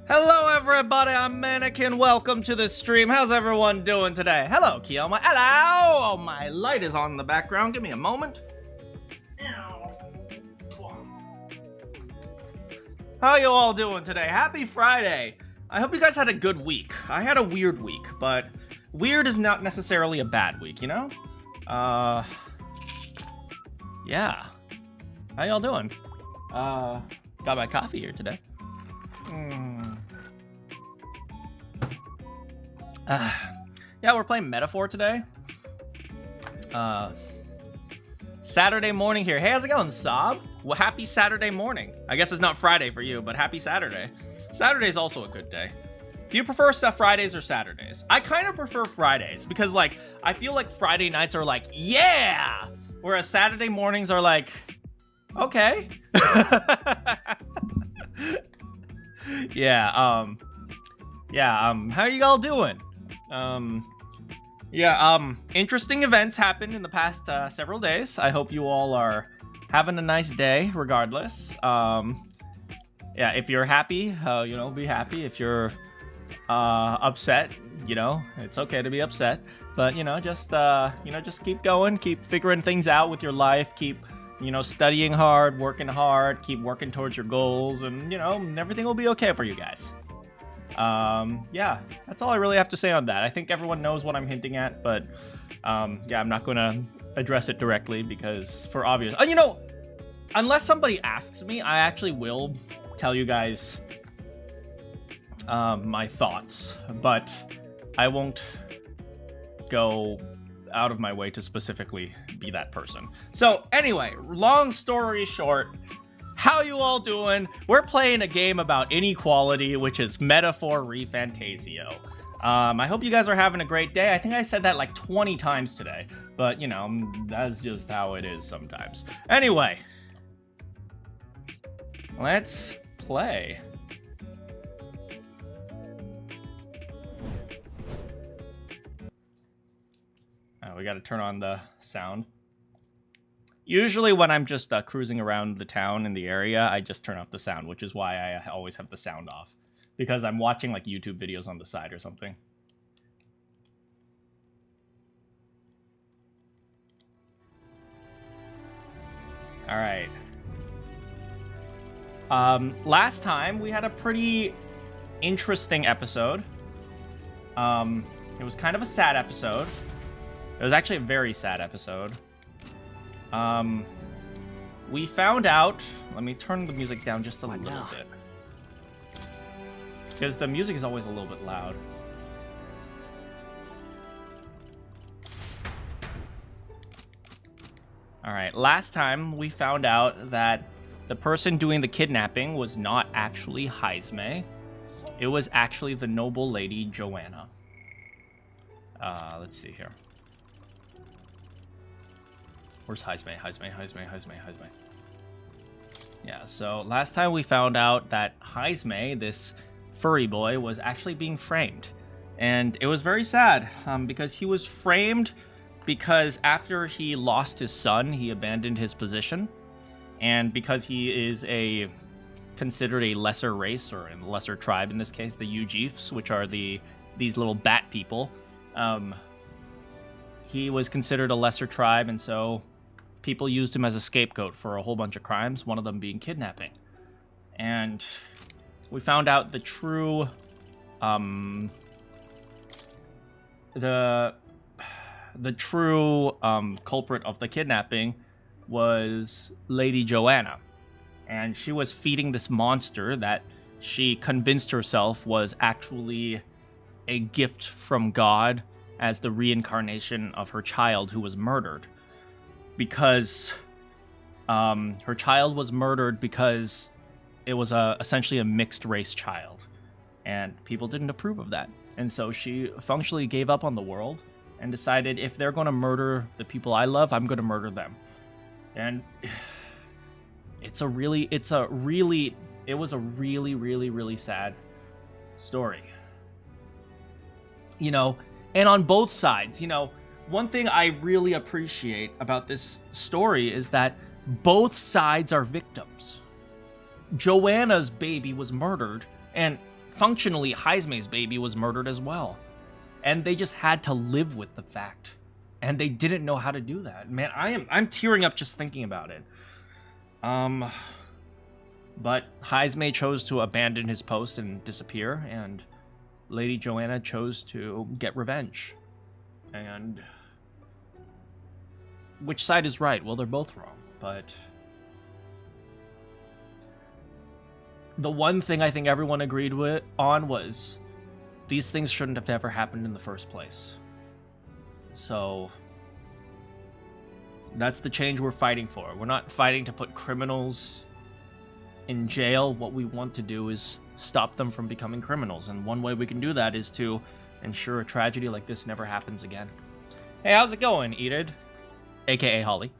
Hello everybody, I'm Manakyn. Welcome to the stream. How's everyone doing today? Hello, Kielma. Hello! Oh, my light is on in the background. Give me a moment. How you all doing today? Happy Friday. I hope you guys had a good week. I had a weird week, but weird is not necessarily a bad week, you know? Yeah. How y'all doing? Got my coffee here today. Yeah, we're playing Metaphor today. Saturday morning here. Hey, how's it going, Sob? Well, happy Saturday morning. I guess it's not Friday for you, but happy Saturday. Saturday's also a good day. Do you prefer Fridays or Saturdays? I kind of prefer Fridays because, like, I feel like Friday nights are like, yeah! Whereas Saturday mornings are like, okay. Yeah, how are you all doing? Interesting events happened in the past several days. I hope you all are having a nice day regardless. Yeah, if you're happy, be happy. If you're upset, it's okay to be upset. But, just keep going, keep figuring things out with your life, keep, studying hard, working hard, keep working towards your goals, and, everything will be okay for you guys. Yeah, that's all I really have to say on that. I think everyone knows what I'm hinting at, but, yeah, I'm not going to address it directly because for obvious... unless somebody asks me, I actually will tell you guys, my thoughts, but I won't go out of my way to specifically be that person. So, anyway, long story short... How you all doing? We're playing a game about inequality, which is Metaphor ReFantazio. I hope you guys are having a great day. I think I said that like 20 times today, but that's just how it is sometimes. Anyway, let's play. We gotta turn on the sound. Usually when I'm just cruising around the town in the area, I just turn off the sound, which is why I always have the sound off. Because I'm watching like YouTube videos on the side or something. Alright. Last time we had a pretty interesting episode. It was kind of a sad episode. It was actually a very sad episode. We found out... Let me turn the music down just a little bit. Because the music is always a little bit loud. Alright, last time we found out that the person doing the kidnapping was not actually Heisme. It was actually the noble lady Joanna. Let's see here. Where's Heisme? Heisme. Yeah, so last time we found out that Heisme, this furry boy, was actually being framed. And it was very sad, because he was framed because after he lost his son, he abandoned his position. And because he is considered a lesser race, or a lesser tribe in this case, the Ujifs, which are these little bat people, he was considered a lesser tribe, and so people used him as a scapegoat for a whole bunch of crimes, one of them being kidnapping. And we found out the true, the true culprit of the kidnapping was Lady Joanna. And she was feeding this monster that she convinced herself was actually a gift from God as the reincarnation of her child who was murdered. Because her child was murdered because it was essentially a mixed race child. And people didn't approve of that. And so she functionally gave up on the world and decided, if they're going to murder the people I love, I'm going to murder them. And it was a really, really sad story. And on both sides, one thing I really appreciate about this story is that both sides are victims. Joanna's baby was murdered, and functionally, Heisme's baby was murdered as well. And they just had to live with the fact. And they didn't know how to do that. Man, I'm tearing up just thinking about it. But Heisme chose to abandon his post and disappear, and Lady Joanna chose to get revenge. And which side is right? Well, they're both wrong, but the one thing I think everyone agreed on was these things shouldn't have ever happened in the first place. So that's the change we're fighting for. We're not fighting to put criminals in jail. What we want to do is stop them from becoming criminals, and one way we can do that is to ensure a tragedy like this never happens again. Hey, how's it going, Enid? AKA Holly.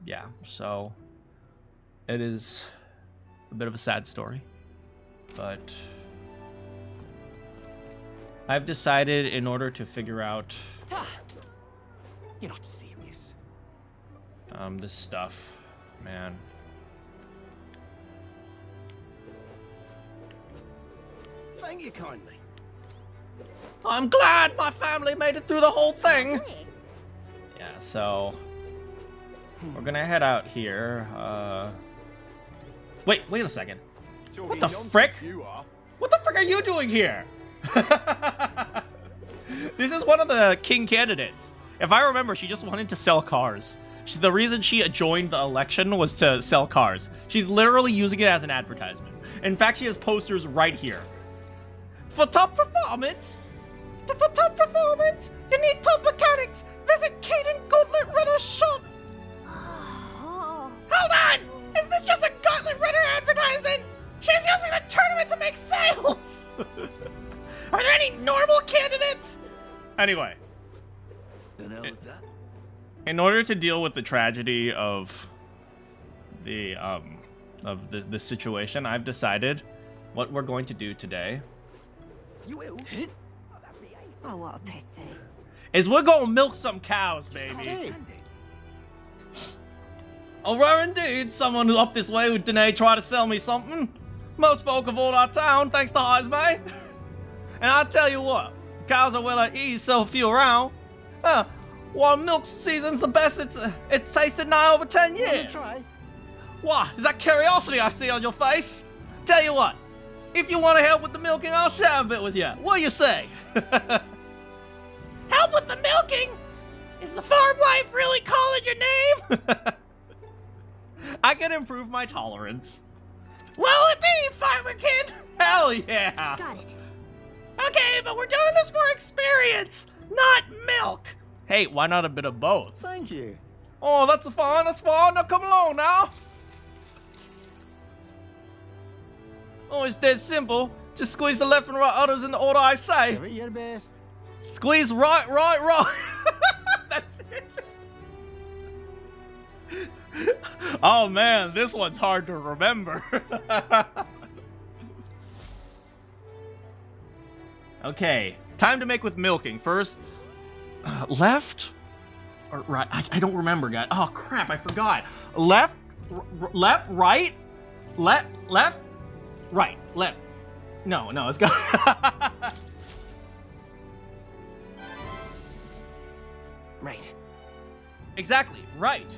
Yeah, so it is a bit of a sad story, but I've decided in order to figure out You're not serious. this stuff, man. Thank you kindly. I'm glad my family made it through the whole thing. Yeah, so we're gonna head out here. Wait a second. What the frick? What the frick are you doing here? This is one of the king candidates. If I remember, she just wanted to sell cars. The reason she joined the election was to sell cars. She's literally using it as an advertisement. In fact, she has posters right here. For top performance, you need top mechanics. Visit Caden Gauntlet Runner's shop. Hold on! Is this just a Gauntlet Runner advertisement? She's using the tournament to make sales! Are there any normal candidates? Anyway. In order to deal with the tragedy of the situation, I've decided what we're going to do today. You will. Oh, what a pity. Is we're gonna milk some cows, baby. Oh, rare indeed, someone up this way who didn't try to sell me something. Most folk avoid our town, thanks to Heisme. And I tell you what, cows are well at ease, so few around. While milk season's the best it's tasted nigh over 10 years. Why, is that curiosity I see on your face? Tell you what, if you want to help with the milking, I'll share a bit with you. What do you say? Help with the milking? Is the farm life really calling your name? I can improve my tolerance. Will it be, Farmer Kid? Hell yeah! Got it. Okay, but we're doing this for experience, not milk. Hey, why not a bit of both? Thank you. Oh, that's fine, that's fine. Now come along now. Oh, it's dead simple. Just squeeze the left and right udders in the order I say. Give it your best. Squeeze right. That's it. Oh man, this one's hard to remember. Okay, time to make with milking. First, left or right? I don't remember, guys. Oh crap, I forgot. Left, right, left, right, left. No, it's got. Right. Exactly, right.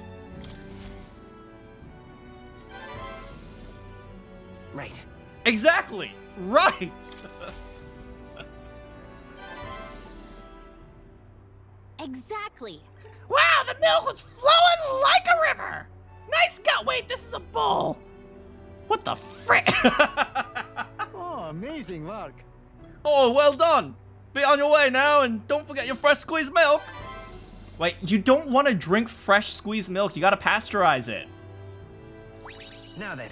Right. Exactly, right. Exactly. Wow, the milk was flowing like a river. Nice gut. Wait, this is a bull. What the frick? Oh, amazing work. Oh, well done. Be on your way now, and don't forget your fresh squeezed milk. Wait, you don't want to drink fresh squeezed milk. You gotta pasteurize it. Now then.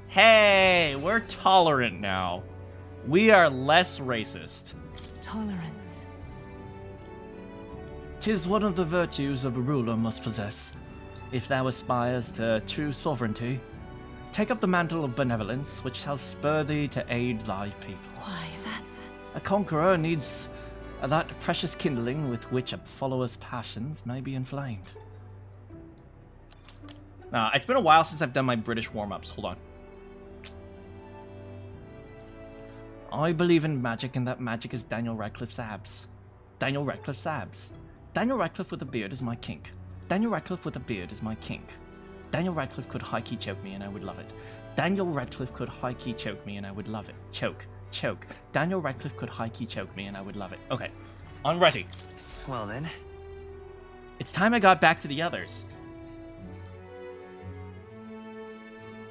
Hey, we're tolerant now. We are less racist. Tolerance. 'Tis one of the virtues of a ruler must possess, if thou aspires to true sovereignty. Take up the mantle of benevolence, which shall spur thee to aid thy people. Why, that's... A conqueror needs that precious kindling with which a follower's passions may be inflamed. It's been a while since I've done my British warm-ups. Hold on. I believe in magic, and that magic is Daniel Radcliffe's abs. Daniel Radcliffe's abs. Daniel Radcliffe with a beard is my kink. Daniel Radcliffe with a beard is my kink. Daniel Radcliffe could high-key choke me and I would love it. Daniel Radcliffe could high-key choke me and I would love it. Choke. Choke. Daniel Radcliffe could high-key choke me and I would love it. Okay. I'm ready. Well then. It's time I got back to the others.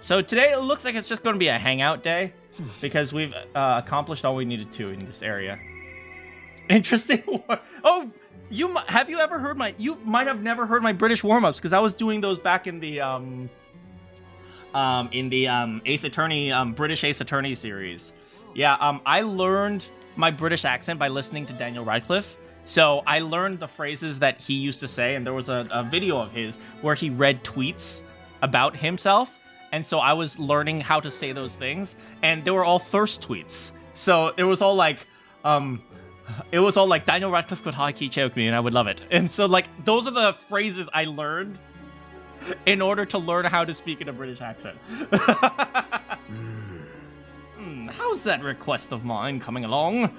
So today it looks like it's just going to be a hangout day because we've accomplished all we needed to in this area. Interesting. Oh, have you ever heard my? You might have never heard my British warm-ups because I was doing those back in the Ace Attorney British Ace Attorney series. Yeah, I learned my British accent by listening to Daniel Radcliffe. So I learned the phrases that he used to say, and there was a video of his where he read tweets about himself. And so I was learning how to say those things, and they were all thirst tweets. So it was all like, Daniel Radcliffe could high-key choke me, and I would love it. And so like those are the phrases I learned in order to learn how to speak in a British accent. How's that request of mine coming along?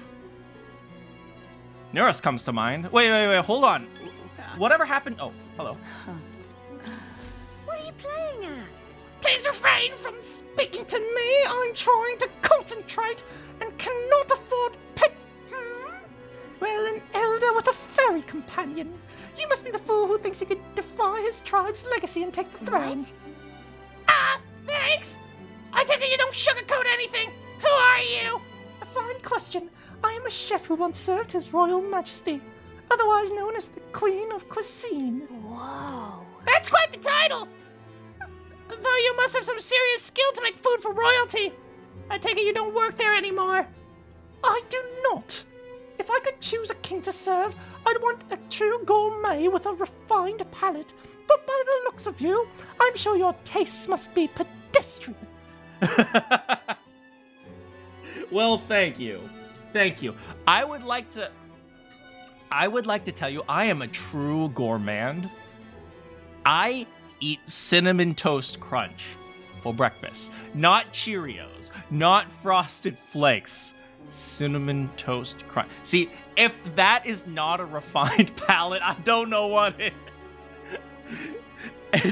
Nearest comes to mind. Wait, hold on. Whatever happened? Oh, hello. What are you playing at? Please refrain from speaking to me. I'm trying to concentrate and cannot afford pet. Well, an elder with a fairy companion. You must be the fool who thinks he could defy his tribe's legacy and take the throne. Thanks. I take it you don't sugarcoat anything. Who are you? A fine question. I am a chef who once served His Royal Majesty, otherwise known as the Queen of Cuisine. Whoa. That's quite the title. Though you must have some serious skill to make food for royalty. I take it you don't work there anymore. I do not. If I could choose a king to serve, I'd want a true gourmet with a refined palate. But by the looks of you, I'm sure your tastes must be pedestrian. Well, thank you. Thank you. I would like to tell you I am a true gourmand. I eat Cinnamon Toast Crunch for breakfast. Not Cheerios, not Frosted Flakes. Cinnamon Toast Crunch. See, if that is not a refined palate, I don't know what is.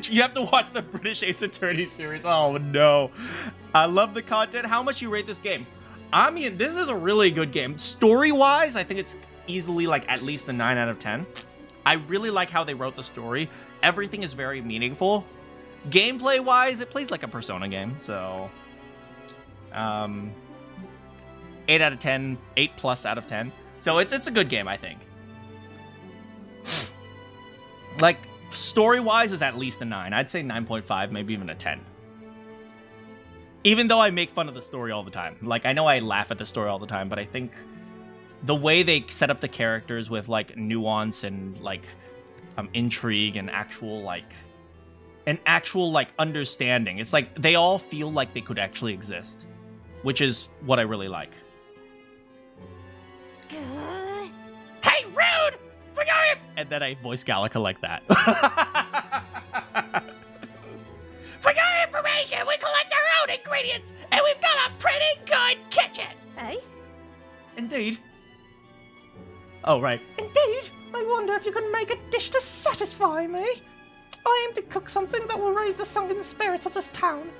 You have to watch the British Ace Attorney series. Oh no. I love the content. How much you rate this game? I mean, this is a really good game. Story-wise, I think it's easily like at least a 9 out of 10. I really like how they wrote the story. Everything is very meaningful. Gameplay-wise, it plays like a Persona game, so 8 out of 10, 8 plus out of 10. So it's a good game, I think. Like, story-wise is at least a 9. I'd say 9.5, maybe even a 10. Even though I make fun of the story all the time. Like, I know I laugh at the story all the time, but I think the way they set up the characters with, like, nuance and, like, intrigue and actual, like, understanding. It's like, they all feel like they could actually exist. Which is what I really like. Hey, rude! For your... And then I voice Gallica like that. For your information, we collect our own ingredients, and we've got a pretty good kitchen. Hey? Indeed. Oh, right. Indeed. I wonder if you can make a dish to satisfy me. I aim to cook something that will raise the sunken spirits of this town.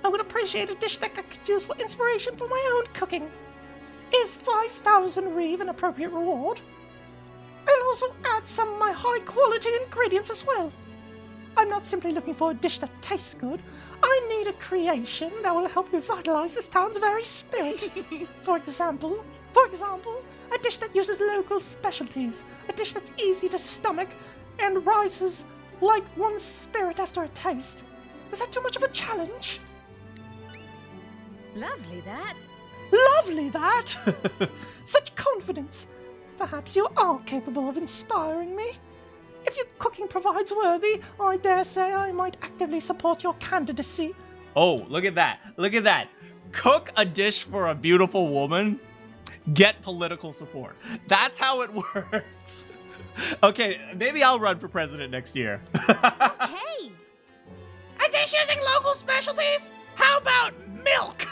I would appreciate a dish that I could use for inspiration for my own cooking. Is 5,000 reeve an appropriate reward? I'll also add some of my high-quality ingredients as well. I'm not simply looking for a dish that tastes good. I need a creation that will help revitalize this town's very spirit. For example, a dish that uses local specialties. A dish that's easy to stomach and rises like one's spirit after a taste. Is that too much of a challenge? Lovely that. Lovely that! Such confidence. Perhaps you are capable of inspiring me. If your cooking provides worthy, I dare say I might actively support your candidacy. Oh, look at that. Look at that. Cook a dish for a beautiful woman. Get political support. That's how it works. Okay, maybe I'll run for president next year. Okay. A dish using local specialties? How about milk?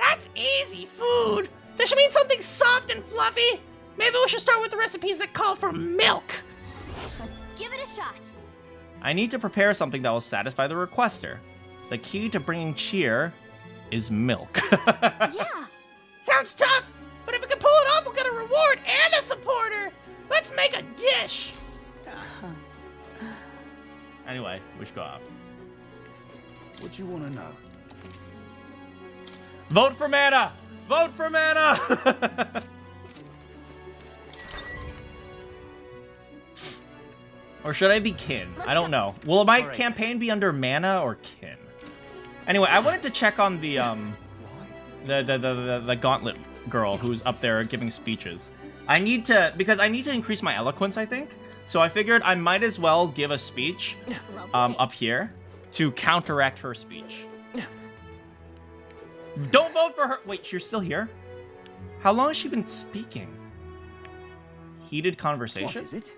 That's easy. Food. Does she mean something soft and fluffy? Maybe we should start with the recipes that call for milk. Let's give it a shot. I need to prepare something that will satisfy the requester. The key to bringing cheer is milk. Yeah. Sounds tough, but if we can pull it off, we'll get a reward and a supporter. Let's make a dish. Anyway, we should go out. What you want to know? Vote for mana! Vote for mana! Or should I be kin? I don't know. Will my campaign be under mana or kin? Anyway, I wanted to check on the gauntlet girl who's up there giving speeches. Because I need to increase my eloquence, I think. So I figured I might as well give a speech up here to counteract her speech. Don't vote for her. Wait, you're still here? How long has she been speaking? Heated conversation? What is it?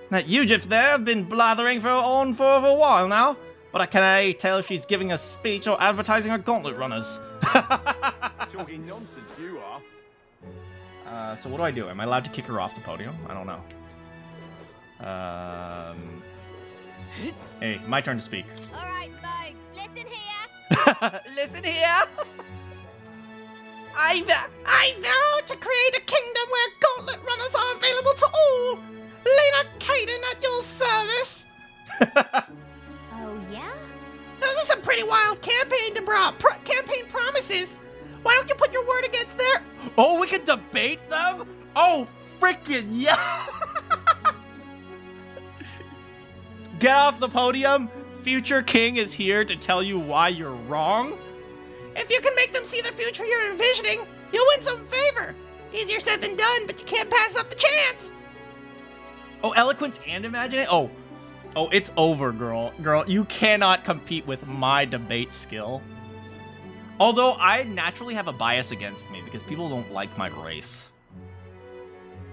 That you, Jips, there have been blathering for a while now. But can I tell if she's giving a speech or advertising her gauntlet runners? Talking nonsense, you are. So what do I do? Am I allowed to kick her off the podium? I don't know. Hey, my turn to speak. All right, folks, listen here. Listen here. I vow to create a kingdom where gauntlet runners are available to all. Lena Kaden at your service. Oh, yeah? Those are some pretty wild campaign promises. Why don't you put your word against their... Oh, we can debate them? Oh, freaking yeah! Get off the podium. Future King is here to tell you why you're wrong. If you can make them see the future you're envisioning, you'll win some favor. Easier said than done, but you can't pass up the chance. Oh, eloquence and imagination? Oh, it's over, girl. Girl, you cannot compete with my debate skill. Although I naturally have a bias against me because people don't like my race.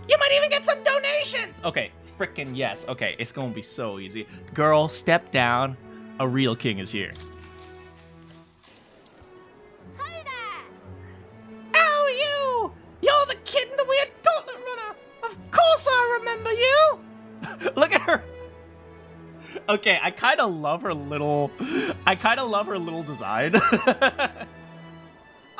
You might even get some donations. Okay, frickin' yes. Okay, it's gonna be so easy. Girl, step down. A real king is here. Hi there. Oh, you! You're the kid in the weird gauntlet runner. Of course I remember you. Look at her. Okay, I kind of love her little design.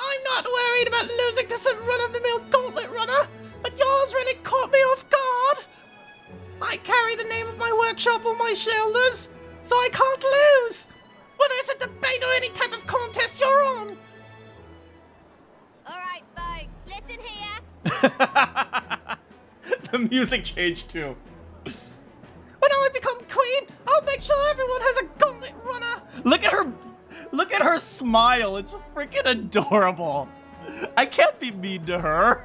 I'm not worried about losing to some run-of-the-mill gauntlet runner, but yours really caught me off guard. I carry the name of my workshop on my shoulders, so I can't lose, whether it's a debate or any type of contest you're on. All right, folks, listen here. The music changed too. When I become queen, I'll make sure everyone has a gauntlet runner. Look at her smile. It's freaking adorable. I can't be mean to her.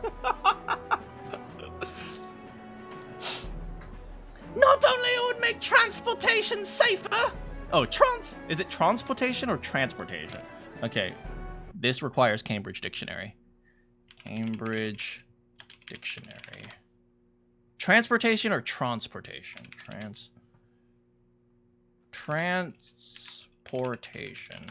Not only it would make transportation safer. Oh, is it transportation or transportation? Okay. This requires Cambridge Dictionary. Cambridge Dictionary. Transportation or transportation? Transportation.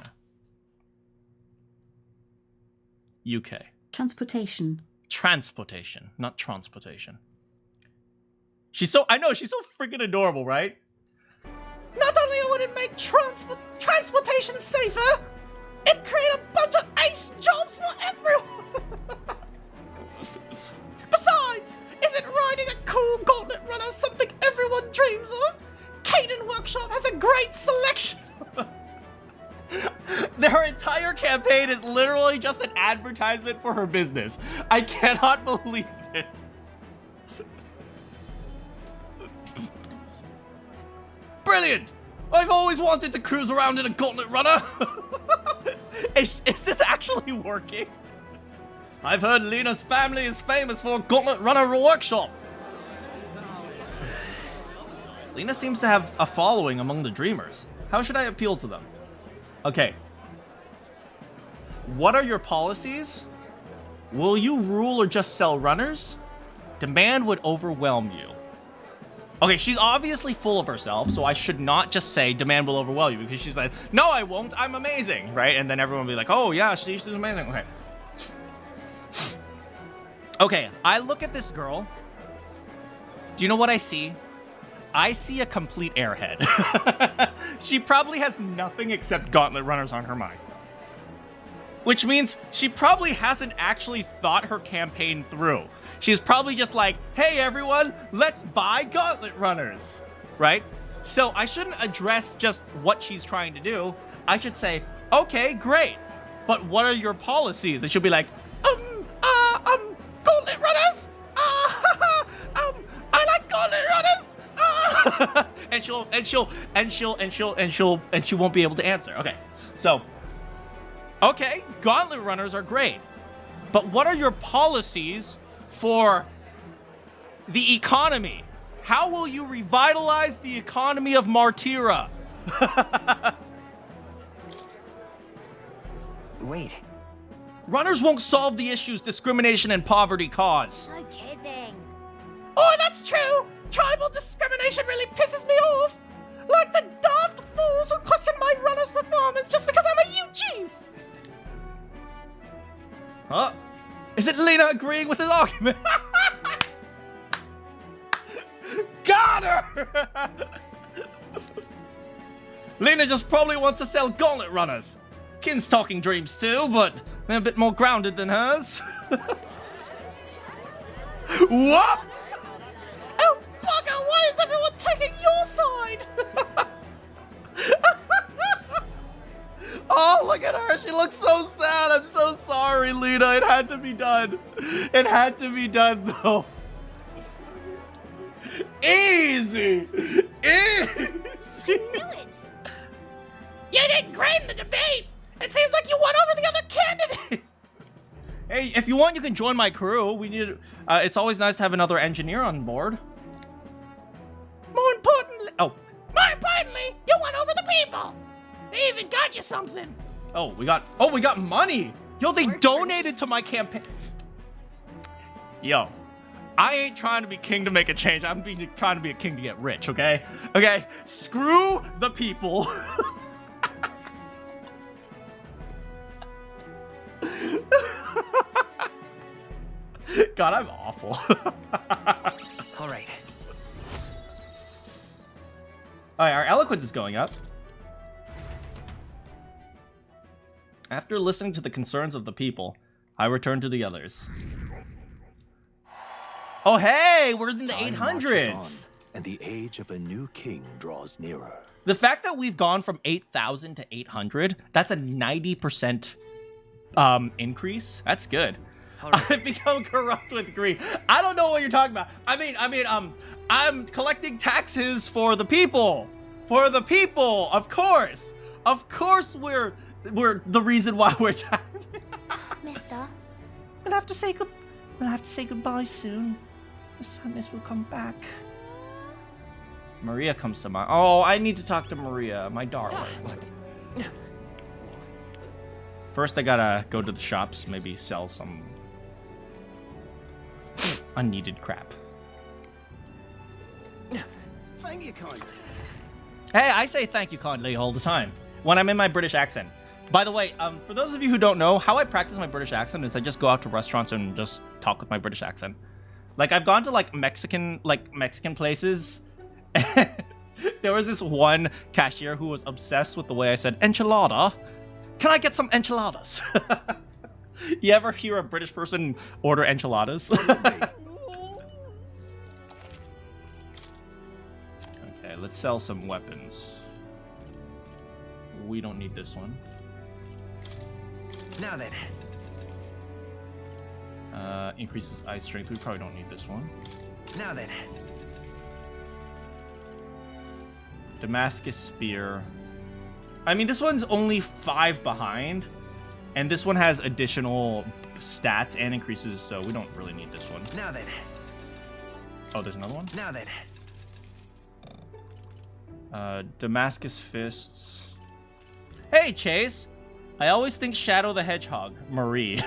UK. Transportation. Transportation, not transportation. She's so freaking adorable, right? Not only would it make transportation safer, it'd create a bunch of ace jobs for everyone. Besides, isn't riding a cool gauntlet runner something everyone dreams of? Kaden Workshop has a great selection. Her entire campaign is literally just an advertisement for her business. I cannot believe this. Brilliant! I've always wanted to cruise around in a gauntlet runner. Is this actually working? I've heard Lena's family is famous for a gauntlet runner workshop. Lena seems to have a following among the dreamers. How should I appeal to them? Okay. What are your policies? Will you rule or just sell runners? Demand would overwhelm you. Okay, she's obviously full of herself, so I should not just say demand will overwhelm you because she's like, no, I won't. I'm amazing, right? And then everyone will be like, oh, yeah, she's amazing. Okay. Okay, I look at this girl. Do you know what I see? I see a complete airhead. She probably has nothing except gauntlet runners on her mind. Which means she probably hasn't actually thought her campaign through. She's probably just like, hey everyone, let's buy gauntlet runners, right? So I shouldn't address just what she's trying to do. I should say, okay, great, but what are your policies? And she'll be like, gauntlet runners? I like gauntlet runners. and she won't be able to answer. Okay, so, okay, gauntlet runners are great, but what are your policies for the economy? How will you revitalize the economy of Martira? Wait. Runners won't solve the issues discrimination and poverty cause. No kidding. Oh, that's true. Tribal discrimination really pisses me off. Like the daft fools who question my runner's performance just because I'm a U-chief. Huh? Is it Lena agreeing with his argument? Got her! Lena just probably wants to sell gauntlet runners. Kin's talking dreams too, but they're a bit more grounded than hers. Whoops! Oh, bugger, why is everyone taking your side? Oh, look at her. She looks so sad. I'm so sorry, Lena. It had to be done. It had to be done, though. Easy. Easy. Knew it. You did great in the debate. It seems like you won over the other candidate. Hey, if you want, you can join my crew. We need. It's always nice to have another engineer on board. More importantly, you won over the people. They even got you something. Oh, we got money. Yo, they donated to my campaign. Yo, I ain't trying to be king to make a change. I'm trying to be a king to get rich, okay? Okay, screw the people. God, I'm awful. All right. All right, our eloquence is going up. After listening to the concerns of the people, I return to the others. Oh, hey, we're in the Time marches 800s. on, and the age of a new king draws nearer. The fact that we've gone from 8,000 to 800, that's a 90% increase. That's good. I've become corrupt with greed. I don't know what you're talking about. I'm collecting taxes for the people. For the people, of course. Of course we're the reason why we're taxing. Mister. We'll have to say goodbye soon. The sadness will come back. Maria comes to mind. Oh, I need to talk to Maria, my darling. First, I gotta go to the shops, maybe sell some unneeded crap. Thank you, kindly. Hey, I say thank you kindly all the time when I'm in my British accent. By the way, for those of you who don't know, how I practice my British accent is I just go out to restaurants and just talk with my British accent. Like, I've gone to like Mexican places. There was this one cashier who was obsessed with the way I said enchilada. Can I get some enchiladas? You ever hear a British person order enchiladas? Okay, let's sell some weapons. We don't need this one. Now then. Increases ice strength. We probably don't need this one. Now then. Damascus spear. I mean, this one's only 5 behind, and this one has additional stats and increases, so we don't really need this one. Now then. Oh, there's another one? Now then. Damascus fists. Hey, Chase. I always think Shadow the Hedgehog. Marie.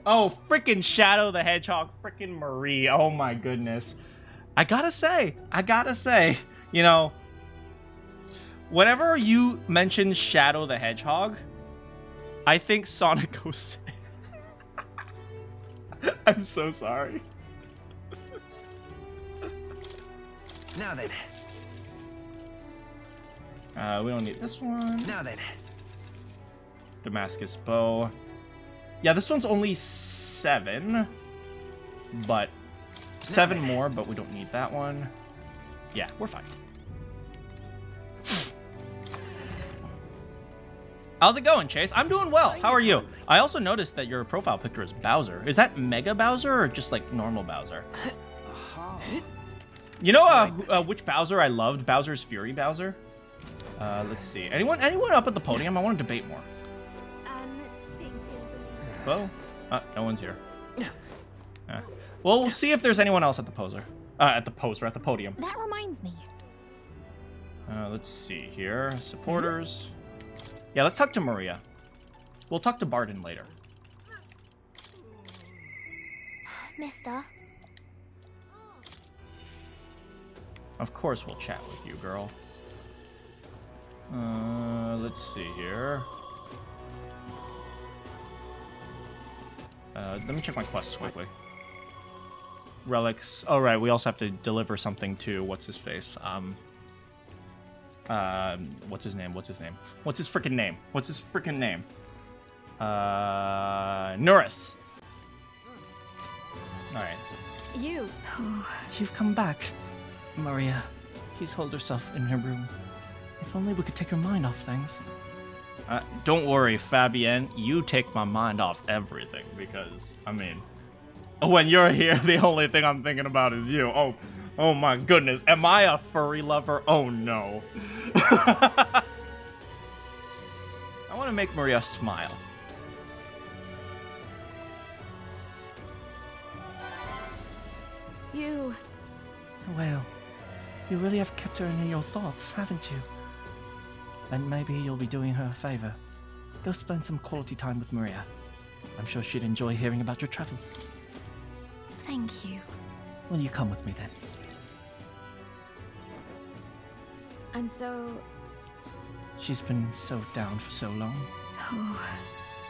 Oh, freaking Shadow the Hedgehog. Freaking Marie. Oh, my goodness. I gotta say, you know, whenever you mention Shadow the Hedgehog, I think Sonic 06. I'm so sorry. Now then. We don't need this one. Now then. Damascus bow. Yeah, this one's only 7, but 7 more, but we don't need that one. Yeah, we're fine. How's it going, Chase? I'm doing well. How are you? I also noticed that your profile picture is Bowser. Is that Mega Bowser or just like normal Bowser? You know which Bowser I loved? Bowser's Fury Bowser. Let's see. Anyone up at the podium? I want to debate more. Well, no one's here. Well, we'll see if there's anyone else at the at the podium. That reminds me. Let's see here. Supporters. Yeah, let's talk to Maria. We'll talk to Barden later. Mister. Of course we'll chat with you, girl. Let's see here. Let me check my quests quickly. Relics. Oh, right, we also have to deliver something to what's-his-face. What's his name? What's his freaking name? Norris. Alright. You've come back. Maria, please hold herself in her room. If only we could take her mind off things. Don't worry, Fabienne. You take my mind off everything because, I mean, when you're here, the only thing I'm thinking about is you. Oh my goodness. Am I a furry lover? Oh no. I want to make Maria smile. Well, you really have kept her in your thoughts, haven't you? Then maybe you'll be doing her a favor. Go spend some quality time with Maria. I'm sure she'd enjoy hearing about your travels. Thank you. Will you come with me then? And so... She's been so down for so long.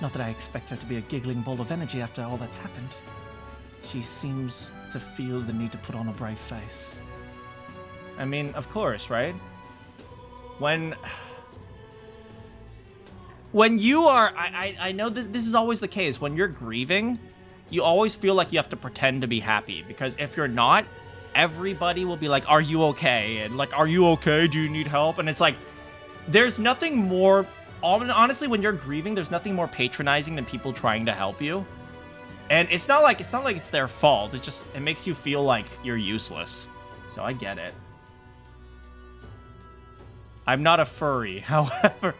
Not that I expect her to be a giggling ball of energy after all that's happened. She seems to feel the need to put on a brave face. I mean, of course, right? When you are... I know this is always the case. When you're grieving, you always feel like you have to pretend to be happy. Because if you're not, everybody will be like, are you okay? And like, are you okay? Do you need help? And it's like, there's nothing more... Honestly, when you're grieving, there's nothing more patronizing than people trying to help you. And it's not like it's their fault. It makes you feel like you're useless. So I get it. I'm not a furry, however.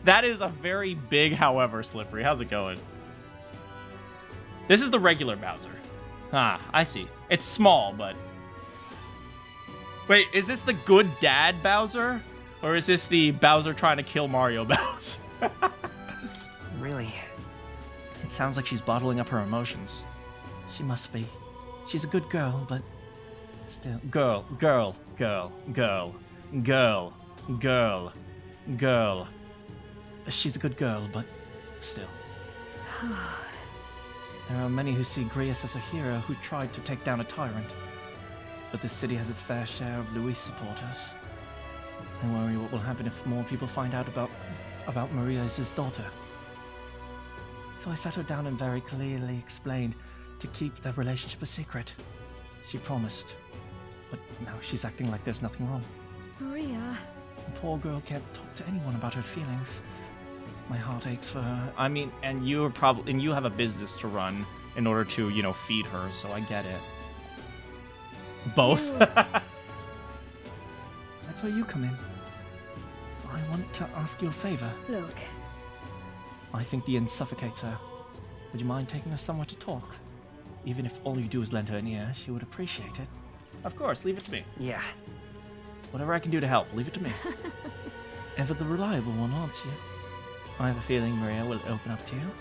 That is a very big however, Slippery. How's it going? This is the regular Bowser. Ah, I see. It's small, but... Wait, is this the good dad Bowser? Or is this the Bowser trying to kill Mario Bowser? Really? It sounds like she's bottling up her emotions. She must be. She's a good girl, but still... Girl. She's a good girl, but still. There are many who see Grius as a hero who tried to take down a tyrant. But this city has its fair share of Luis supporters. I worry what will happen if more people find out about Maria as his daughter. So I sat her down and very clearly explained to keep their relationship a secret. She promised. But now she's acting like there's nothing wrong. Maria. The poor girl can't talk to anyone about her feelings. My heart aches for her. I mean, and you have a business to run in order to, you know, feed her, so I get it. Both? That's where you come in. I want to ask you a favor. Look. I think the inn suffocates her. Would you mind taking her somewhere to talk? Even if all you do is lend her an ear, she would appreciate it. Of course, leave it to me. Yeah. Whatever I can do to help, leave it to me. Ever the reliable one, aren't you? I have a feeling Maria will open up to you.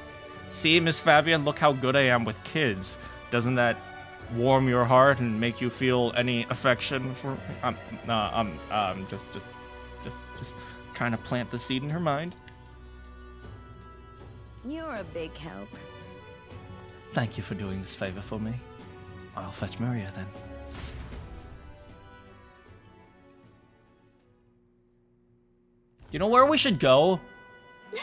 See, Miss Fabian, look how good I am with kids. Doesn't that warm your heart and make you feel any affection for... just trying to plant the seed in her mind. You're a big help. Thank you for doing this favor for me. I'll fetch Maria then. You know where we should go? Do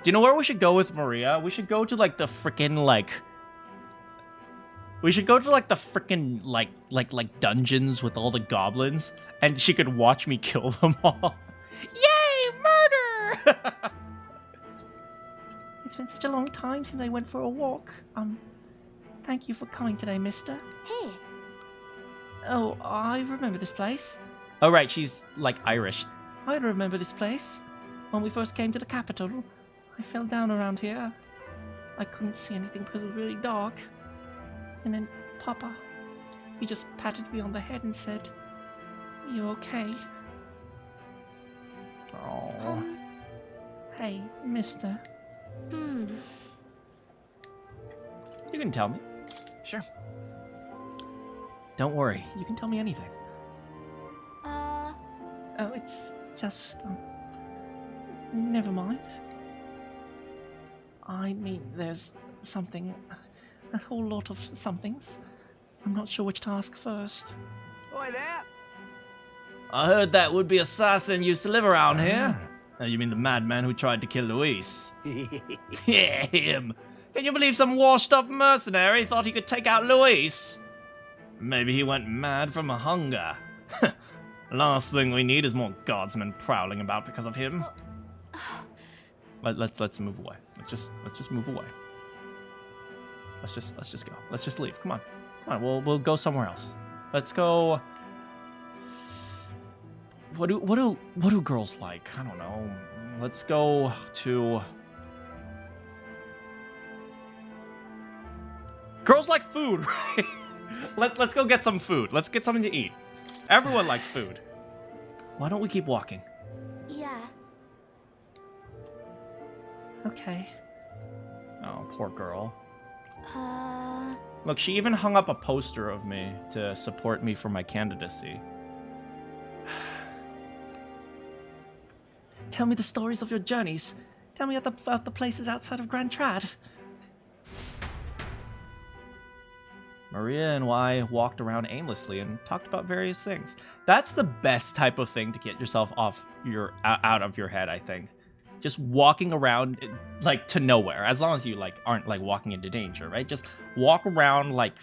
you know where we should go with Maria? We should go to like the frickin' like... We should go to like the frickin' like dungeons with all the goblins, and she could watch me kill them all. Yay, murder! It's been such a long time since I went for a walk. Thank you for coming today, mister. Here. Oh, I remember this place. Oh right, she's like Irish. I remember this place. When we first came to the capital, I fell down around here. I couldn't see anything because it was really dark. And then Papa, he just patted me on the head and said, "You okay?" Oh. Hey, mister. Hmm. You can tell me. Sure. Don't worry, you can tell me anything. Oh, it's just, never mind. I mean, there's something, a whole lot of somethings. I'm not sure which to ask first. Oi there! I heard that would-be assassin used to live around here. Oh, you mean the madman who tried to kill Luis? Yeah, him. Can you believe some washed-up mercenary thought he could take out Luis? Maybe he went mad from hunger. Last thing we need is more guardsmen prowling about because of him. Let's move away. Let's just move away. Let's just go. Let's just leave. Come on. We'll go somewhere else. Let's go. What do girls like? I don't know. Let's go to. Girls like food, right? Let's go get some food. Let's get something to eat. Everyone likes food. Why don't we keep walking? Yeah. Okay. Oh, poor girl. Uh... Look, she even hung up a poster of me to support me for my candidacy. Tell me the stories of your journeys. Tell me about the places outside of Grand Trad. Maria and I walked around aimlessly and talked about various things. That's the best type of thing to get yourself out of your head, I think. Just walking around like to nowhere, as long as you like aren't like walking into danger, right? Just walk around like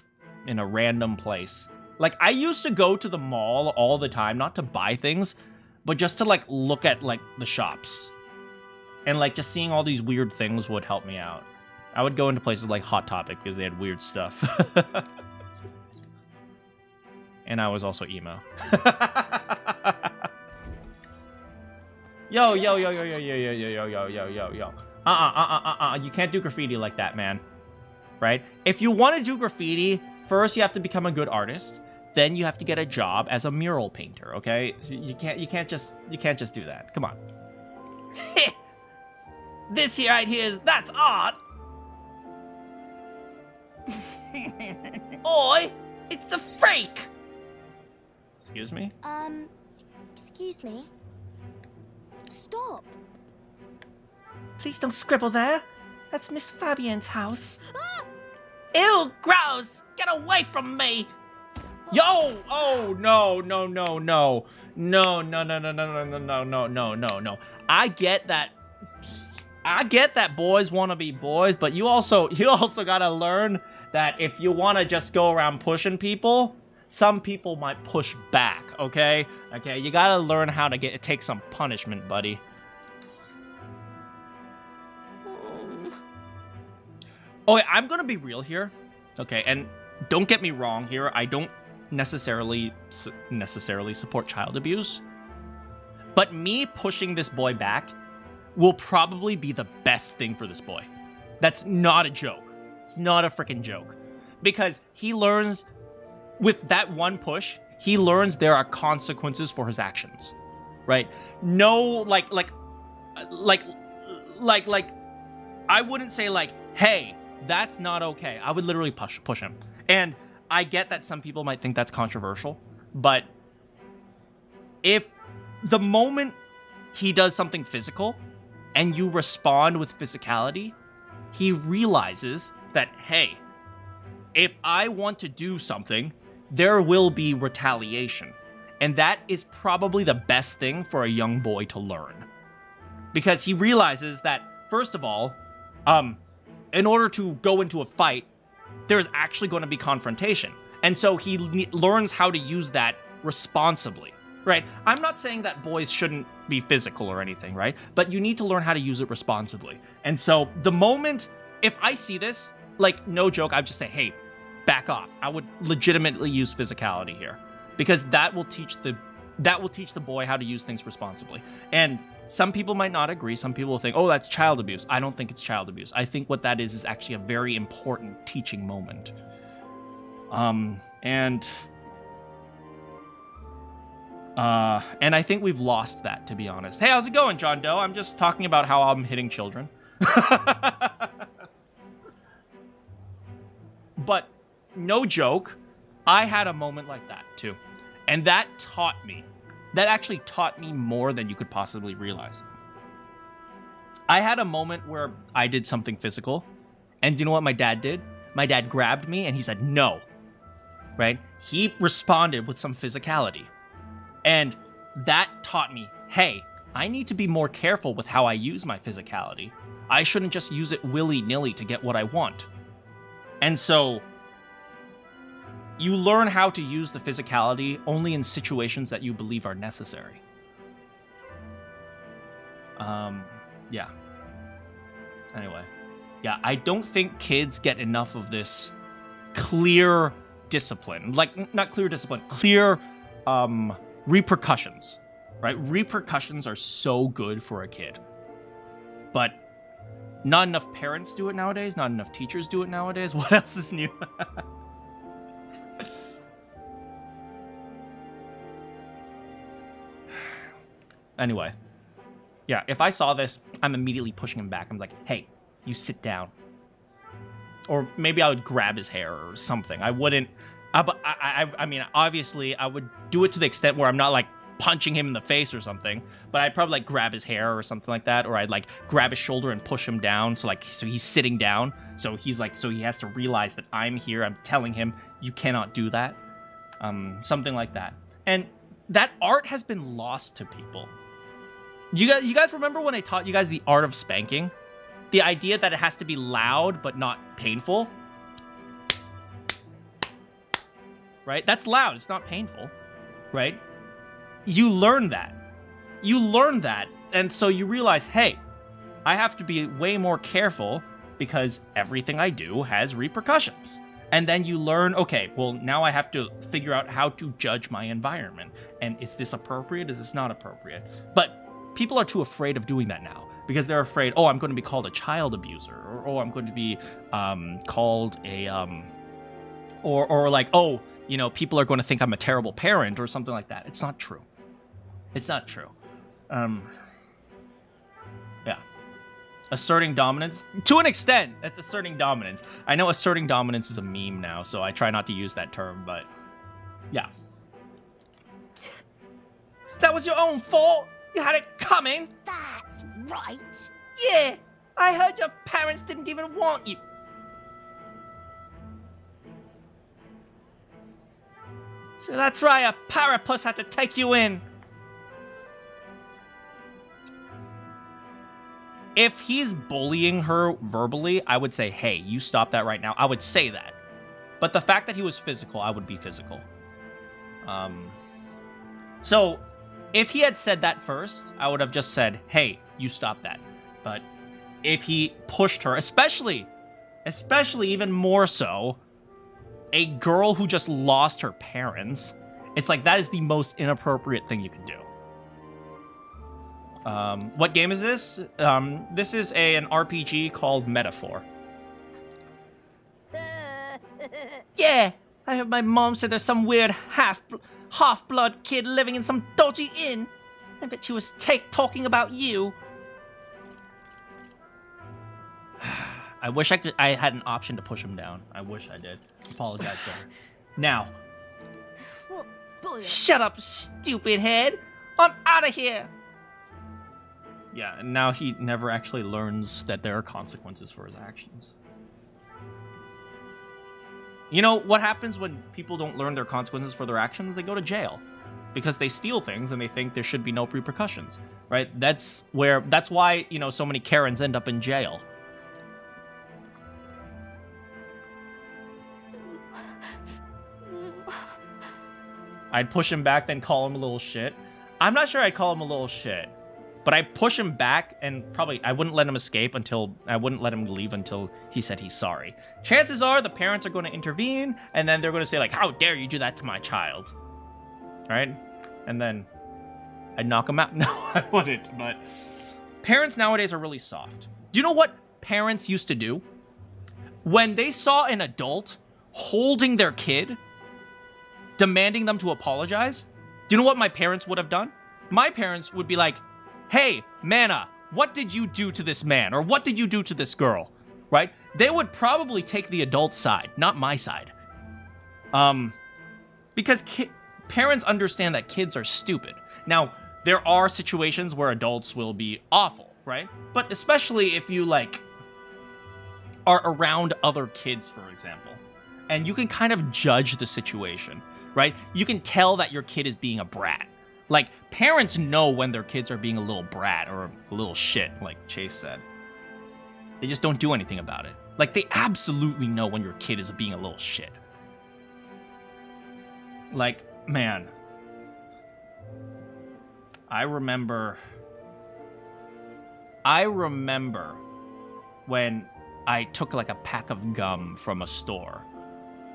in a random place. Like I used to go to the mall all the time, not to buy things, but just to like look at like the shops. And like just seeing all these weird things would help me out. I would go into places like Hot Topic because they had weird stuff. And I was also emo. Yo. You can't do graffiti like that, man. Right? If you want to do graffiti, first you have to become a good artist. Then you have to get a job as a mural painter, okay? You can't just do that. Come on. This here right here, that's art. Oi, it's the freak. Excuse me? Excuse me? Stop! Please don't scribble there. That's Miss Fabienne's house. Ew, gross! Get away from me! Yo! Oh, no. No. I get that boys want to be boys, but you also gotta learn that if you want to just go around pushing people, some people might push back, okay? Okay, you gotta learn how to take some punishment, buddy. Okay, I'm gonna be real here, okay? And don't get me wrong here, I don't necessarily support child abuse, but me pushing this boy back will probably be the best thing for this boy. That's not a joke. It's not a freaking joke. Because he learns, with that one push, he learns there are consequences for his actions. Right? No, like, I wouldn't say like, hey, that's not okay. I would literally push him. And I get that some people might think that's controversial, but if the moment he does something physical and you respond with physicality, he realizes that, hey, if I want to do something, there will be retaliation. And that is probably the best thing for a young boy to learn. Because he realizes that, first of all, in order to go into a fight, there's actually going to be confrontation. And so he learns how to use that responsibly, right? I'm not saying that boys shouldn't be physical or anything, right? But you need to learn how to use it responsibly. And so the moment, if I see this, like, no joke, I'd just say, hey, back off. I would legitimately use physicality here, because that will teach the boy how to use things responsibly. And some people might not agree. Some people will think, oh, that's child abuse. I don't think it's child abuse. I think what that is actually a very important teaching moment. And I think we've lost that, to be honest. Hey, how's it going, John Doe? I'm just talking about how I'm hitting children. But no joke, I had a moment like that too. And that actually taught me more than you could possibly realize. I had a moment where I did something physical, and you know what my dad did? My dad grabbed me and he said, no, right? He responded with some physicality. And that taught me, hey, I need to be more careful with how I use my physicality. I shouldn't just use it willy-nilly to get what I want. And so you learn how to use the physicality only in situations that you believe are necessary. Yeah. Anyway. Yeah, I don't think kids get enough of this clear discipline. Like, not clear discipline, clear repercussions, right? Repercussions are so good for a kid. But not enough parents do it nowadays. Not enough teachers do it nowadays. What else is new? Anyway. Yeah, if I saw this, I'm immediately pushing him back. I'm like, hey, you sit down. Or maybe I would grab his hair or something. I wouldn't... I mean, obviously, I would do it to the extent where I'm not, like, punching him in the face or something, but I'd probably, like, grab his hair or something like that, or I'd, like, grab his shoulder and push him down, so he's sitting down, so he has to realize that I'm here, I'm telling him, you cannot do that, something like that. And that art has been lost to people. You guys remember when I taught you guys the art of spanking? The idea that it has to be loud, but not painful? Right? That's loud, it's not painful, right? You learn that. And so you realize, hey, I have to be way more careful because everything I do has repercussions. And then you learn, okay, well, now I have to figure out how to judge my environment. And is this appropriate? Is this not appropriate? But people are too afraid of doing that now because they're afraid, oh, I'm going to be called a child abuser, or oh, I'm going to be called a, or like, oh, you know, people are going to think I'm a terrible parent or something like that. It's not true. It's not true. Yeah. Asserting dominance. To an extent, that's asserting dominance. I know asserting dominance is a meme now, so I try not to use that term, but yeah. That was your own fault. You had it coming. That's right. Yeah, I heard your parents didn't even want you. So that's right, a parapus had to take you in. If he's bullying her verbally, I would say, hey, you stop that right now. I would say that. But the fact that he was physical, I would be physical. So if he had said that first, I would have just said, hey, you stop that. But if he pushed her, especially even more so, a girl who just lost her parents, it's like that is the most inappropriate thing you can do. What game is this? This is an RPG called Metaphor. Yeah, I heard my mom said there's some weird half-blood kid living in some dodgy inn. I bet she was talking about you. I wish I had an option to push him down. I wish I did. Apologize to her. Now. Shut up, stupid head. I'm out of here. Yeah, and now he never actually learns that there are consequences for his actions. You know, what happens when people don't learn their consequences for their actions? They go to jail. Because they steal things and they think there should be no repercussions, right? That's why, you know, so many Karens end up in jail. I'd push him back, then call him a little shit. I'm not sure I'd call him a little shit, but I'd push him back and probably I wouldn't let him escape until I wouldn't let him leave until he said he's sorry. Chances are the parents are going to intervene and then they're going to say like, how dare you do that to my child? Right? And then I'd knock him out. No, I wouldn't, but parents nowadays are really soft. Do you know what parents used to do? When they saw an adult holding their kid, demanding them to apologize, do you know what my parents would have done? My parents would be like, hey, Mana, what did you do to this man? Or what did you do to this girl? Right? They would probably take the adult side, not my side. Because parents understand that kids are stupid. Now, there are situations where adults will be awful, right? But especially if you, like, are around other kids, for example, and you can kind of judge the situation, right? You can tell that your kid is being a brat. Like, parents know when their kids are being a little brat or a little shit, like Chase said. They just don't do anything about it. Like, they absolutely know when your kid is being a little shit. Like, man, I remember when I took like a pack of gum from a store,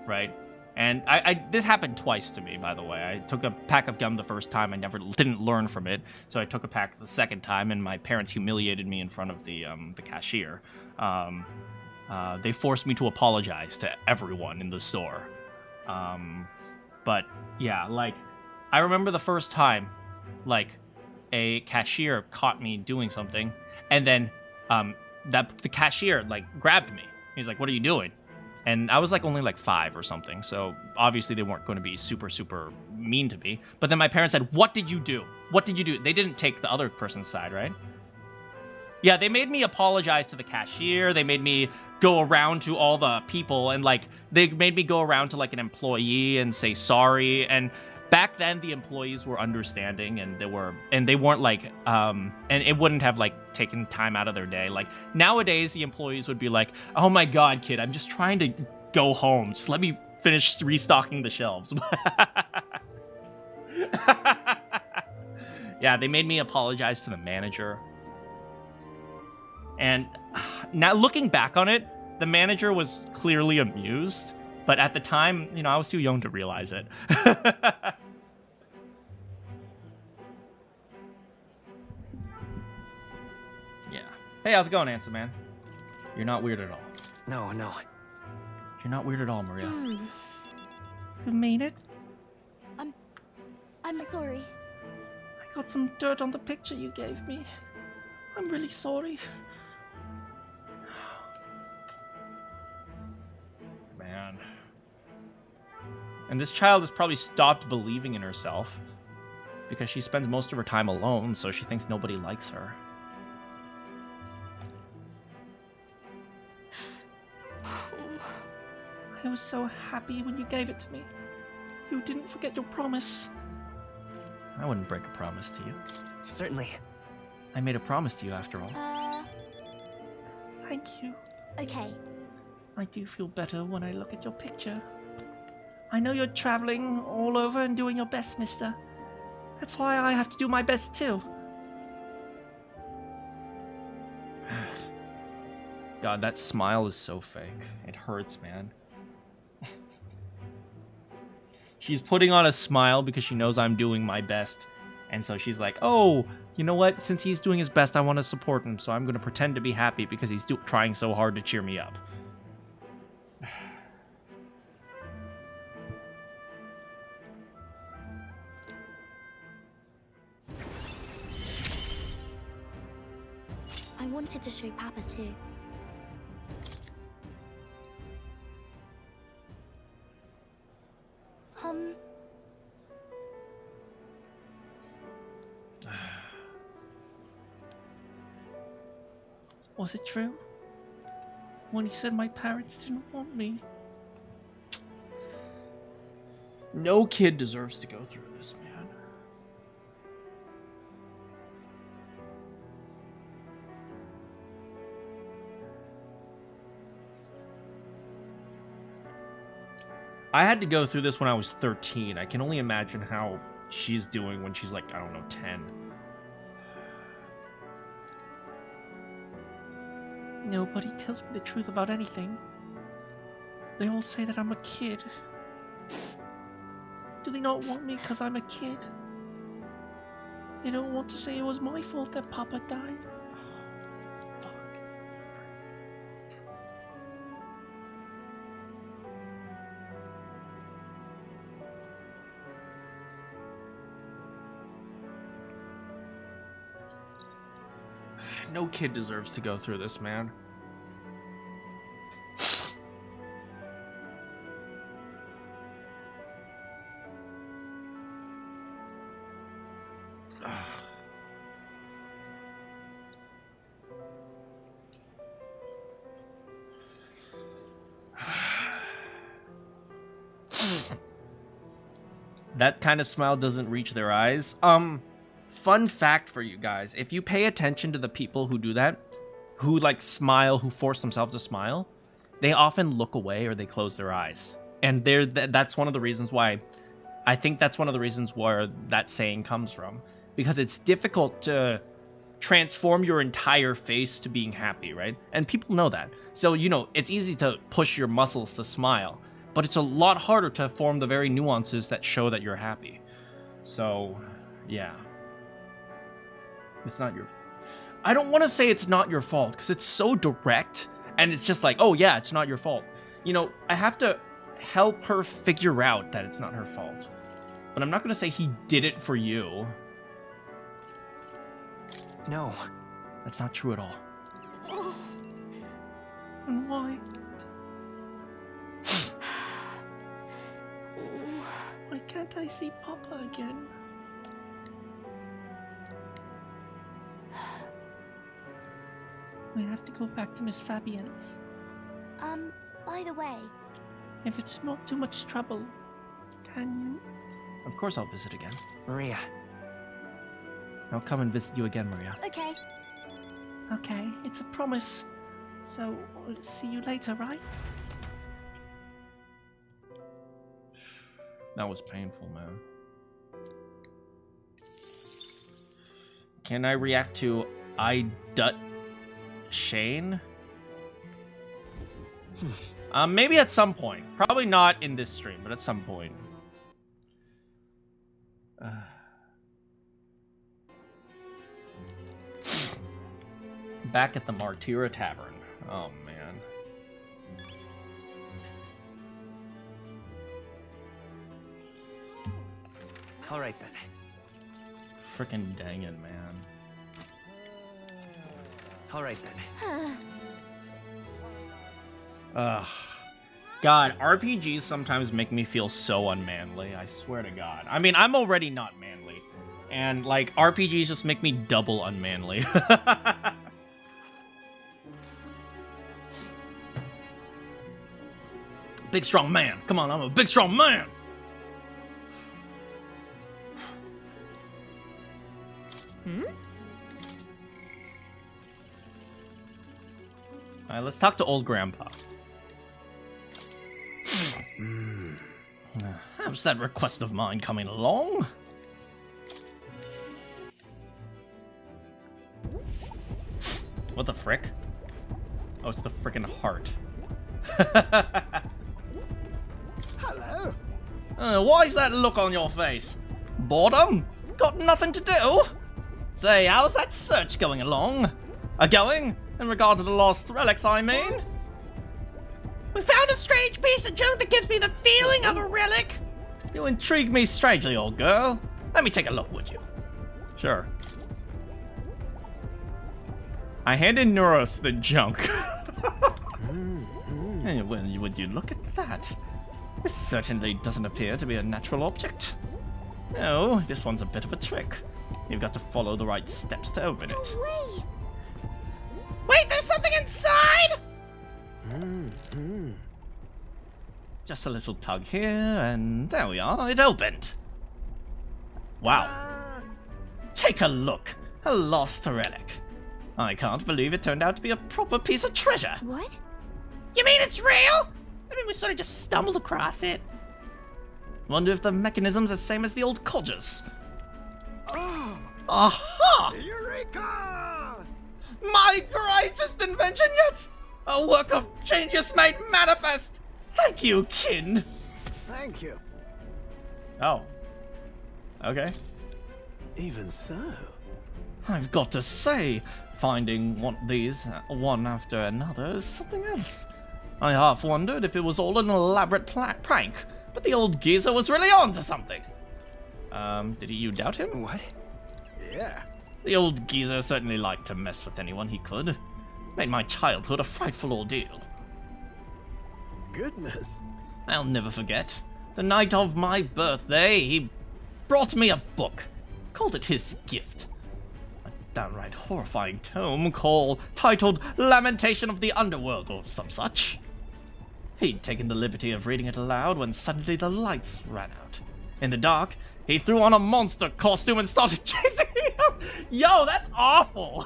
right? And this happened twice to me, by the way. I took a pack of gum the first time. I didn't learn from it, so I took a pack the second time, and my parents humiliated me in front of the cashier. They forced me to apologize to everyone in the store. But yeah, like, I remember the first time, like, a cashier caught me doing something, and then the cashier, like, grabbed me. He's like, what are you doing? And I was, like, only, like, 5 or something, so obviously they weren't going to be super, super mean to me. But then my parents said, what did you do? What did you do? They didn't take the other person's side, right? Yeah, they made me apologize to the cashier. They made me go around to all the people, and, like, they made me go around to, like, an employee and say sorry. And back then, the employees were understanding, and they weren't, like, and it wouldn't have, like, taken time out of their day. Like, nowadays, the employees would be like, oh my god, kid, I'm just trying to go home. Just let me finish restocking the shelves. Yeah, they made me apologize to the manager. And now looking back on it, the manager was clearly amused, but at the time, you know, I was too young to realize it. Yeah. Hey, how's it going, Ansa, man? You're not weird at all. No. You're not weird at all, Maria. You mean it? I'm sorry. I got some dirt on the picture you gave me. I'm really sorry. Man. And this child has probably stopped believing in herself because she spends most of her time alone, so she thinks nobody likes her. I was so happy when you gave it to me. You didn't forget your promise. I wouldn't break a promise to you. Certainly. I made a promise to you after all. Thank you. Okay. I do feel better when I look at your picture. I know you're traveling all over and doing your best, mister. That's why I have to do my best too. God, that smile is so fake. It hurts, man. She's putting on a smile because she knows I'm doing my best. And so she's like, oh, you know what? Since he's doing his best, I want to support him. So I'm going to pretend to be happy because he's trying so hard to cheer me up. I wanted to show Papa too. Was it true? When he said my parents didn't want me? No kid deserves to go through this, man. I had to go through this when I was 13. I can only imagine how she's doing when she's like, I don't know, 10. Nobody tells me the truth about anything. They all say that I'm a kid. Do they not want me because I'm a kid? They don't want to say it was my fault that Papa died. Fuck. No kid deserves to go through this, man. That kind of smile doesn't reach their eyes. Fun fact for you guys. If you pay attention to the people who do that, who like smile, who force themselves to smile, they often look away or they close their eyes. And that's one of the reasons why, I think that's one of the reasons where that saying comes from. Because it's difficult to transform your entire face to being happy, right? And people know that. So, you know, it's easy to push your muscles to smile. But it's a lot harder to form the very nuances that show that you're happy. So, yeah. It's not your... I don't want to say it's not your fault, because it's so direct, and it's just like, oh yeah, it's not your fault. You know, I have to help her figure out that it's not her fault. But I'm not going to say he did it for you. No. That's not true at all. Oh. And why? Why can't I see Papa again? We have to go back to Miss Fabian's. By the way, If it's not too much trouble, can you? Of course I'll visit again. Maria. I'll come and visit you again, Maria. okay. Okay, it's a promise. So, I'll see you later, right? That was painful, man. Can I react to I Dut Shane? Maybe at some point. Probably not in this stream, but at some point. Back at the Martyra Tavern. Oh, man. All right, then. Frickin' dang it, man. All right, then. Ugh. God, RPGs sometimes make me feel so unmanly. I swear to God. I mean, I'm already not manly. And, like, RPGs just make me double unmanly. Big strong man. Come on, I'm a big strong man. Alright, let's talk to old grandpa. How's that request of mine coming along? What the frick? Oh, it's the frickin' heart. Hello. Why's that look on your face? Boredom? Got nothing to do? Say, how's that search going along? Going? In regard to the lost relics, I mean? We found a strange piece of junk that gives me the feeling of a relic. You intrigue me strangely, old girl. Let me take a look, would you? Sure. I handed Neuros the junk. Hey, well, would you look at that? This certainly doesn't appear to be a natural object. No, this one's a bit of a trick. You've got to follow the right steps to open it. Wait. Wait, there's something inside? Just a little tug here, and there we are. It opened. Wow. Take a look. A lost relic. I can't believe it turned out to be a proper piece of treasure. What? You mean it's real? I mean, we sort of just stumbled across it. Wonder if the mechanism's the same as the old codgers. Oh, Aha! Eureka! My greatest invention yet! A work of genius made manifest! Thank you, kin! Thank you. Oh. Okay. Even so. I've got to say, finding these one after another is something else. I half wondered if it was all an elaborate prank, but the old geezer was really on to something. Did you doubt him? What? Yeah. The old geezer certainly liked to mess with anyone he could. Made my childhood a frightful ordeal. Goodness. I'll never forget. The night of my birthday, he brought me a book. Called it his gift. A downright horrifying tome titled Lamentation of the Underworld or some such. He'd taken the liberty of reading it aloud when suddenly the lights ran out. In the dark, he threw on a monster costume and started chasing me out. Yo, that's awful.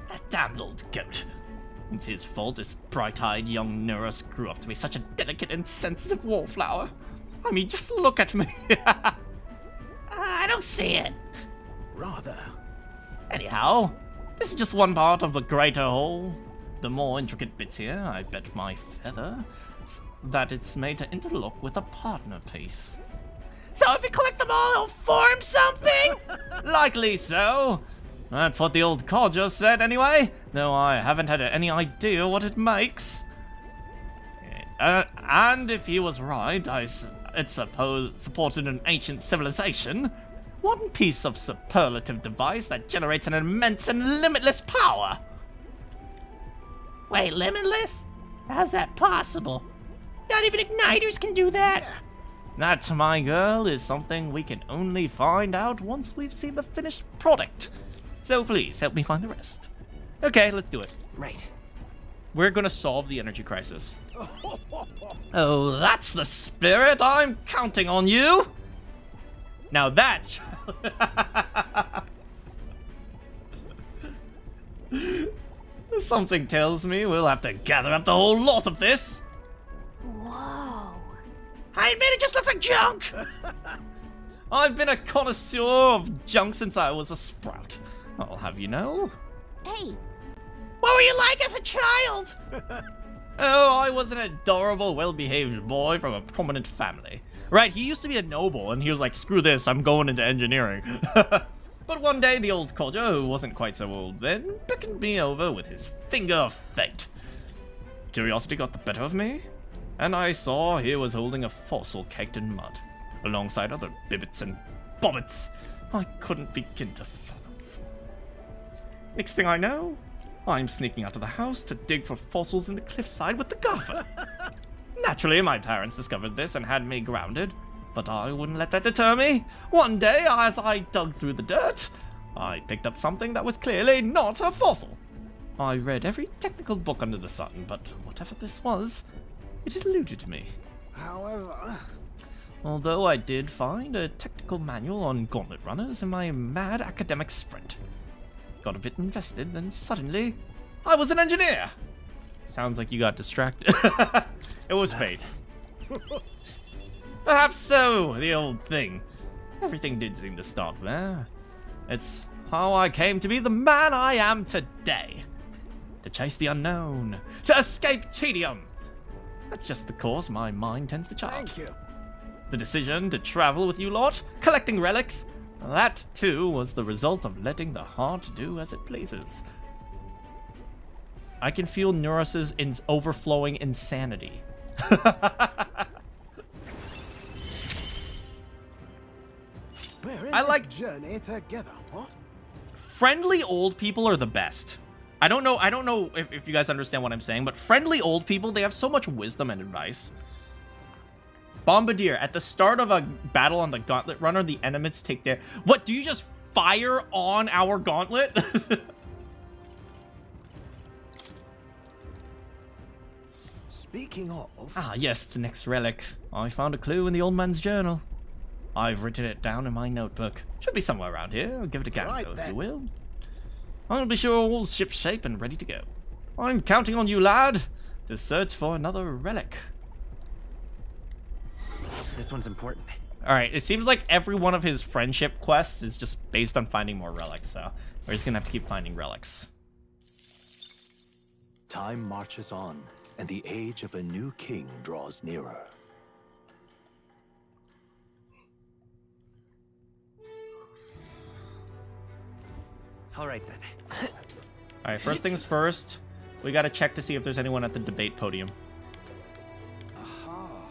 That damned old goat. It's his fault this bright-eyed young Neurus grew up to be such a delicate and sensitive wallflower. I mean, just look at me. I don't see it. Rather. Anyhow, this is just one part of the greater whole. The more intricate bits here, I bet my feather, that it's made to interlock with a partner piece. So if you collect them all, it'll form something? Likely so. That's what the old codger said anyway, though I haven't had any idea what it makes. And if he was right, it's supported an ancient civilization. One piece of superlative device that generates an immense and limitless power. Wait, limitless? How's that possible? Not even igniters can do that. That, my girl, is something we can only find out once we've seen the finished product. So please, help me find the rest. Okay, let's do it. Right. We're gonna solve the energy crisis. Oh, that's the spirit! I'm counting on you! Now that's... Something tells me we'll have to gather up the whole lot of this. Whoa. I admit it just looks like junk. I've been a connoisseur of junk since I was a sprout. I'll have you know. Hey, What were you like as a child? Oh, I was an adorable, well-behaved boy from a prominent family. Right, he used to be a noble, and he was like, screw this, I'm going into engineering. But one day, the old codger, who wasn't quite so old then, beckoned me over with his finger of fate. Curiosity got the better of me, and I saw he was holding a fossil caked in mud, alongside other bibbits and bobbits I couldn't begin to fathom. Next thing I know, I'm sneaking out of the house to dig for fossils in the cliffside with the gaffer. Naturally, my parents discovered this and had me grounded, but I wouldn't let that deter me. One day, as I dug through the dirt, I picked up something that was clearly not a fossil. I read every technical book under the sun, but whatever this was, it eluded me. However, Although I did find a technical manual on gauntlet runners in my mad academic sprint. Got a bit invested, then suddenly, I was an engineer! Sounds like you got distracted. It was fate. Perhaps so, the old thing. Everything did seem to start there. It's how I came to be the man I am today. To chase the unknown. To escape tedium. That's just the course my mind tends to chart. thank you. The decision to travel with you lot, collecting relics, that too was the result of letting the heart do as it pleases. I can feel Neuros's overflowing insanity. We're in I this like- journey together. What? Friendly old people are the best. I don't know if you guys understand what I'm saying, but friendly old people, they have so much wisdom and advice. Bombardier, at the start of a battle on the Gauntlet Runner, the enemies take their... What, do you just fire on our gauntlet? Speaking of, Ah, yes, the next relic. I found a clue in the old man's journal. I've written it down in my notebook. Should be somewhere around here. Give it a gander, Right if then. you will. I'll be sure all ship's shape and ready to go. I'm counting on you, lad, to search for another relic. This one's important. Alright, it seems like every one of his friendship quests is just based on finding more relics, so we're just gonna have to keep finding relics. Time marches on, and the age of a new king draws nearer. All right then. Alright, first things first, we gotta check to see if there's anyone at the debate podium. aha.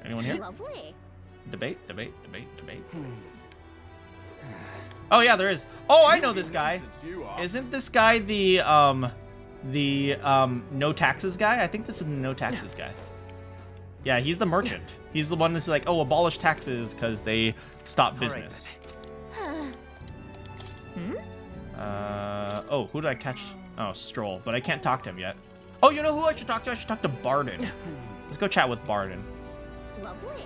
Anyone here? Lovely. Debate. Oh yeah, there is. Oh, I know this guy. Isn't this guy the no taxes guy? I think this is the no taxes guy. Yeah, he's the merchant. He's the one that's like, oh, abolish taxes because they stop business. Oh, who did I catch? Oh, Stroll, but I can't talk to him yet. Oh, you know who I should talk to? I should talk to Barden. Let's go chat with Barden. Lovely.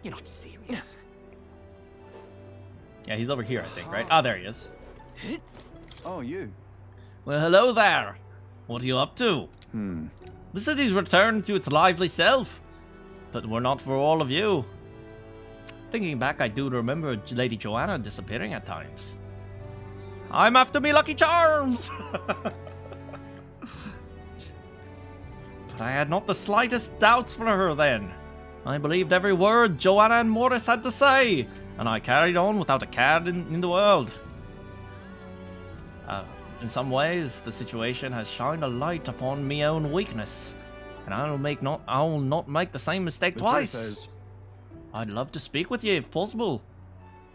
You're not serious. Yeah, he's over here, I think, right? Oh, there he is. Oh, you. Well, hello there. What are you up to? The city's returned to its lively self, but we're not for all of you. Thinking back, I do remember Lady Joanna disappearing at times. I'm after me Lucky Charms! But I had not the slightest doubts for her then. I believed every word Joanna and Morris had to say, and I carried on without a care in the world. In some ways, the situation has shined a light upon me own weakness, and I'll not make the same mistake twice. I'd love to speak with you if possible.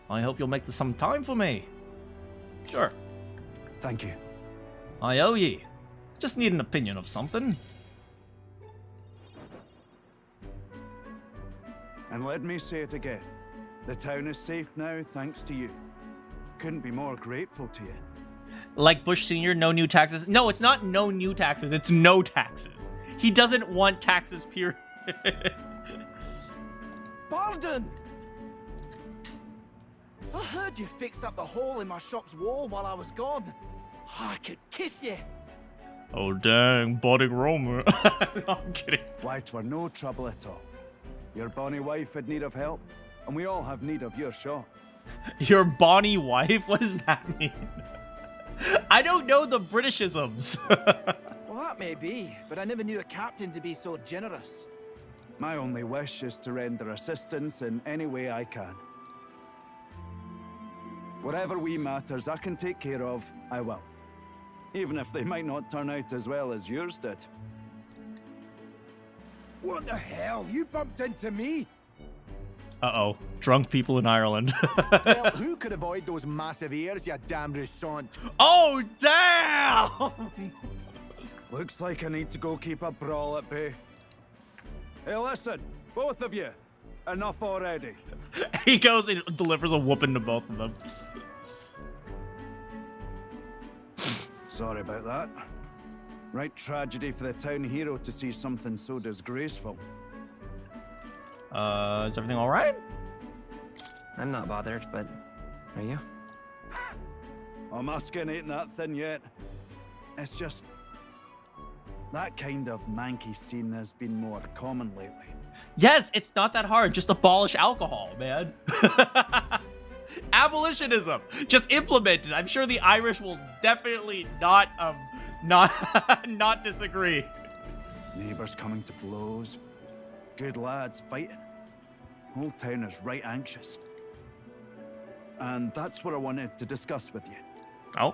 I hope you'll make some time for me. Sure. Thank you. I owe ye. Just need an opinion of something. And let me say it again. The town is safe now thanks to you. Couldn't be more grateful to you. Like Bush Sr., no new taxes. No, it's not no new taxes. It's no taxes. He doesn't want taxes, period. Barden! I heard you fixed up the hole in my shop's wall while I was gone. I could kiss you. Oh, dang. Budding Romer. No, I'm kidding. Why, 'twere no trouble at all. Your bonny wife had need of help, and we all have need of your shop. Your bonny wife? What does that mean? I don't know the Britishisms. Well, that may be, but I never knew a captain to be so generous. My only wish is to render assistance in any way I can. Whatever wee matters I can take care of, I will. Even if they might not turn out as well as yours did. What the hell? You bumped into me? Uh-oh. Drunk people in Ireland. Well, who could avoid those massive ears, you damn russant? Oh, damn! Looks like I need to go keep a brawl at bay. Hey, listen, both of you. Enough already. He goes and delivers a whooping to both of them. Sorry about that. Right tragedy for the town hero to see something so disgraceful. Is everything all right? I'm not bothered, but are you? Oh, my skin ain't that thin yet. It's just... that kind of manky scene has been more common lately. Yes, it's not that hard. Just abolish alcohol, man. Abolitionism. Just implement it. I'm sure the Irish will definitely not disagree. Neighbours coming to blows. Good lads fighting. Whole town is right anxious. And that's what I wanted to discuss with you. Oh?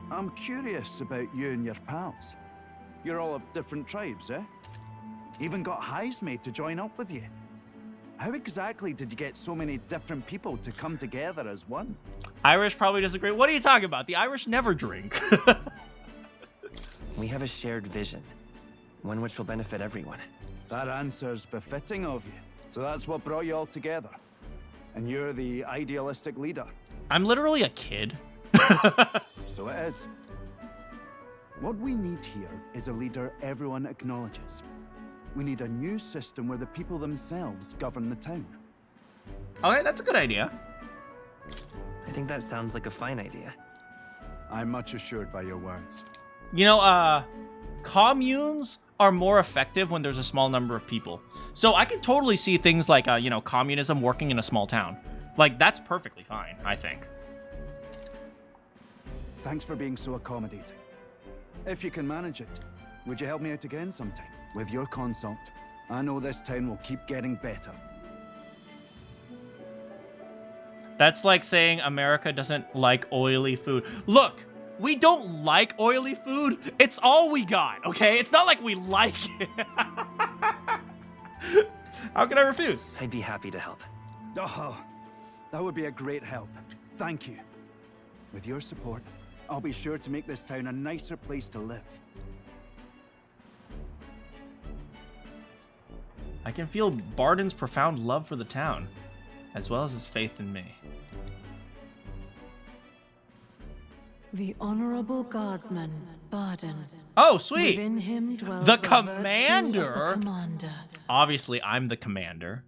I'm curious about you and your pals. You're all of different tribes, eh? Even got highs made to join up with you. How exactly did you get so many different people to come together as one? Irish probably disagree. What are you talking about? The Irish never drink. We have a shared vision, one which will benefit everyone. That answer's befitting of you. So that's what brought you all together. And you're the idealistic leader. I'm literally a kid. So it is. What we need here is a leader everyone acknowledges. We need a new system where the people themselves govern the town. Okay, that's a good idea. I think that sounds like a fine idea. I'm much assured by your words. You know, communes are more effective when there's a small number of people. So I can totally see things like, you know, communism working in a small town. Like, that's perfectly fine, I think. Thanks for being so accommodating. If you can manage it, would you help me out again sometime? With your consult, I know this town will keep getting better. That's like saying America doesn't like oily food. Look, we don't like oily food. It's all we got, okay? It's not like we like it. How can I refuse? I'd be happy to help. Oh, that would be a great help. Thank you. With your support, I'll be sure to make this town a nicer place to live. I can feel Barden's profound love for the town, as well as his faith in me. The Honorable Guardsman, Barden. Oh, sweet! Within him dwells The virtue commander? of the commander. Obviously, I'm the commander.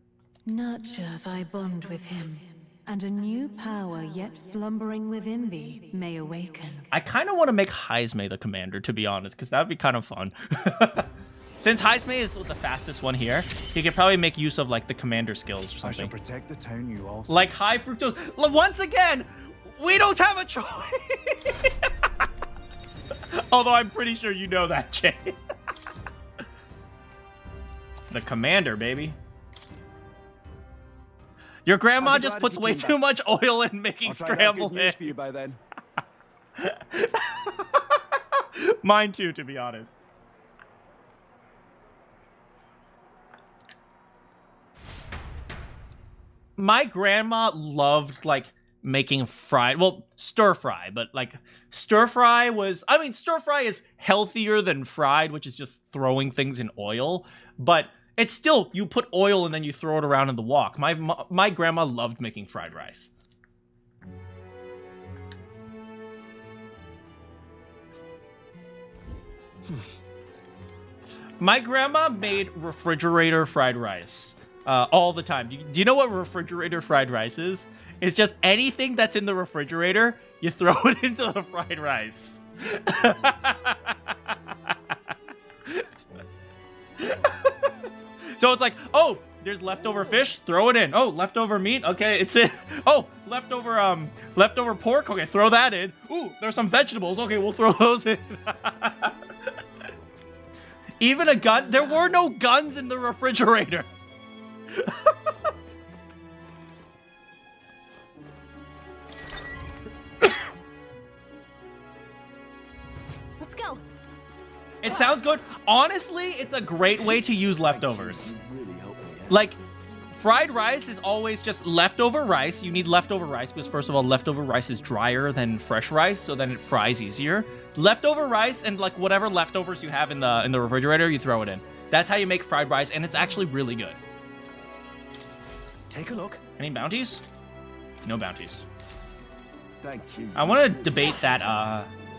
Nurture thy bond with him, and a new power yet slumbering within thee may awaken. I kind of want to make Heisme the commander, to be honest, because that would be kind of fun. Since Heisme is the fastest one here, he could probably make use of, like, the commander skills or I shall something. protect the town you all Like high fructose. Once again, we don't have a choice. Although I'm pretty sure you know that, Jay. The commander, baby. Your grandma I'll be just glad puts if you way came too back. much oil in making I'll try to have good scrambled news eggs. for you by then. Mine too, to be honest. My grandma loved, like, making fried, well, stir fry, but, like, stir fry was, I mean, stir fry is healthier than fried, which is just throwing things in oil, but it's still, you put oil and then you throw it around in the wok. My grandma loved making fried rice. My grandma made refrigerator fried rice all the time. Do you know what refrigerator fried rice is? It's just anything that's in the refrigerator, you throw it into the fried rice. So it's like, oh, there's leftover fish, throw it in. Oh, leftover meat, okay, it's in. Oh, leftover pork, okay, throw that in. Ooh, there's some vegetables, okay, we'll throw those in. Even a gun? There were no guns in the refrigerator. Let's go. It sounds good. Honestly, it's a great way to use leftovers. Like, fried rice is always just leftover rice. You need leftover rice because, first of all, leftover rice is drier than fresh rice, so then it fries easier. Leftover rice and, like, whatever leftovers you have in the refrigerator, you throw it in. That's how you make fried rice, and it's actually really good. Take a look. Any bounties? No bounties. Thank you. I want to debate that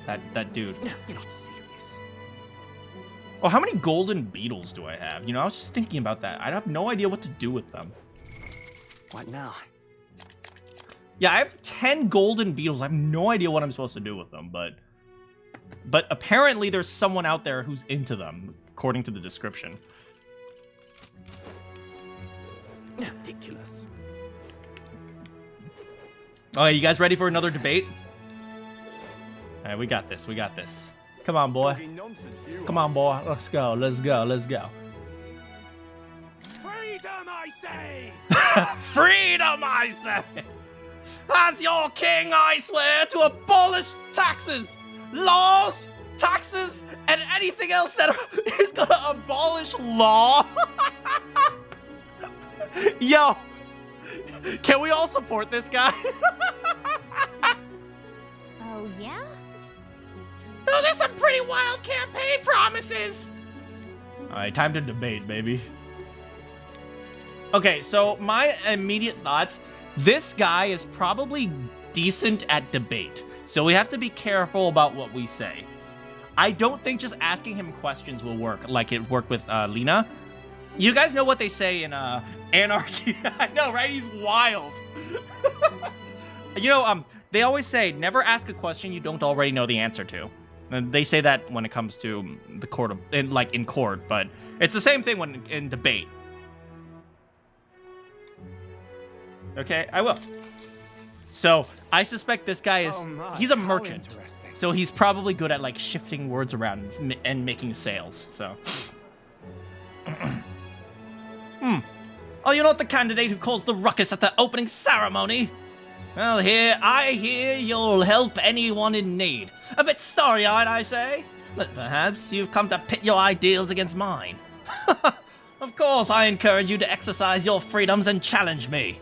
that dude. You're not serious. Oh, how many golden beetles do I have? You know, I was just thinking about that. I have no idea what to do with them. What now? Yeah, I have 10 golden beetles. I have no idea what I'm supposed to do with them, but apparently there's someone out there who's into them, according to the description. Ridiculous. Oh, you guys ready for another debate? All right, we got this. We got this. Come on, boy. Talking nonsense, you Come are. on, boy. Let's go. Let's go. Let's go. Freedom, I say! Freedom, I say! As your king, I swear to abolish taxes, laws, taxes, and anything else that is gonna abolish law. Yo, can we all support this guy? Oh, yeah? Those are some pretty wild campaign promises. All right, time to debate, baby. Okay, so my immediate thoughts, this guy is probably decent at debate. So we have to be careful about what we say. I don't think just asking him questions will work like it worked with Lena. You guys know what they say in Anarchy? I know, right? He's wild. You know, they always say, never ask a question you don't already know the answer to. And they say that when it comes to the court, in court, but it's the same thing when in debate. Okay, I will. So I suspect this guy is, he's a merchant. So he's probably good at like shifting words around and making sales, so. Oh, you're not the candidate who caused the ruckus at the opening ceremony? Well, I hear you'll help anyone in need. A bit starry-eyed, I say. But perhaps you've come to pit your ideals against mine. Of course, I encourage you to exercise your freedoms and challenge me.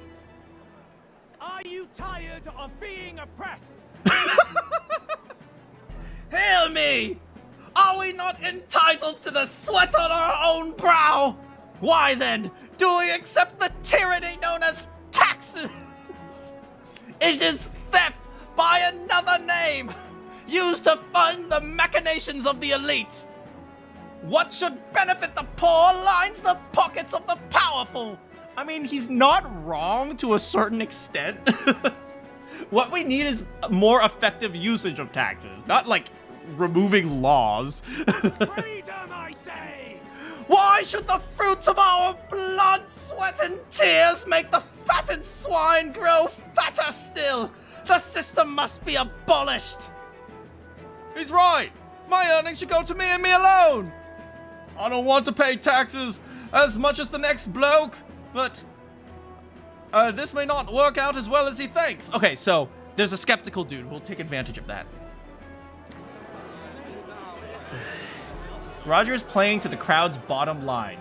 Are you tired of being oppressed? Hear me! Are we not entitled to the sweat on our own brow? Why then, do we accept the tyranny known as taxes? It is theft by another name, used to fund the machinations of the elite. What should benefit the poor lines the pockets of the powerful. I mean, he's not wrong to a certain extent. What we need is more effective usage of taxes, not like removing laws. Freedom, I say! Why should the fruits of our blood, sweat, and tears make the fattened swine grow fatter still? The system must be abolished. He's right. My earnings should go to me and me alone. I don't want to pay taxes as much as the next bloke, but this may not work out as well as he thinks. Okay, so there's a skeptical dude. We'll take advantage of that. Roger is playing to the crowd's bottom line.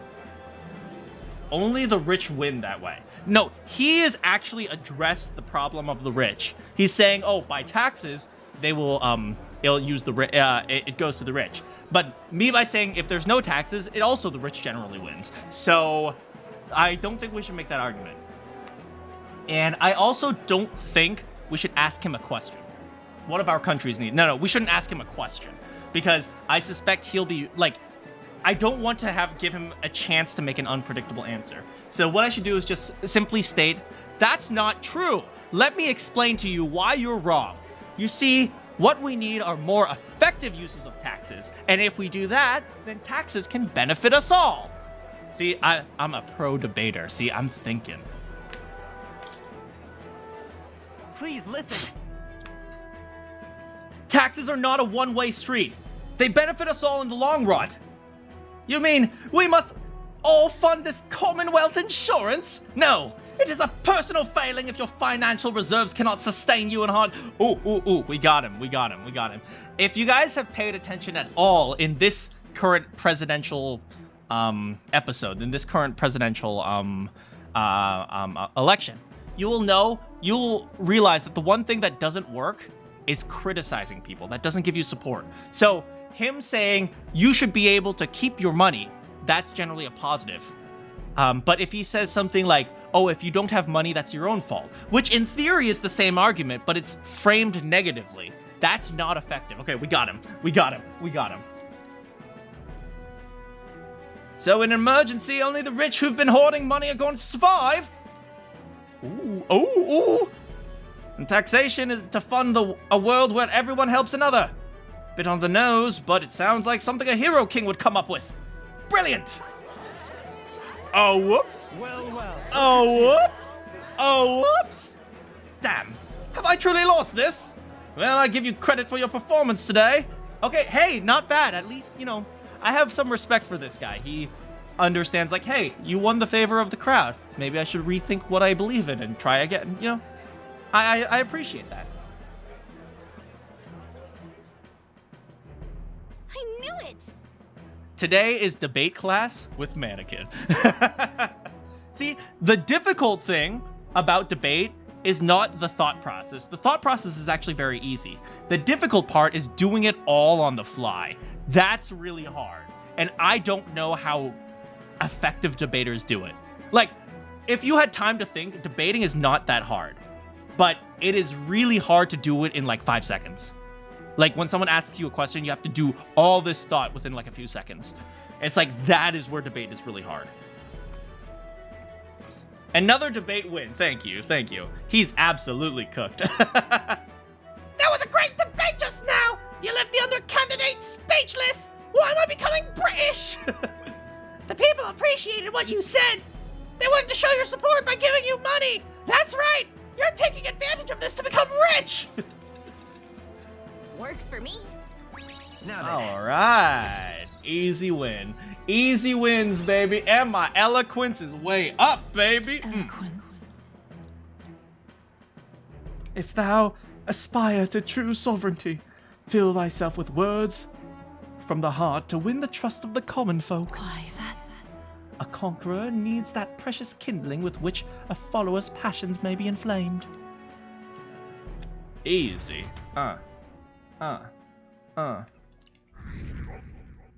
Only the rich win that way. No, he has actually addressed the problem of the rich. He's saying, oh, by taxes, they will, it'll use the it goes to the rich. But me by saying if there's no taxes, it also the rich generally wins. So I don't think we should make that argument. And I also don't think we should ask him a question. What of our countries need? No, we shouldn't ask him a question. Because I suspect he'll be, like, I don't want to give him a chance to make an unpredictable answer. So what I should do is just simply state, that's not true. Let me explain to you why you're wrong. You see, what we need are more effective uses of taxes. And if we do that, then taxes can benefit us all. See, I'm a pro-debater. See, I'm thinking. Please listen. Taxes are not a one-way street. They benefit us all in the long run. You mean we must all fund this Commonwealth insurance? No, it is a personal failing if your financial reserves cannot sustain you in hard... Ooh, we got him. If you guys have paid attention at all in this current presidential episode, in this current presidential election, you'll realize that the one thing that doesn't work is criticizing people. That doesn't give you support. So him saying you should be able to keep your money, that's generally a positive. But if he says something like, oh, if you don't have money, that's your own fault, which in theory is the same argument, but it's framed negatively, that's not effective. Okay, we got him. So in an emergency, only the rich who've been hoarding money are going to survive? Ooh. And taxation is to fund a world where everyone helps another. Bit on the nose, but it sounds like something a hero king would come up with. Brilliant! Oh, whoops. Well. Oh, whoops. Damn. Have I truly lost this? Well, I give you credit for your performance today. Okay, hey, not bad. At least, I have some respect for this guy. He understands, like, hey, you won the favor of the crowd. Maybe I should rethink what I believe in and try again, I appreciate that. I knew it! Today is debate class with Manakyn. See, the difficult thing about debate is not the thought process. The thought process is actually very easy. The difficult part is doing it all on the fly. That's really hard. and I don't know how effective debaters do it. Like, if you had time to think, debating is not that hard, but it is really hard to do it in like 5 seconds. Like, when someone asks you a question, you have to do all this thought within like a few seconds. It's like, that is where debate is really hard. Another debate win. Thank you. Thank you. He's absolutely cooked. That was a great debate just now! You left the other candidate speechless! Why am I becoming British? The people appreciated what you said! They wanted to show your support by giving you money! That's right! You're taking advantage of this to become rich! Works for me. Now then. All right. Easy win. Easy wins, baby. And my eloquence is way up, baby. Eloquence. If thou aspire to true sovereignty, fill thyself with words from the heart to win the trust of the common folk. Why, that's... A conqueror needs that precious kindling with which a follower's passions may be inflamed. Easy.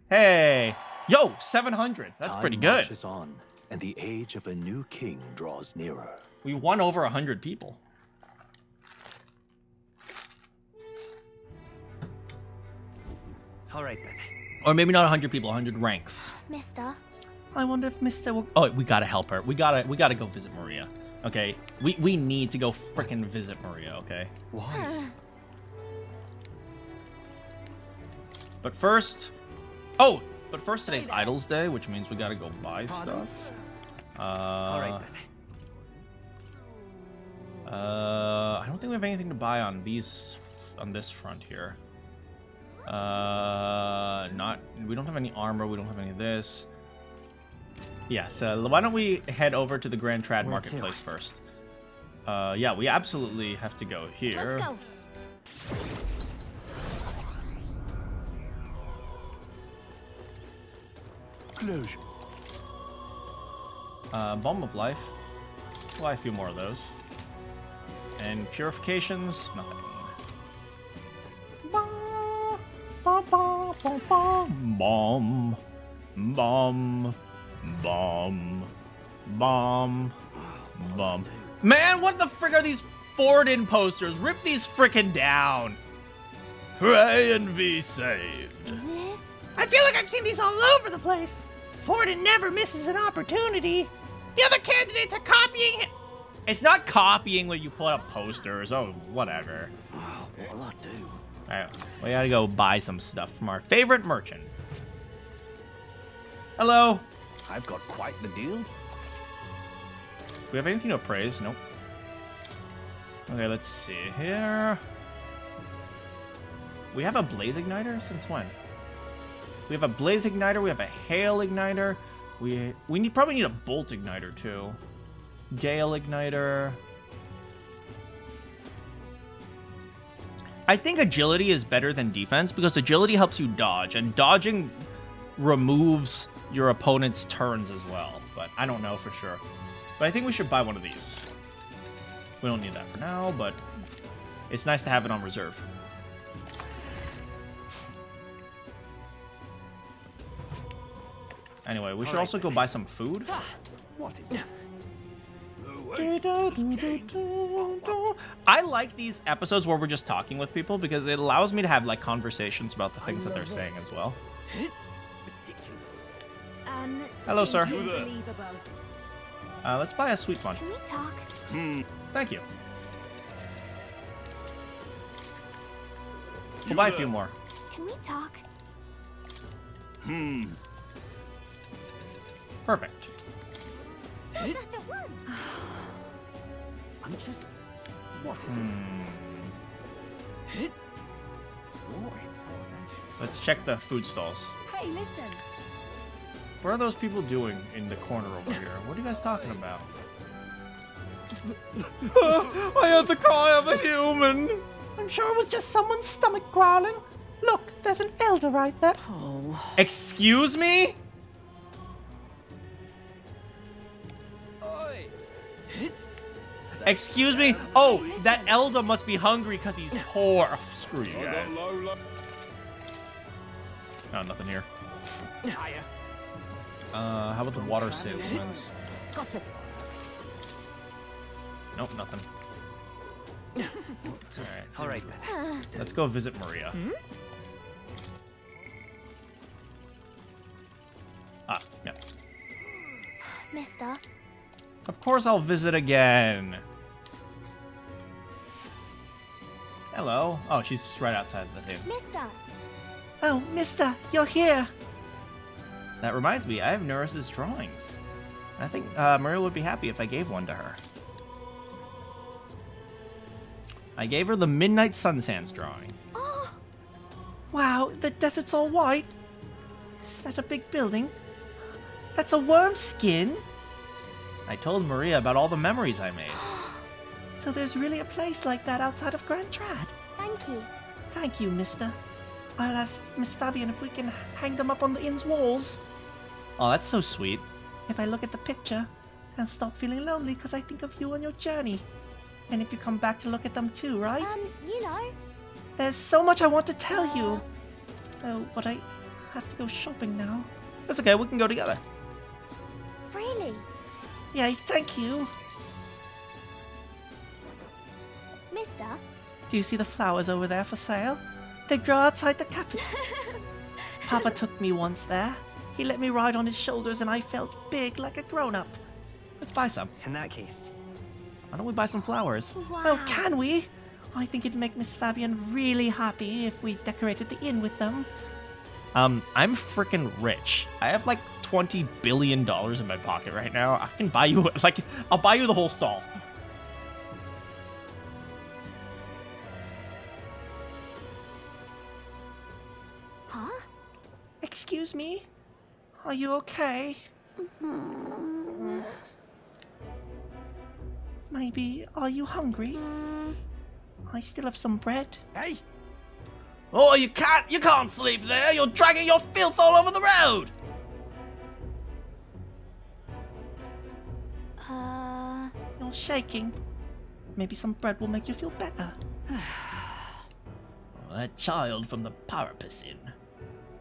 Hey. Yo, 700. That's Time pretty good. marches on, and the age of a new king draws nearer. We won over 100 people. All right then. Or maybe not 100 people, 100 ranks. Mister. I wonder if Mr. will... Oh, we gotta help her. We gotta go visit Maria. Okay? We need to go frickin' visit Maria, okay? Why? But first... Oh! But first, today's Idols Day, which means we gotta go buy stuff. All right then. I don't think we have anything to buy on this front here. We don't have any armor, we don't have any of this. Yeah, so why don't we head over to the Grand Trad Where Marketplace to? first? Yeah, we absolutely have to go here. Let's go. Close. Balm of Life. Buy a few more of those. And purifications, nothing. Bomb. Bomb. Bomb. Bomb. Bomb. Man, what the frick are these Forden posters? Rip these frickin' down. Pray and be saved. This. I feel like I've seen these all over the place. Forden never misses an opportunity. The other candidates are copying him. It's not copying when you pull up posters. Oh, whatever. Oh, what'll I do? Alright, we gotta go buy some stuff from our favorite merchant. Hello. I've got quite the deal. Do we have anything to appraise? Nope. Okay, let's see here. We have a blaze igniter? Since when? We have a blaze igniter, we have a hail igniter. We probably need a bolt igniter too. Gale igniter. I think agility is better than defense because agility helps you dodge, and dodging removes your opponent's turns as well. But I don't know for sure. But I think we should buy one of these. We don't need that for now, but it's nice to have it on reserve. Anyway, we should also go buy some food. What is it? I like these episodes where we're just talking with people because it allows me to have like conversations about the things that they're saying as well. Hello, sir. Unbelievable. Let's buy a sweet one. Can we talk? Thank you. We'll buy a few more. Can we talk? Perfect. Stop that at once. I'm just... What is it? Let's check the food stalls. Hey, listen. What are those people doing in the corner over here? What are you guys talking about? I heard the cry of a human. I'm sure it was just someone's stomach growling. Look, there's an elder right there. Oh. Excuse me? Excuse me? Oh, that elder must be hungry because he's poor. Oh, screw you guys. Oh, nothing here. How about the water salesman's? Nope, nothing. All right. Let's go visit Maria. Ah, yeah. Mister. Of course I'll visit again. Hello. Oh, she's just right outside the thing. Mister. Oh, mister, you're here. That reminds me, I have Norris's drawings. I think Maria would be happy if I gave one to her. I gave her the Midnight Sun Sands drawing. Oh, Wow, the desert's all white. Is that a big building? That's a worm skin? I told Maria about all the memories I made. So there's really a place like that outside of Grand Trad? thank you. Thank you, mister. I'll ask Miss Fabian if we can hang them up on the inn's walls. Oh, that's so sweet. If I look at the picture, I'll stop feeling lonely because I think of you on your journey. And if you come back to look at them too, right? You know. There's so much I want to tell you. Oh, but I have to go shopping now. That's okay, we can go together. Really? Yay, thank you. Mister? Do you see the flowers over there for sale? They grow outside the capital. Papa took me once there. He let me ride on his shoulders and I felt big like a grown-up. Let's buy some. In that case, Why don't we buy some flowers? Wow. Oh, can we? I think it'd make Miss Fabian really happy if we decorated the inn with them. I'm freaking rich. I have like $20 billion in my pocket right now. I can buy you, like, I'll buy you the whole stall. Huh? Excuse me? Are you okay? Maybe, are you hungry? I still have some bread. Hey! Oh, you can't sleep there. You're dragging your filth all over the road. You're shaking. Maybe some bread will make you feel better. That child from the Parapus Inn.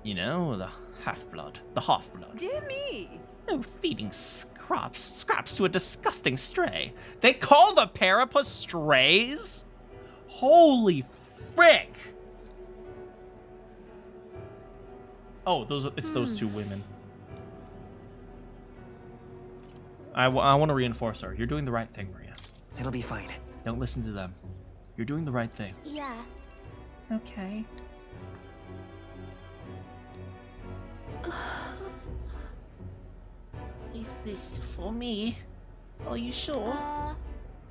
You know, the half-blood. The half-blood. Dear me. Oh, feeding scraps to a disgusting stray. They call the Parapus strays? Holy frick! Oh, it's those two women. I want to reinforce her. You're doing the right thing, Maria. it'll be fine. Don't listen to them. You're doing the right thing. Yeah. Okay. Is this for me? Are you sure?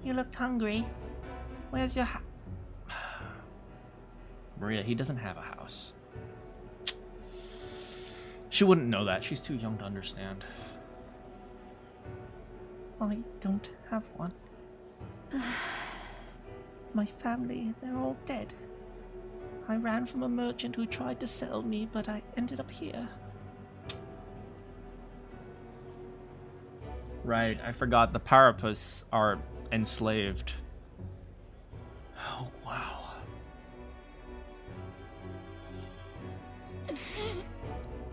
You looked hungry. Where's your Maria, he doesn't have a house. She wouldn't know that. She's too young to understand. I don't have one. My family, they're all dead. I ran from a merchant who tried to sell me, but I ended up here. Right, I forgot the Parapus are enslaved. Oh, wow.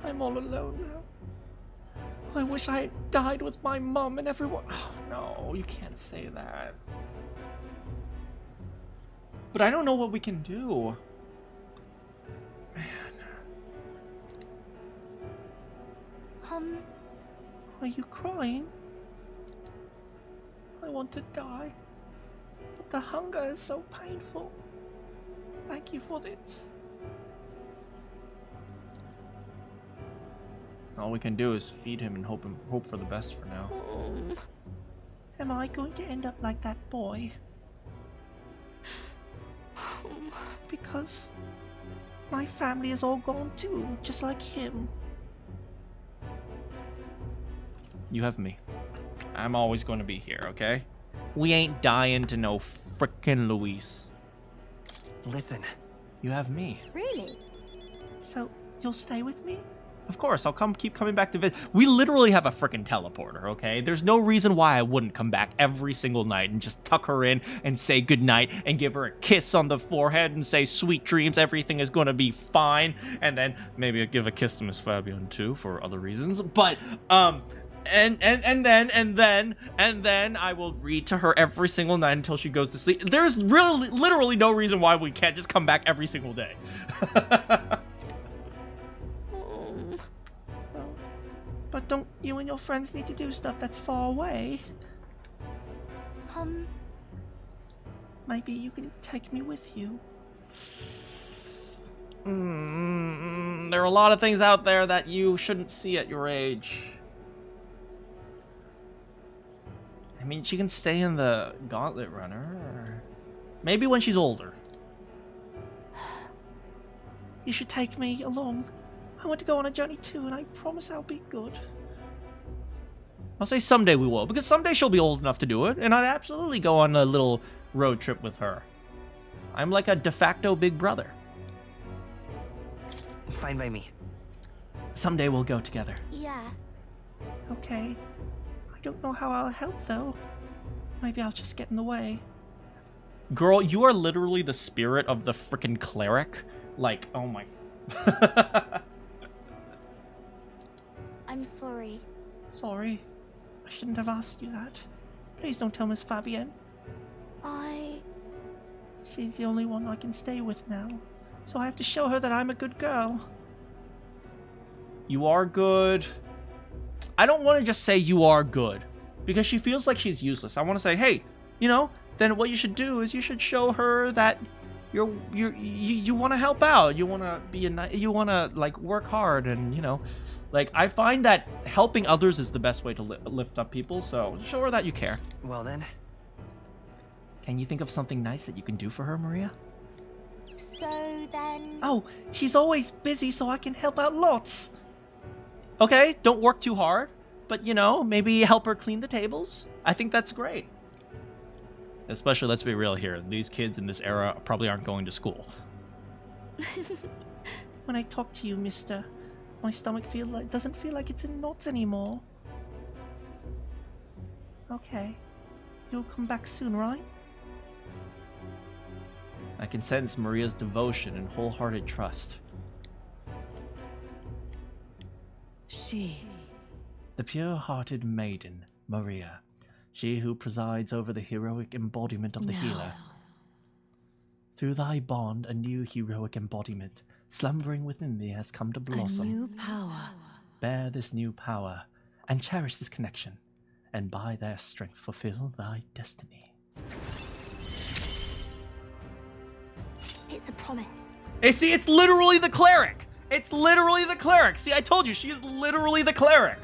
I'm all alone now. I wish I had died with my mom and everyone. Oh, no, you can't say that. But I don't know what we can do. Man. Are you crying? I want to die, but the hunger is so painful. Thank you for this. All we can do is feed him and hope for the best for now. Am I going to end up like that boy? Because my family is all gone too, just like him. You have me. I'm always going to be here, okay? We ain't dying to no frickin' Luis. Listen, You have me. Really? So, you'll stay with me? Of course, I'll keep coming back to visit. We literally have a freaking teleporter, okay? There's no reason why I wouldn't come back every single night and just tuck her in and say goodnight and give her a kiss on the forehead and say sweet dreams, everything is going to be fine. And then maybe I'll give a kiss to Miss Fabian too for other reasons. But, and then I will read to her every single night until she goes to sleep. There's really, literally no reason why we can't just come back every single day. But don't you and your friends need to do stuff that's far away? Maybe you can take me with you. There are a lot of things out there that you shouldn't see at your age. I mean, she can stay in the Gauntlet Runner, or maybe when she's older. You should take me along. I want to go on a journey too, and I promise I'll be good. I'll say someday we will, because someday she'll be old enough to do it, and I'd absolutely go on a little road trip with her. I'm like a de facto big brother. Fine by me. Someday we'll go together. Yeah. Okay. I don't know how I'll help, though. Maybe I'll just get in the way. Girl, you are literally the spirit of the frickin' cleric. Like, oh my... I'm sorry. Sorry. I shouldn't have asked you that. Please don't tell Miss Fabienne. She's the only one I can stay with now. So I have to show her that I'm a good girl. You are good. I don't want to just say you are good, because she feels like she's useless. I want to say, hey, you know, then what you should do is you should show her that you want to help out. You want to be you want to like work hard, and you know, like I find that helping others is the best way to lift up people. So show her that you care. Well then. Can you think of something nice that you can do for her, Maria? So then... Oh, she's always busy, so I can help out lots. Okay, don't work too hard, but you know, maybe help her clean the tables. I think that's great. Especially, let's be real here, these kids in this era probably aren't going to school. When I talk to you, mister, my stomach doesn't feel like it's in knots anymore. Okay. You'll come back soon, right? I can sense Maria's devotion and wholehearted trust. She. The pure-hearted maiden, Maria. She who presides over the heroic embodiment of the healer. Through thy bond, a new heroic embodiment, slumbering within thee, has come to blossom. A new power. Bear this new power, and cherish this connection, and by their strength fulfill thy destiny. It's a promise. Hey, see, it's literally the cleric! It's literally the cleric! See, I told you, she is literally the cleric!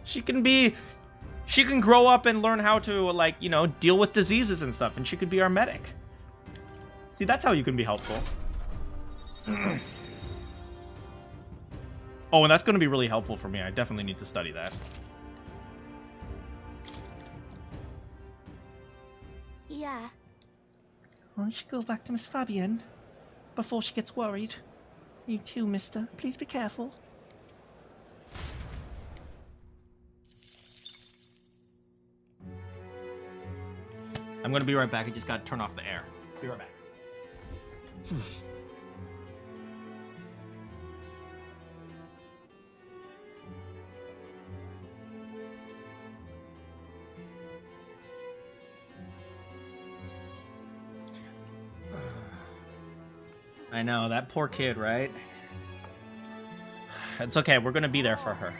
She can grow up and learn how to, like, you know, deal with diseases and stuff, and she could be our medic. See, that's how you can be helpful. Oh, and that's going to be really helpful for me. I definitely need to study that. Yeah. I should go back to Miss Fabienne before she gets worried. You too, mister. Please be careful. I'm going to be right back. I just got to turn off the air. Be right back. I know, that poor kid, right? It's okay, we're gonna be there for her.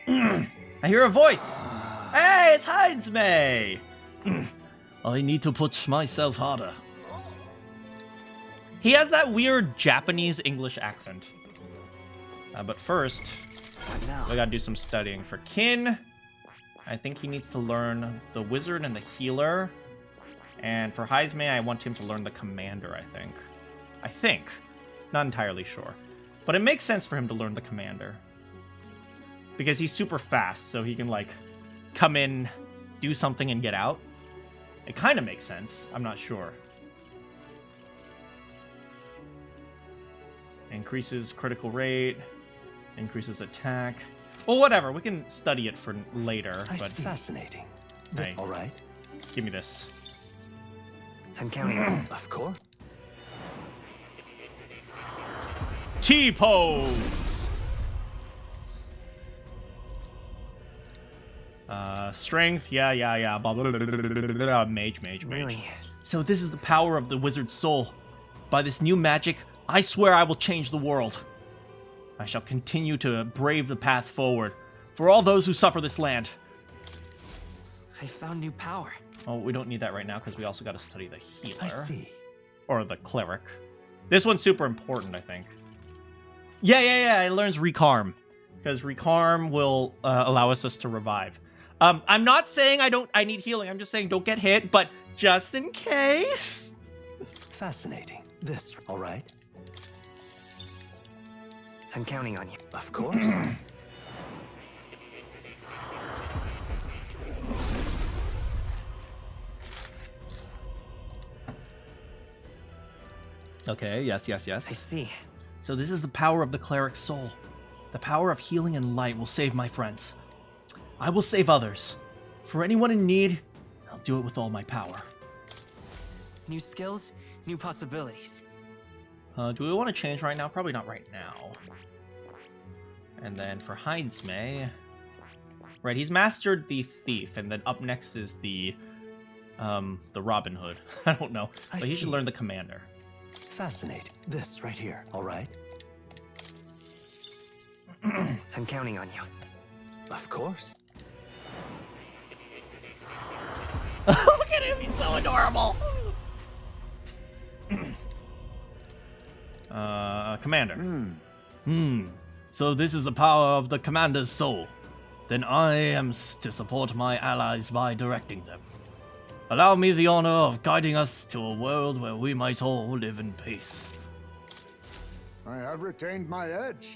I hear a voice! Hey, it's Heidsmay! I need to push myself harder. He has that weird Japanese-English accent. But first, we gotta do some studying for Kin. I think he needs to learn the Wizard and the Healer. And for Heidsmay, I want him to learn the Commander, I think. Not entirely sure. But it makes sense for him to learn the Commander. Because he's super fast, so he can, like, come in, do something, and get out. It kind of makes sense. I'm not sure. Increases critical rate. Increases attack. Well, whatever. We can study it for later. I But see. Fascinating. Hey. All right. give me this. I'm counting on you. Of course. T-pose. Strength. Yeah. Blah, blah, blah, blah, blah, blah. Mage. Really? So this is the power of the wizard's soul. By this new magic, I swear I will change the world. I shall continue to brave the path forward for all those who suffer this land. I found new power. Oh, we don't need that right now because we also got to study the healer. I see. Or the cleric. This one's super important, I think. Yeah. It learns Recarm. Because Recarm will allow us to revive. I'm not saying I need healing. I'm just saying don't get hit, but just in case. Fascinating. This, all right? I'm counting on you. Of course. Okay, yes. I see. So this is the power of the cleric's soul. The power of healing and light will save my friends. I will save others. For anyone in need, I'll do it with all my power. New skills, new possibilities. Do we want to change right now? Probably not right now. And then for Heidsmay... Right, he's mastered the Thief, and then up next is the Robin Hood. I don't know, I but he should see. learn the Commander. Fascinating. This right here, all right? I'm counting on you. Of course. Look at him, he's so adorable! Commander. So this is the power of the Commander's soul. Then I am to support my allies by directing them. Allow me the honor of guiding us to a world where we might all live in peace. I have retained my edge.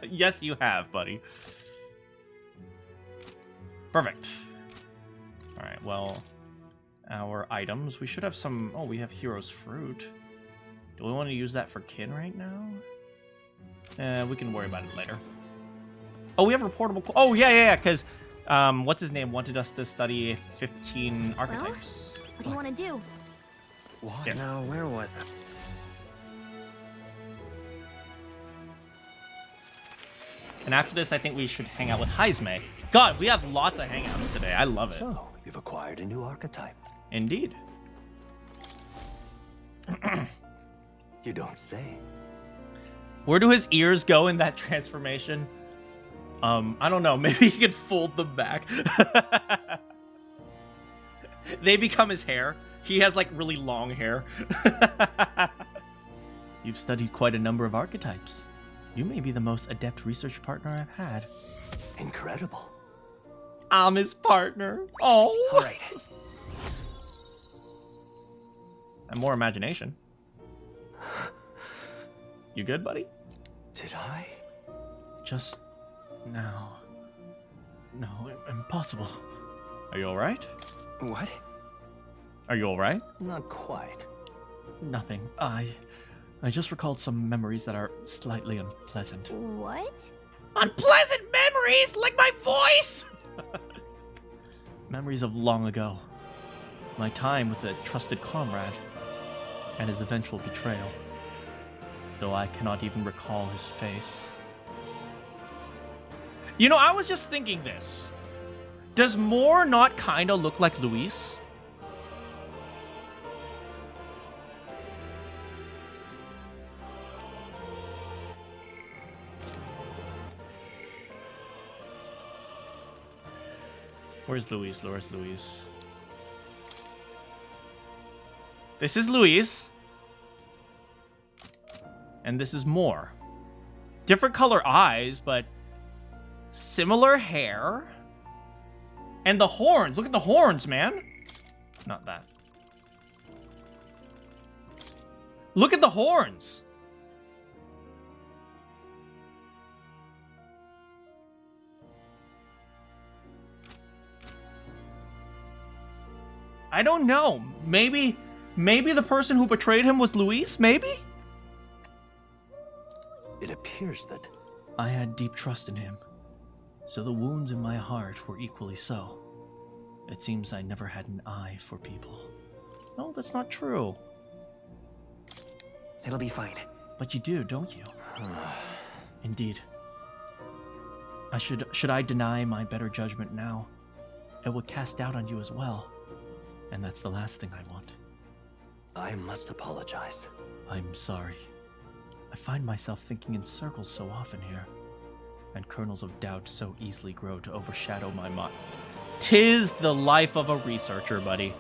Yes, you have, buddy. Perfect. Alright, well, our items. We should have some... Oh, we have Hero's Fruit. Do we want to use that for kin right now? We can worry about it later. Oh, we have reportable... Oh, yeah, because... what's his name wanted us to study 15 archetypes. What do you want to do? What? Yeah. No, where was it? And after this, I think we should hang out with Heidsmay. God, we have lots of hangouts today. I love it. So, you've acquired a new archetype. Indeed. You don't say. Where do his ears go in that transformation? I don't know. Maybe he could fold them back. They become his hair. He has, like, really long hair. You've studied quite a number of archetypes. You may be the most adept research partner I've had. Incredible. I'm his partner. Oh. All right. And more imagination. You good, buddy? Did I? Just now. No, impossible. Are you alright? What? Are you alright? Not quite. Nothing. I just recalled some memories that are slightly unpleasant. What? Unpleasant memories? Like my voice? Memories of long ago. My time with a trusted comrade. And his eventual betrayal. Though I cannot even recall his face. You know, I was just thinking this. Does Moore not kinda look like Luis? Where's Luis? Where's Luis? This is Luis. And this is Moore. Different color eyes, but similar hair. And the horns. Look at the horns, man. Not that. Look at the horns. I don't know. Maybe the person who betrayed him was Luis, maybe? It appears that... I had deep trust in him, so the wounds in my heart were equally so. It seems I never had an eye for people. No, that's not true. It'll be fine. But you do, don't you? Indeed. Should I deny my better judgment now, it would cast doubt on you as well. And that's the last thing I want. I must apologize. I'm sorry. I find myself thinking in circles so often here, and kernels of doubt so easily grow to overshadow my mind. 'Tis the life of a researcher, buddy.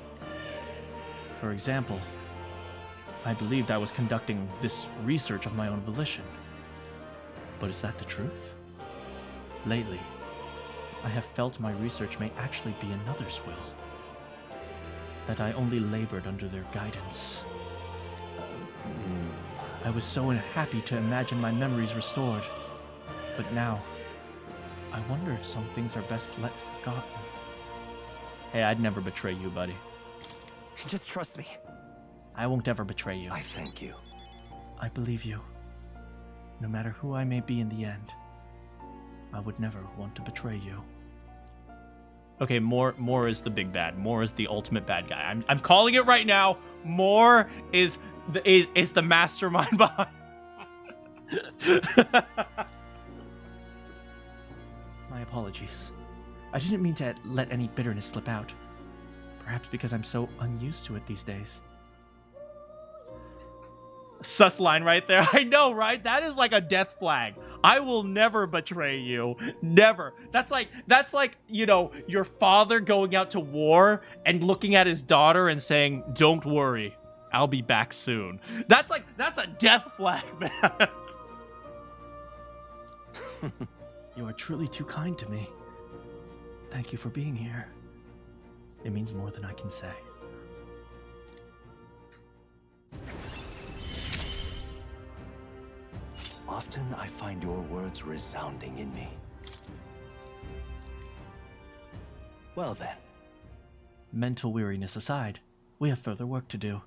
For example, I believed I was conducting this research of my own volition. But is that the truth? Lately, I have felt my research may actually be another's will. That I only labored under their guidance. I was so happy to imagine my memories restored. But now, I wonder if some things are best let forgotten. Hey, I'd never betray you, buddy. Just trust me. I won't ever betray you. I thank you. I believe you. No matter who I may be in the end, I would never want to betray you. Okay, Moore is the big bad. Moore is the ultimate bad guy. I'm calling it right now. Moore is the mastermind behind. My apologies. I didn't mean to let any bitterness slip out. Perhaps because I'm so unused to it these days. Sus line right there. I know, right? That is like a death flag. I will never betray you. Never. That's like, you know, your father going out to war and looking at his daughter and saying, "Don't worry, I'll be back soon." That's a death flag, man. You are truly too kind to me. Thank you for being here. It means more than I can say. Often I find your words resounding in me. Well then. Mental weariness aside, we have further work to do.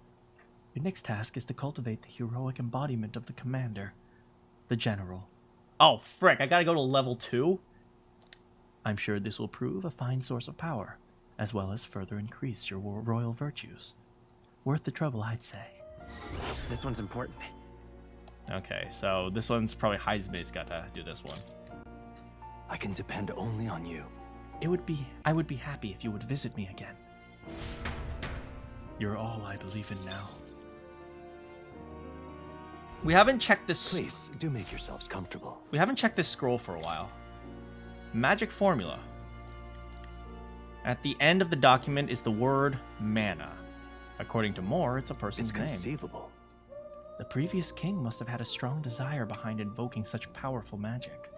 Your next task is to cultivate the heroic embodiment of the commander, the general. Oh, frick, I gotta go to level 2? I'm sure this will prove a fine source of power, as well as further increase your royal virtues. Worth the trouble, I'd say. This one's important. Okay, so this one's probably Heismay's gotta do this one. I can depend only on you. I would be happy if you would visit me again. You're all I believe in now. We haven't checked this. Please, do make yourselves comfortable. We haven't checked this scroll for a while. Magic formula. At the end of the document is the word mana. According to Moore, it's a person's name. It's conceivable. The previous king must have had a strong desire behind invoking such powerful magic.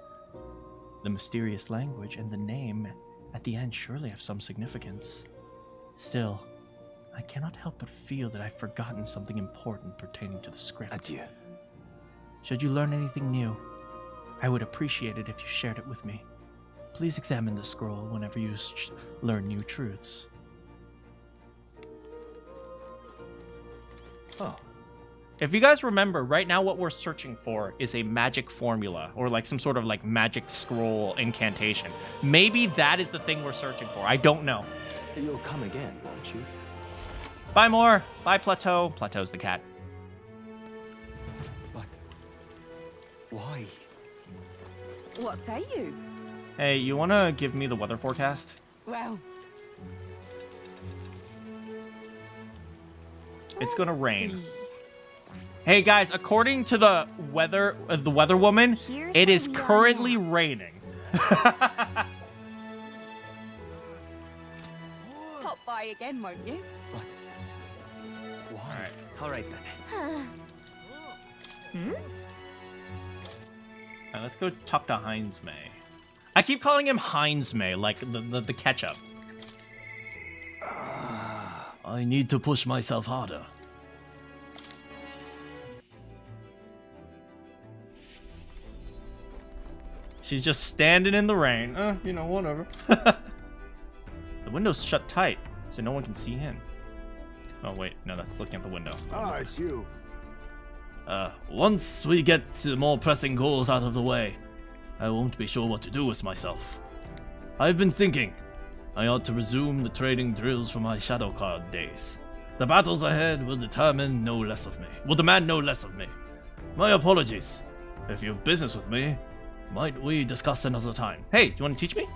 The mysterious language and the name at the end surely have some significance. Still, I cannot help but feel that I've forgotten something important pertaining to the script. Adieu. Should you learn anything new, I would appreciate it if you shared it with me. Please examine the scroll whenever you learn new truths. Oh. If you guys remember, right now what we're searching for is a magic formula, or like some sort of like magic scroll incantation. Maybe that is the thing we're searching for. I don't know. You'll come again, won't you? Bye, Moore. Bye, Plateau. Plateau's the cat. But why? What say you? Hey, you want to give me the weather forecast? Well, It's going to rain. Hey guys, according to the weather woman, it is currently raining. pop by again, won't you? But why? All right then. Now, let's go talk to Heinsmay. I keep calling him Heinsmay, like the ketchup. I need to push myself harder. She's just standing in the rain. You know, whatever. The window's shut tight, so no one can see in. Oh, wait. No, that's looking at the window. Ah, it's you. Once we get the more pressing goals out of the way, I won't be sure what to do with myself. I've been thinking I ought to resume the trading drills from my shadow card days. The battles ahead will demand no less of me. My apologies. If you have business with me, might we discuss another time? Hey, do you want to teach me?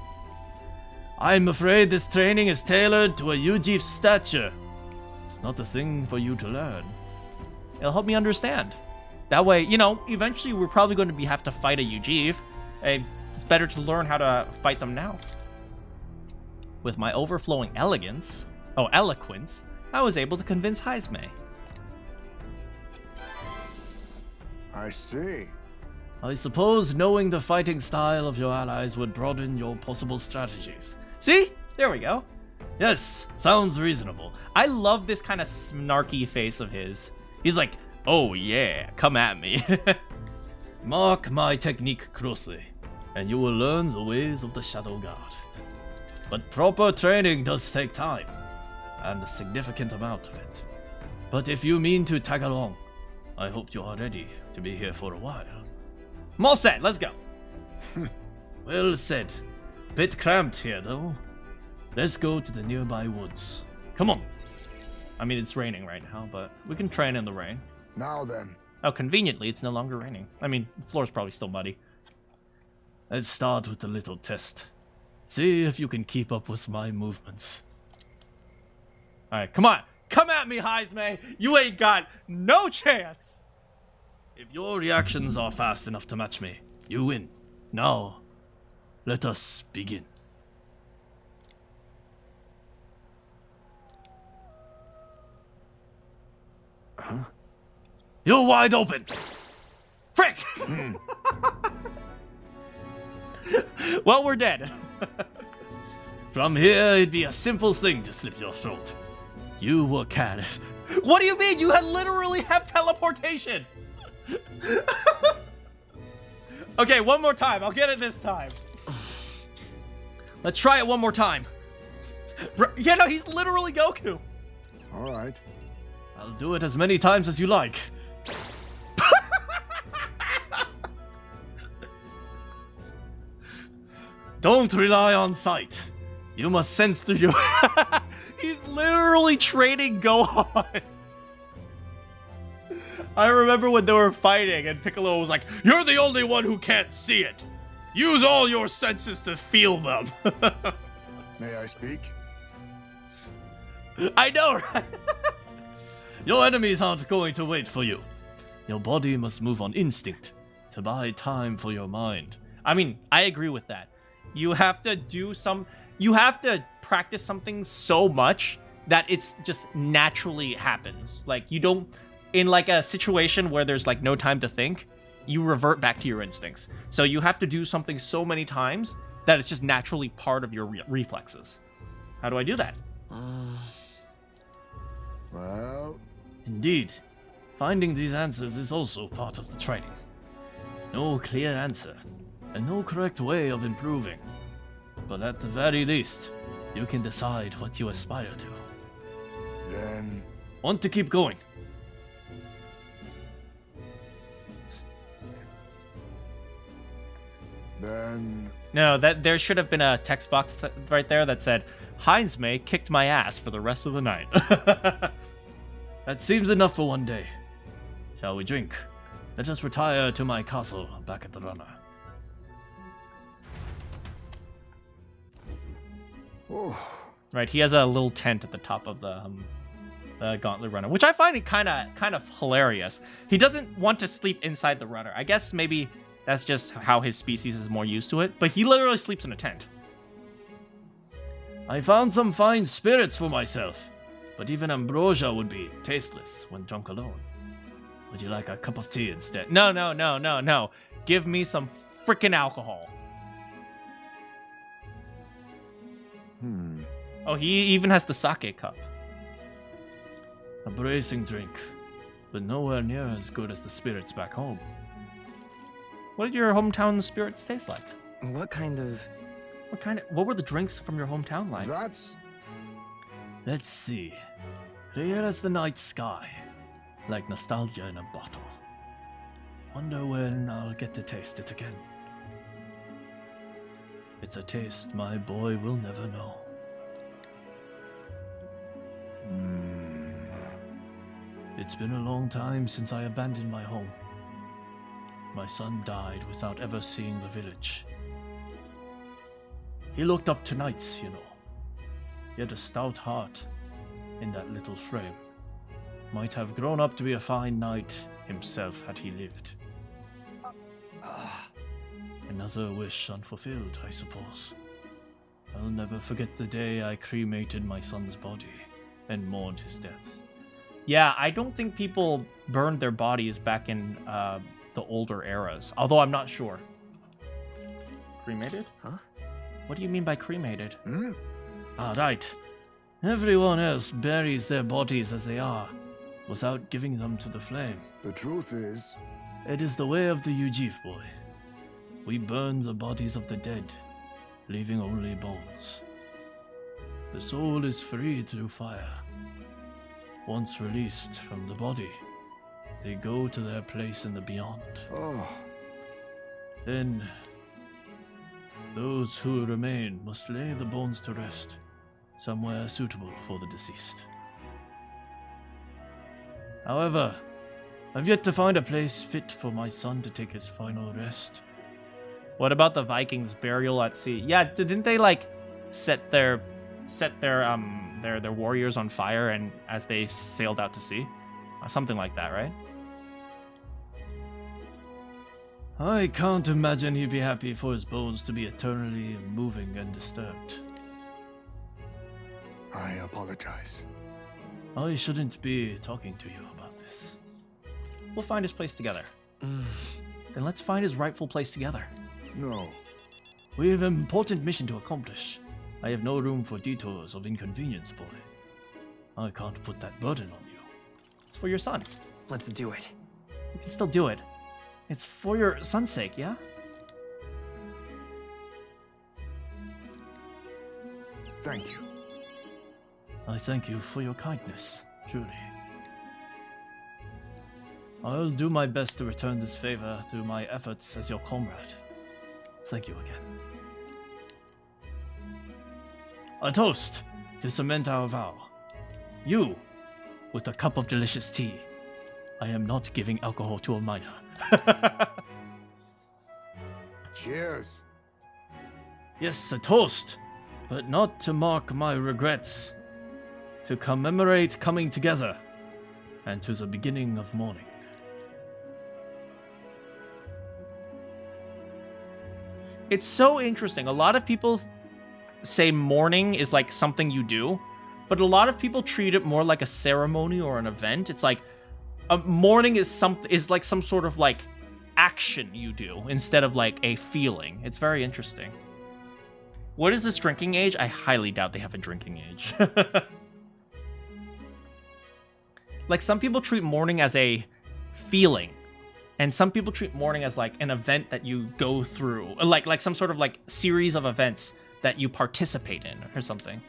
I'm afraid this training is tailored to a Yuji's stature. It's not the thing for you to learn. It'll help me understand. That way, you know, eventually we're probably going to have to fight a Yuji. It's better to learn how to fight them now. With my overflowing eloquence, I was able to convince Heisme. I see. I suppose knowing the fighting style of your allies would broaden your possible strategies. See? There we go. Yes, sounds reasonable. I love this kind of snarky face of his. He's like, oh yeah, come at me. Mark my technique closely, and you will learn the ways of the Shadow Guard. But proper training does take time, and a significant amount of it. But if you mean to tag along, I hope you are ready to be here for a while. I'm all set, let's go. Well said. Bit cramped here, though. Let's go to the nearby woods. Come on. I mean, it's raining right now, but we can train in the rain. Now then. Oh, conveniently, it's no longer raining. I mean, the floor's probably still muddy. Let's start with the little test. See if you can keep up with my movements. Alright, come on. Come at me, Heisme. You ain't got no chance. If your reactions are fast enough to match me, you win. Now, let us begin. Huh? You're wide open. Frick! Well, we're dead. From here, it'd be a simple thing to slip your throat. You were careless. What do you mean? You literally have teleportation. Okay, one more time. I'll get it this time. Let's try it one more time. Yeah, no, he's literally Goku. All right. I'll do it as many times as you like. Don't rely on sight. You must sense through your... He's literally training Gohan. I remember when they were fighting and Piccolo was like, you're the only one who can't see it. Use all your senses to feel them. May I speak? I know, right? Your enemies aren't going to wait for you. Your body must move on instinct to buy time for your mind. I mean, I agree with that. You have to you have to practice something so much that it's just naturally happens. Like, you don't, in like a situation where there's like no time to think, you revert back to your instincts. So you have to do something so many times that it's just naturally part of your reflexes. How do I do that? Well... Indeed. Finding these answers is also part of the training. No clear answer, and no correct way of improving. But at the very least, you can decide what you aspire to. Then... Want to keep going. Then... No, there should have been a text box right there that said, Heisme kicked my ass for the rest of the night. That seems enough for one day. Shall we drink? Let us retire to my castle back at the runner. Oh. Right, he has a little tent at the top of the gauntlet runner, which I find it kind of hilarious. He doesn't want to sleep inside the runner. I guess maybe that's just how his species is more used to it, but he literally sleeps in a tent. I found some fine spirits for myself, but even ambrosia would be tasteless when drunk alone. Would you like a cup of tea instead? No. Give me some freaking alcohol. Oh, he even has the sake cup. A bracing drink, but nowhere near as good as the spirits back home. What did your hometown spirits taste like? What were the drinks from your hometown like? Let's see. Clear as the night sky, like nostalgia in a bottle. Wonder when I'll get to taste it again. It's a taste my boy will never know. It's been a long time since I abandoned my home. My son died without ever seeing the village. He looked up to knights, you know. He had a stout heart in that little frame. Might have grown up to be a fine knight himself had he lived. Another wish unfulfilled, I suppose. I'll never forget the day I cremated my son's body and mourned his death. Yeah, I don't think people burned their bodies back in the older eras, although I'm not sure. Cremated? Huh? What do you mean by cremated? Ah, right. Everyone else buries their bodies as they are, without giving them to the flame. The truth is... It is the way of the Ujif boy. We burn the bodies of the dead, leaving only bones. The soul is freed through fire. Once released from the body, they go to their place in the beyond. Oh, Then, those who remain must lay the bones to rest, somewhere suitable for the deceased. However, I've yet to find a place fit for my son to take his final rest. What about the Vikings' burial at sea? Yeah, didn't they like set their warriors on fire and as they sailed out to sea? Something like that, right? I can't imagine he'd be happy for his bones to be eternally moving and disturbed. I apologize. I shouldn't be talking to you about this. We'll find his place together. Then let's find his rightful place together. No. We have an important mission to accomplish. I have no room for detours of inconvenience, boy. I can't put that burden on you. It's for your son. Let's do it. You can still do it. It's for your son's sake, yeah? Thank you. I thank you for your kindness, truly. I'll do my best to return this favor through my efforts as your comrade. Thank you again. A toast to cement our vow. You, with a cup of delicious tea. I am not giving alcohol to a minor. Cheers. Yes, a toast, but not to mark my regrets. To commemorate coming together, and to the beginning of mourning. It's so interesting. A lot of people say mourning is like something you do, but a lot of people treat it more like a ceremony or an event. It's like mourning is like some sort of like action you do instead of like a feeling. It's very interesting. What is this drinking age? I highly doubt they have a drinking age. Like some people treat mourning as a feeling, and some people treat mourning as like an event that you go through, like some sort of like series of events that you participate in or something.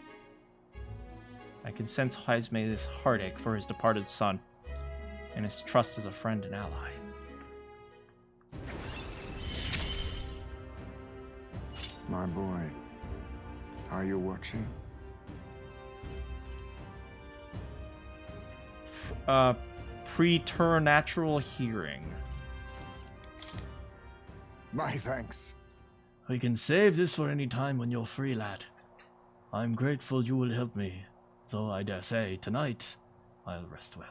I can sense Jaisme's heartache for his departed son, and his trust as a friend and ally. My boy, are you watching? Preternatural hearing. My thanks. We can save this for any time when you're free, lad. I'm grateful you will help me, though I dare say tonight I'll rest well.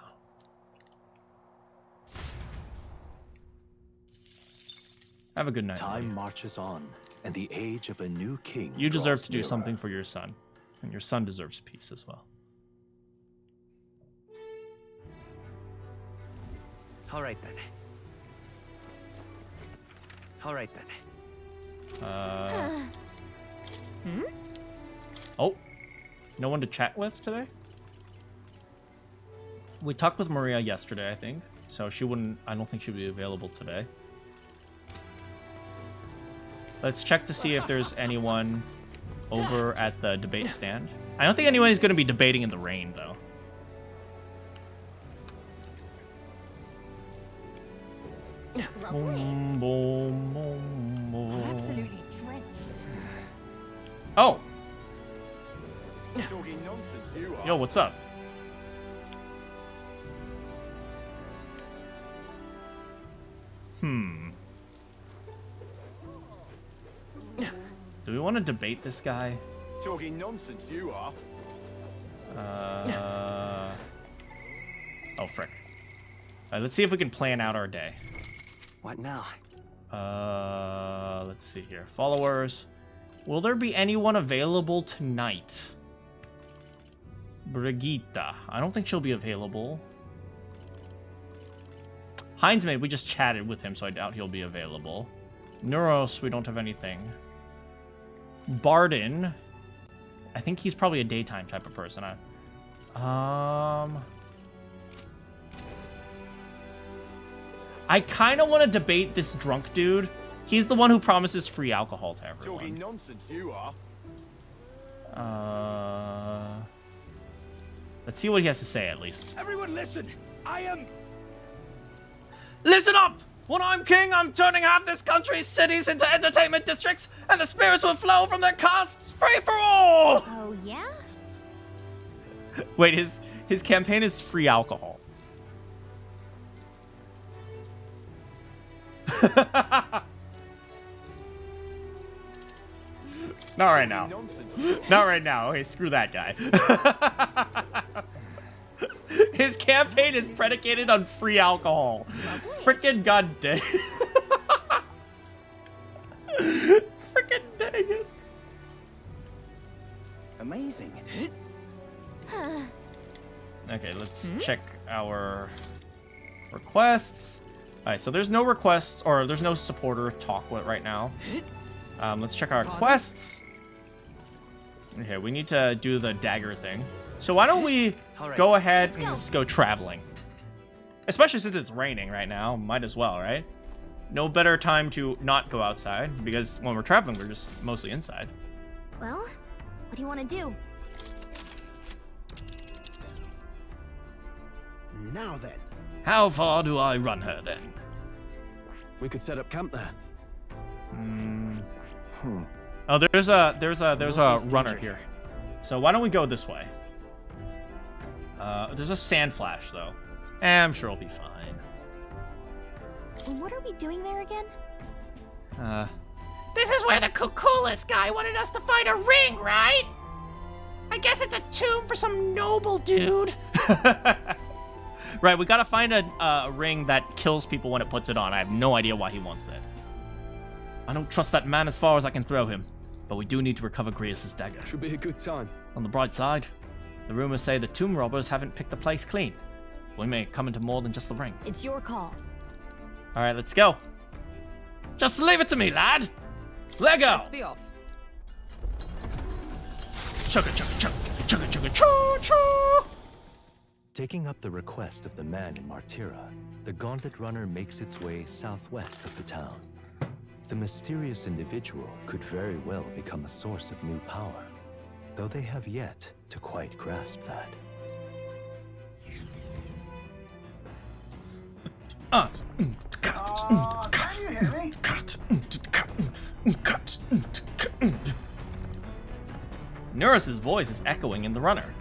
Have a good night. Time marches on, and the age of a new king. You deserve draws to do nearer. something for your son, and your son deserves peace as well. All right then. All right then. Oh, no one to chat with today? We talked with Maria yesterday, I think, so I don't think she'll be available today. Let's check to see if there's anyone over at the debate stand. I don't think anyone is going to be debating in the rain, though. Boom, boom, boom, boom. Absolutely drenched. Oh, Talking nonsense, you are. yo, what's up? Do we want to debate this guy? Talking nonsense, you are. Oh, frick. Let's see if we can plan out our day. What now? Let's see here. Followers. Will there be anyone available tonight? Brigitte. I don't think she'll be available. Heinzmaid, we just chatted with him, so I doubt he'll be available. Neuros, we don't have anything. Barden. I think he's probably a daytime type of person. I kind of want to debate this drunk dude. He's the one who promises free alcohol to everyone. Talking nonsense, you are. Let's see what he has to say, at least. Everyone listen. I am... Listen up! When I'm king, I'm turning half this country's cities into entertainment districts, and the spirits will flow from their casks free for all! Oh, yeah? Wait, his campaign is free alcohol. Not right now. Not right now. Okay, screw that guy. His campaign is predicated on free alcohol. Frickin' goddamn. Frickin' dang it. Amazing. Okay, let's check our requests. Alright, so there's no requests, or there's no supporter talk with right now. Let's check our quests. Okay, we need to do the dagger thing. So why don't we go ahead and just go traveling? Especially since it's raining right now. Might as well, right? No better time to not go outside, because when we're traveling, we're just mostly inside. Well, what do you want to do? Now then. How far do I run her then? We could set up camp there. Oh, there's a runner here. So why don't we go this way? There's a sand flash though. I'm sure it'll be fine. What are we doing there again? This is where the Cuculus guy wanted us to find a ring, right? I guess it's a tomb for some noble dude. Right, we gotta find a ring that kills people when it puts it on. I have no idea why he wants that. I don't trust that man as far as I can throw him, but we do need to recover Grius' dagger. Should be a good time. On the bright side, the rumors say the tomb robbers haven't picked the place clean. We may come into more than just the ring. It's your call. Alright, let's go. Just leave it to me, lad! Let go! Let's be off. Chugga chugga chugga chugga chugga choo choo! Taking up the request of the man in Martyra, the Gauntlet Runner makes its way southwest of the town. The mysterious individual could very well become a source of new power, though they have yet to quite grasp that. Can you hear me? Neuros's voice is echoing in the runner.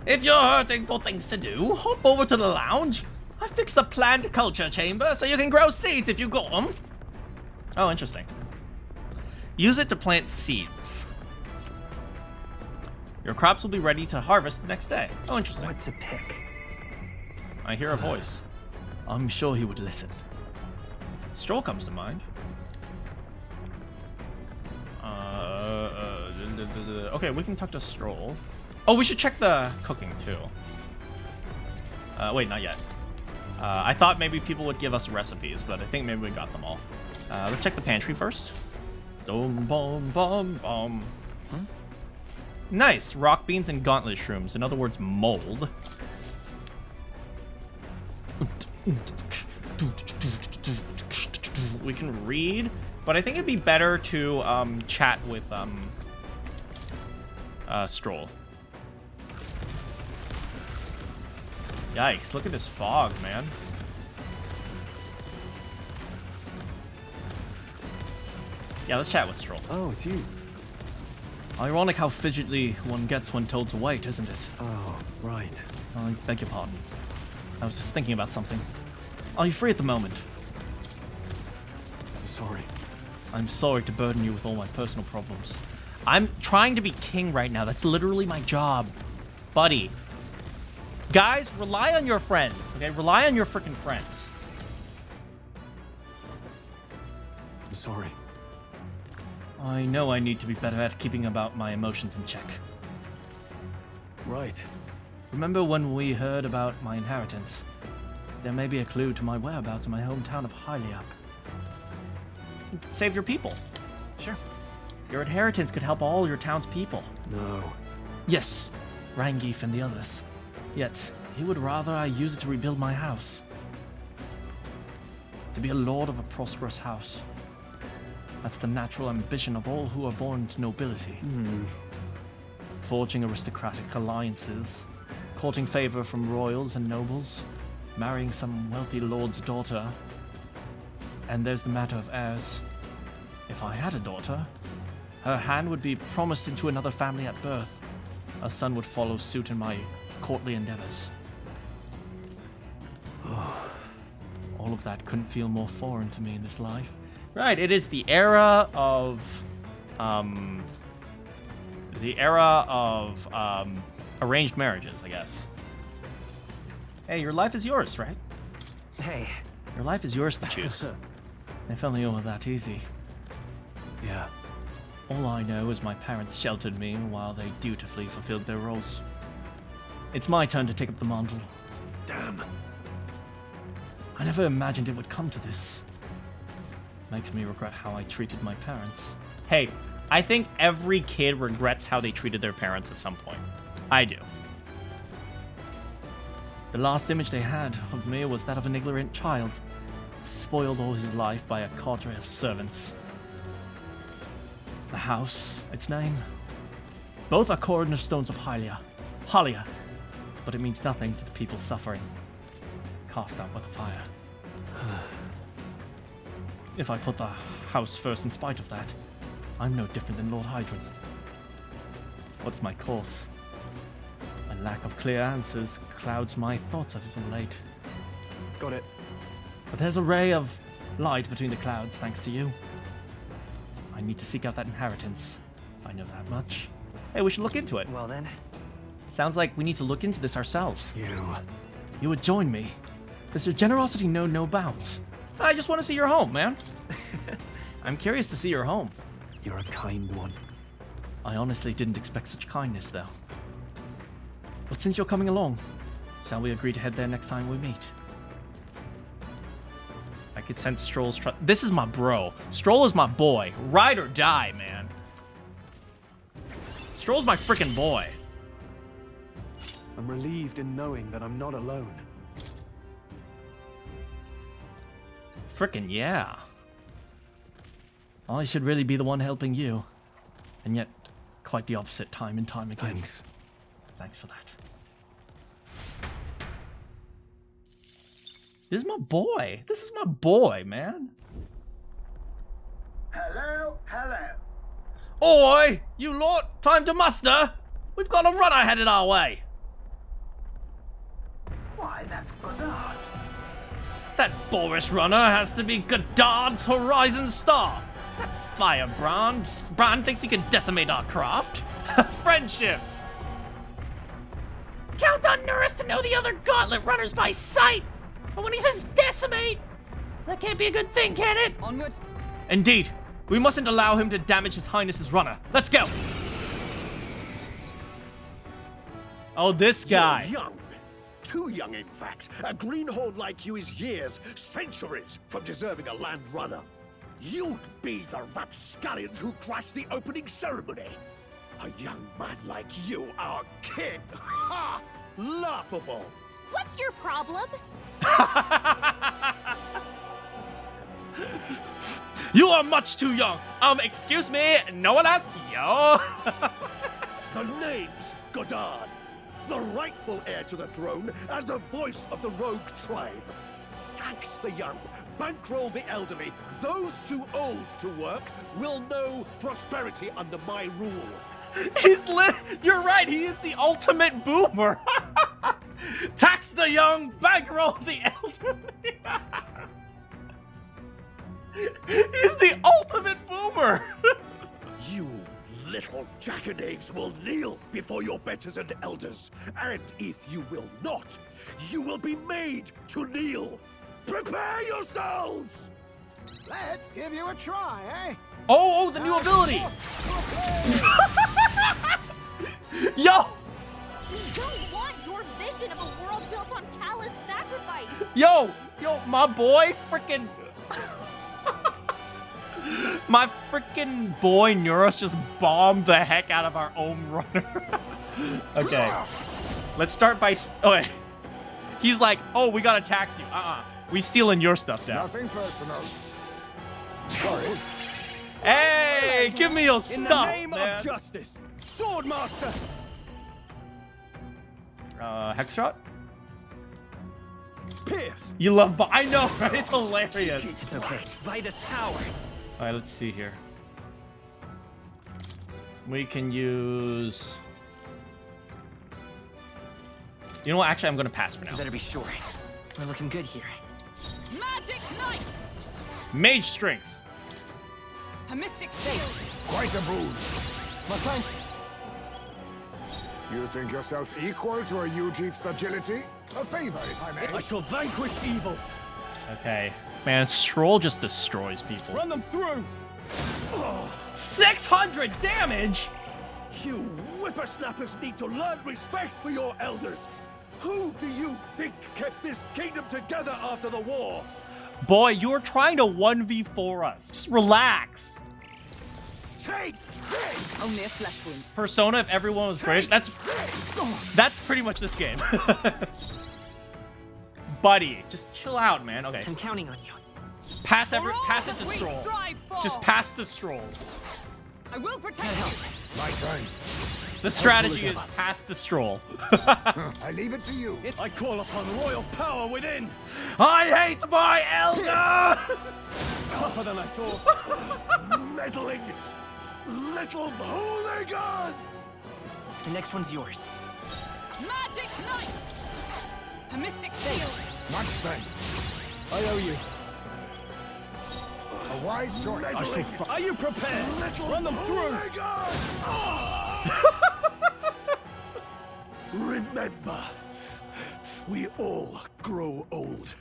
If you're hurting for things to do, hop over to the lounge. I fixed the plant culture chamber so you can grow seeds if you got them. Oh, interesting. Use it to plant seeds. Your crops will be ready to harvest the next day. Oh, interesting. What to pick? I hear a voice. I'm sure he would listen. Stroll comes to mind. Okay, we can talk to Stroll. Oh, we should check the cooking too. Wait, not yet. I thought maybe people would give us recipes, but I think maybe we got them all. Let's check the pantry first. Dum bum bum bum. Nice, rock beans and gauntlet shrooms. In other words, mold. We can read, but I think it'd be better to chat with Stroll. Yikes, look at this fog, man. Yeah, let's chat with Stroll. Oh, it's you. Ironic how fidgety one gets when told to wait, isn't it? Oh, right. I beg your pardon. I was just thinking about something. Are you free at the moment? I'm sorry. I'm sorry to burden you with all my personal problems. I'm trying to be king right now. That's literally my job. Buddy. Guys, rely on your friends, okay? Rely on your freaking friends. I'm sorry. I know I need to be better at keeping about my emotions in check. Right. Remember when we heard about my inheritance? There may be a clue to my whereabouts in my hometown of Hylia. Save your people. Sure. Your inheritance could help all your town's people. No. Yes, Rangif and the others. Yet, he would rather I use it to rebuild my house. To be a lord of a prosperous house. That's the natural ambition of all who are born to nobility. Forging aristocratic alliances, courting favor from royals and nobles, marrying some wealthy lord's daughter. And there's the matter of heirs. If I had a daughter, her hand would be promised into another family at birth. A son would follow suit in my courtly endeavors. All of that couldn't feel more foreign to me in this life. Right, it is the era of arranged marriages, I guess. Hey, your life is yours, right? Hey. Your life is yours to choose. If only it were that easy. Yeah. All I know is my parents sheltered me while they dutifully fulfilled their roles. It's my turn to take up the mantle. Damn. I never imagined it would come to this. Makes me regret how I treated my parents. Hey, I think every kid regrets how they treated their parents at some point. I do. The last image they had of me was that of an ignorant child, spoiled all his life by a cadre of servants. The house, its name. Both are cornerstones of Hylia. But it means nothing to the people suffering. Cast out by the fire. If I put the house first in spite of that, I'm no different than Lord Hydron. What's my course? A lack of clear answers clouds my thoughts as of late. Got it. But there's a ray of light between the clouds, thanks to you. I need to seek out that inheritance. I know that much. Hey, we should look into it. Well then. Sounds like we need to look into this ourselves. You would join me. Does your generosity know no bounds? I just want to see your home, man. I'm curious to see your home. You're a kind one. I honestly didn't expect such kindness, though. But since you're coming along, shall we agree to head there next time we meet? I could sense Stroll's trust. This is my bro. Stroll is my boy. Ride or die, man. Stroll's my freaking boy. I'm relieved in knowing that I'm not alone. Frickin' yeah. I should really be the one helping you. And yet, quite the opposite time and time again. Thanks. Thanks for that. This is my boy. This is my boy, man. Hello. Oi, you lot, time to muster. We've got a runner headed our way. Why, that's Godard. That Boris runner has to be Godard's Horizon Star. That firebrand. Brand thinks he can decimate our craft. Friendship. Count on Nurus to know the other gauntlet runners by sight. But when he says decimate, that can't be a good thing, can it? Onward. Indeed. We mustn't allow him to damage His Highness's runner. Let's go. Oh, this guy. You're young. Too young, in fact. A greenhorn like you is years, centuries from deserving a land runner. You'd be the rapscallions who crashed the opening ceremony. A young man like you, our king. Ha! Laughable. What's your problem? You are much too young. Excuse me, no one asked. Yo. The name's Godard, the rightful heir to the throne and the voice of the rogue tribe. tax the young, bankroll the elderly. Those too old to work will know prosperity under my rule. You're right, he is the ultimate boomer. Tax the young, bankroll the elderly. He's the ultimate boomer. You little jackanapes will kneel before your betters and elders. And if you will not, you will be made to kneel. Prepare yourselves! Let's give you a try, eh? Oh, the new ability. Yo! We don't want your vision of a world built on callous sacrifice. Yo, my boy freaking... My freaking boy Neuros just bombed the heck out of our own runner. Okay. Let's start by... Okay. He's like, oh, we gotta tax you. We stealing your stuff now. Nothing personal. Sorry. Hey, give me your stuff, In the name man. of justice, Swordmaster. Hex shot? Pierce. You love... I know, right? It's hilarious. It's okay. By this power. All right, let's see here. We can use... You know what? Actually, I'm going to pass for now. You better be sure. We're looking good here. Magic Knight! Mage Strength. A mystic shield! Quite a boon. My thanks. You think yourself equal to a Ujief's agility? A favor, if I may. I shall vanquish evil. Okay. Man, Stroll just destroys people. Run them through. 600 damage? You whippersnappers need to learn respect for your elders. Who do you think kept this kingdom together after the war? Boy, you're trying to 1v4 us. Just relax. Take this! Only a flesh wound. Persona, if everyone was British, that's pretty much this game. Buddy, just chill out, man. Okay. I'm counting on you. Pass it to We Stroll. strive for. Just pass the Stroll. I will protect you. My thanks. The strategy is pass the Stroll. I leave it to you. I call upon royal power within. I hate my elder! Tougher than I thought. Meddling little hooligan! The next one's yours. Magic Knight! A mystic shield! Much thanks. I owe you. A wise choice. I shall Are you prepared? Little Run them through. Remember, we all grow old.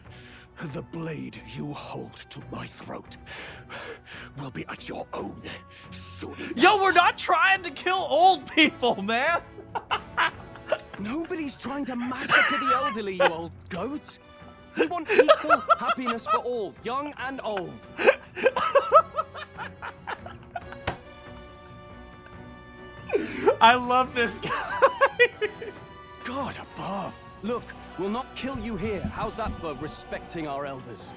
The blade you hold to my throat will be at your own soon enough. Yo, we're not trying to kill old people, man. Nobody's trying to massacre the elderly, you old goat. We want equal happiness for all, young and old. I love this guy. God above. Look, we'll not kill you here. How's that for respecting our elders?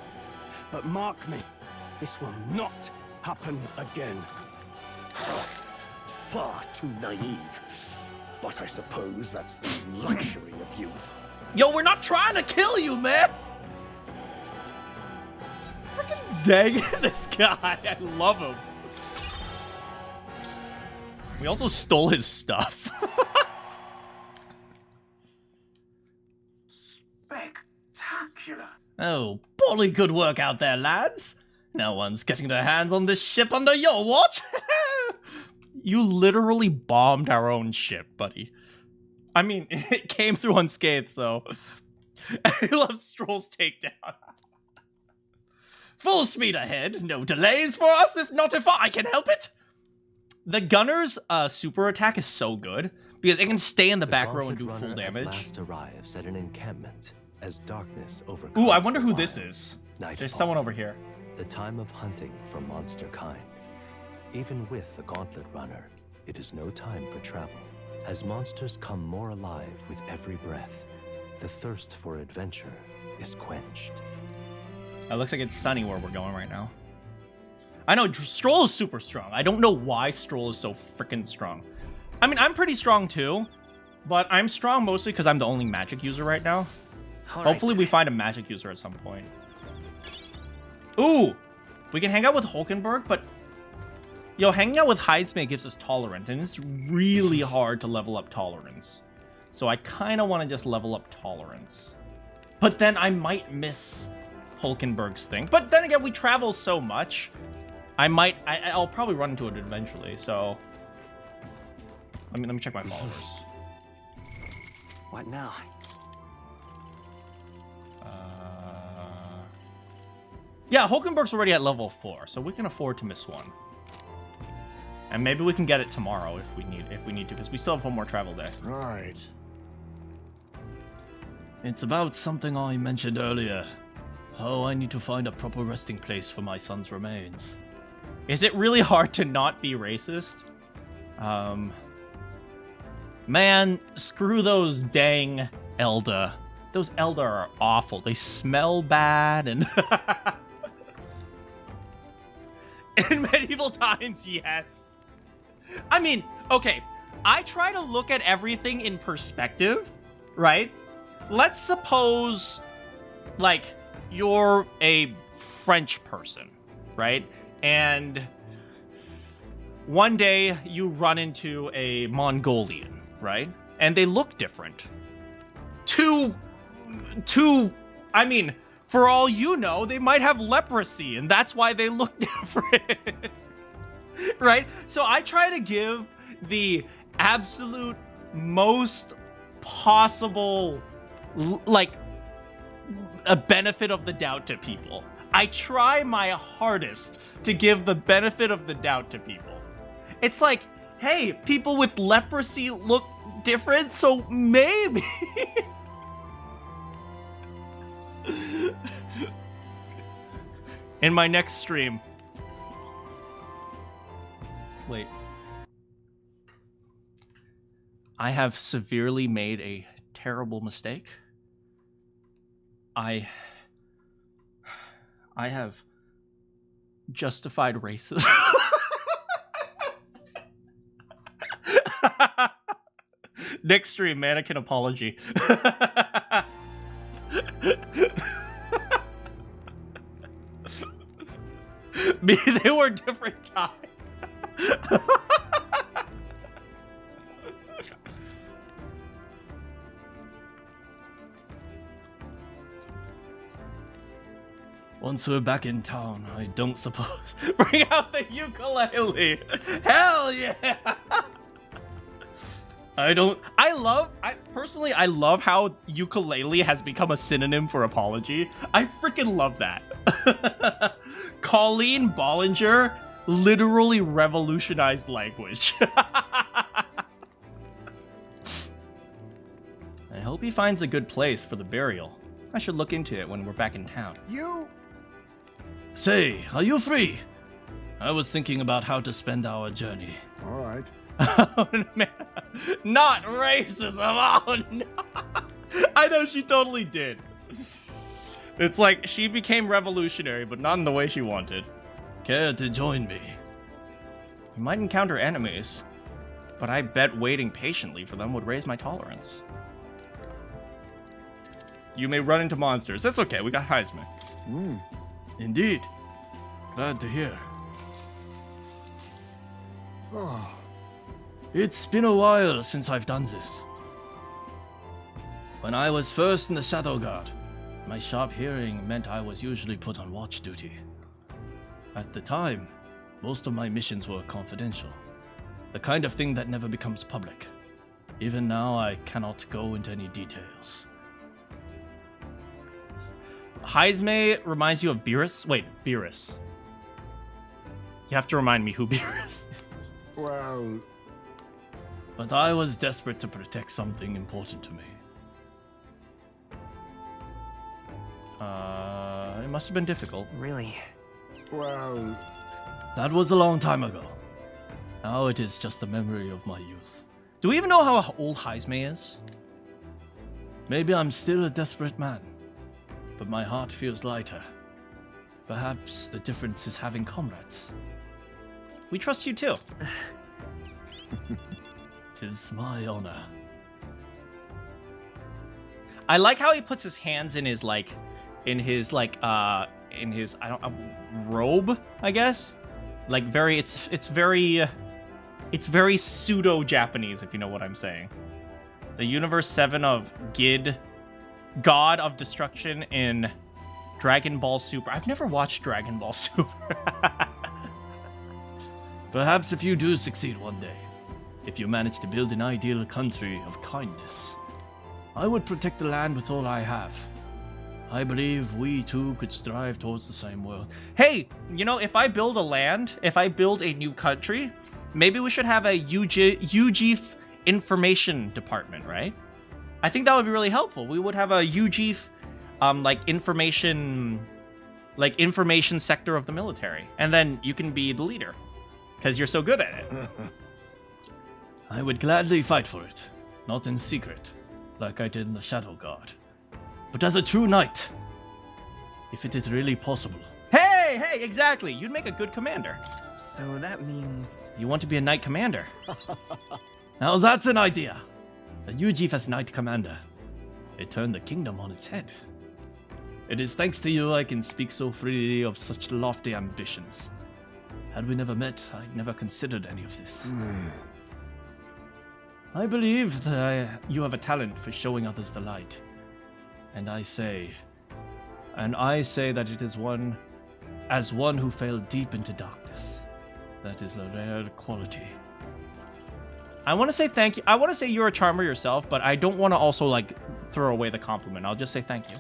But mark me, this will not happen again. Far too naive. But I suppose that's the luxury of youth. Yo, we're not trying to kill you, man. Freaking dang this guy. I love him. We also stole his stuff. Spectacular. Oh, bully good work out there, lads. No one's getting their hands on this ship under your watch. You literally bombed our own ship, buddy. I mean, it came through unscathed, so... I love Stroll's takedown. Full speed ahead. No delays for us, if I can help it. The gunner's super attack is so good, because it can stay in the back row and do full damage. At last arrives at an encampment as darkness overcomes. Ooh, I wonder who this is. Nightfall. There's someone over here. The time of hunting for monster kind. Even with the Gauntlet Runner, it is no time for travel. As monsters come more alive with every breath, the thirst for adventure is quenched. It looks like it's sunny where we're going right now. I know Stroll is super strong. I don't know why Stroll is so freaking strong. I mean, I'm pretty strong too, but I'm strong mostly because I'm the only magic user right now. Hopefully we find a magic user at some point. Ooh! We can hang out with Hulkenberg, but... Yo, hanging out with Heisme gives us Tolerant, and it's really hard to level up Tolerance. So I kind of want to just level up Tolerance. But then I might miss Hulkenberg's thing. But then again, we travel so much. I'll probably run into it eventually, so... Let me check my followers. What now? Yeah, Hulkenberg's already at level 4, so we can afford to miss one. And maybe we can get it tomorrow if we need to, because we still have one more travel day. Right. It's about something I mentioned earlier. Oh, I need to find a proper resting place for my son's remains. Is it really hard to not be racist? Man, screw those dang Elder. Those Elder are awful. They smell bad and... In medieval times, yes. I mean, okay, I try to look at everything in perspective, right? Let's suppose, like, you're a French person, right? And one day you run into a Mongolian, right? And they look different. I mean, for all you know, they might have leprosy, and that's why they look different. Right? So I try to give the absolute most possible, like, a benefit of the doubt to people. I try my hardest to give the benefit of the doubt to people. It's like, hey, people with leprosy look different, so maybe... In my next stream. Wait. I have severely made a terrible mistake. I have justified racism. Next stream, Manakyn apology. They were different times. Once we're back in town, I don't suppose... Bring out the ukulele! Hell yeah! Personally, I love how ukulele has become a synonym for apology. I freaking love that. Colleen Bollinger literally revolutionized language. I hope he finds a good place for the burial. I should look into it when we're back in town. Say, are you free? I was thinking about how to spend our journey. All right. Oh, man. Not racism. Oh, no. I know she totally did. It's like she became revolutionary, but not in the way she wanted. Care to join me? We might encounter enemies, but I bet waiting patiently for them would raise my tolerance. You may run into monsters. That's okay. We got Heisme. Indeed. Glad to hear. Oh. It's been a while since I've done this. When I was first in the Shadow Guard, my sharp hearing meant I was usually put on watch duty. At the time, most of my missions were confidential. The kind of thing that never becomes public. Even now, I cannot go into any details. Heisme reminds you of Beerus? Wait, Beerus. You have to remind me who Beerus is. Well... But I was desperate to protect something important to me. It must have been difficult. Really? Well... That was a long time ago. Now it is just a memory of my youth. Do we even know how old Heisme is? Maybe I'm still a desperate man, but my heart feels lighter. Perhaps the difference is having comrades. We trust you too. 'Tis my honor. I like how he puts his hands in his in his robe, I guess. Like very, it's very pseudo-Japanese, if you know what I'm saying. The Universe 7 of Gid, God of Destruction in Dragon Ball Super. I've never watched Dragon Ball Super. Perhaps if you do succeed one day, if you manage to build an ideal country of kindness, I would protect the land with all I have. I believe we too could strive towards the same world. Hey, you know, if I build a land, if I build a new country, maybe we should have a UGF information department, right? I think that would be really helpful. We would have a UGF, information sector of the military, and then you can be the leader because you're so good at it. I would gladly fight for it, not in secret, like I did in the Shadow Guard, but as a true knight, if it is really possible. Hey, exactly. You'd make a good commander. So that means you want to be a knight commander. Now that's an idea. A UGF as knight commander. It turned the kingdom on its head. It is thanks to you I can speak so freely of such lofty ambitions. Had we never met, I'd never considered any of this. I believe that you have a talent for showing others the light. And I say that it is one who fell deep into darkness. That is a rare quality. I want to say thank you. I want to say you're a charmer yourself, but I don't want to also like throw away the compliment. I'll just say thank you.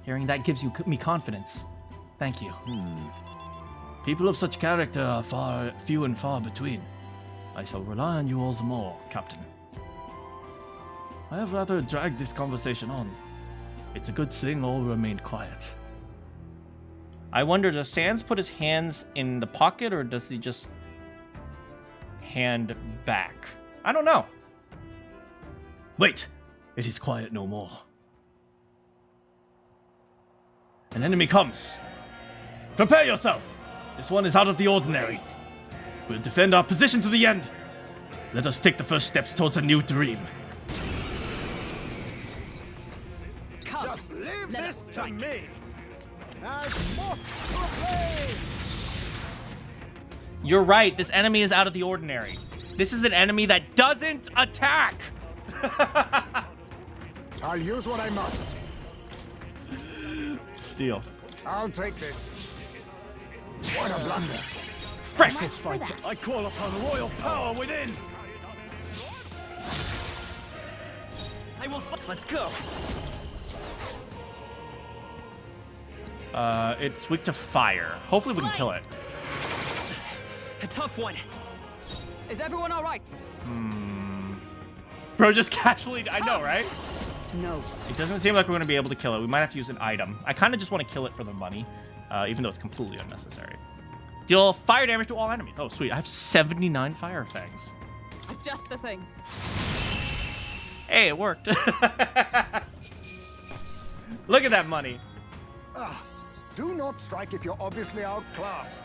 Hearing that gives me confidence. Thank you. People of such character are few and far between. I shall rely on you all the more, Captain. I have rather dragged this conversation on. It's a good thing all remained quiet. I wonder, does Sans put his hands in the pocket, or does he just hand back? I don't know. Wait! It is quiet no more. An enemy comes. Prepare yourself! This one is out of the ordinary. We'll defend our position to the end. Let us take the first steps towards a new dream. Just leave this to me. As moths to a flame. You're right, this enemy is out of the ordinary. This is an enemy that doesn't attack! I'll use what I must. Steal. I'll take this. What a blunder. Fresh fighter, I call upon royal power within! I will fight. Let's go! It's weak to fire. Hopefully we can kill it. a tough one. Is everyone all right? Bro, just casually, I know, right? No. It doesn't seem like we're going to be able to kill it. We might have to use an item. I kind of just want to kill it for the money, even though it's completely unnecessary. Deal fire damage to all enemies. Oh, sweet. I have 79 fire fangs. Just the thing. Hey, it worked. Look at that money. Do not strike if you're obviously outclassed.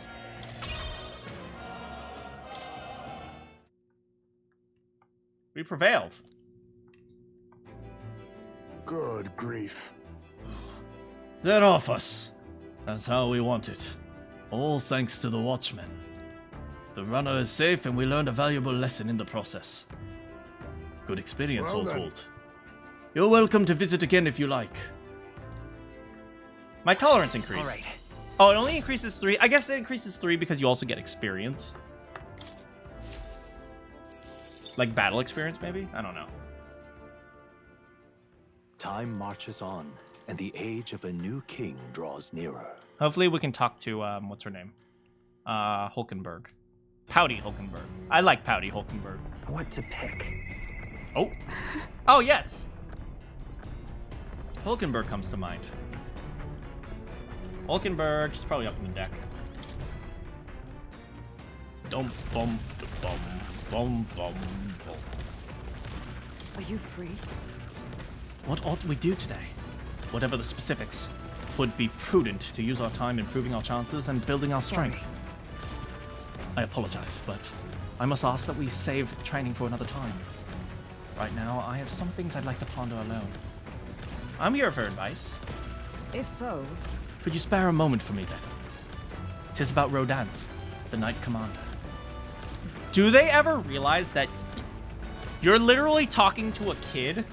We prevailed. Good grief. They're off us. That's how we want it. All thanks to the Watchmen. The runner is safe and we learned a valuable lesson in the process. Good experience, all told. You're welcome to visit again if you like. My tolerance increased. All right. Oh, it only increases 3. I guess it increases 3 because you also get experience. Like battle experience, maybe? I don't know. Time marches on, and the age of a new king draws nearer. Hopefully we can talk to, what's her name? Hulkenberg. Pouty Hulkenberg. I like Pouty Hulkenberg. What to pick? Oh. Oh, yes. Hulkenberg comes to mind. Hulkenberg, she's probably up on the deck. Dum bum bum bum bum bum. Are you free? What ought we do today? Whatever the specifics, would be prudent to use our time improving our chances and building our strength. I apologize, but I must ask that we save training for another time. Right now, I have some things I'd like to ponder alone. I'm here for advice. If so, Could you spare a moment for me then? 'Tis about Rodanth, the Knight Commander. Do they ever realize that you're literally talking to a kid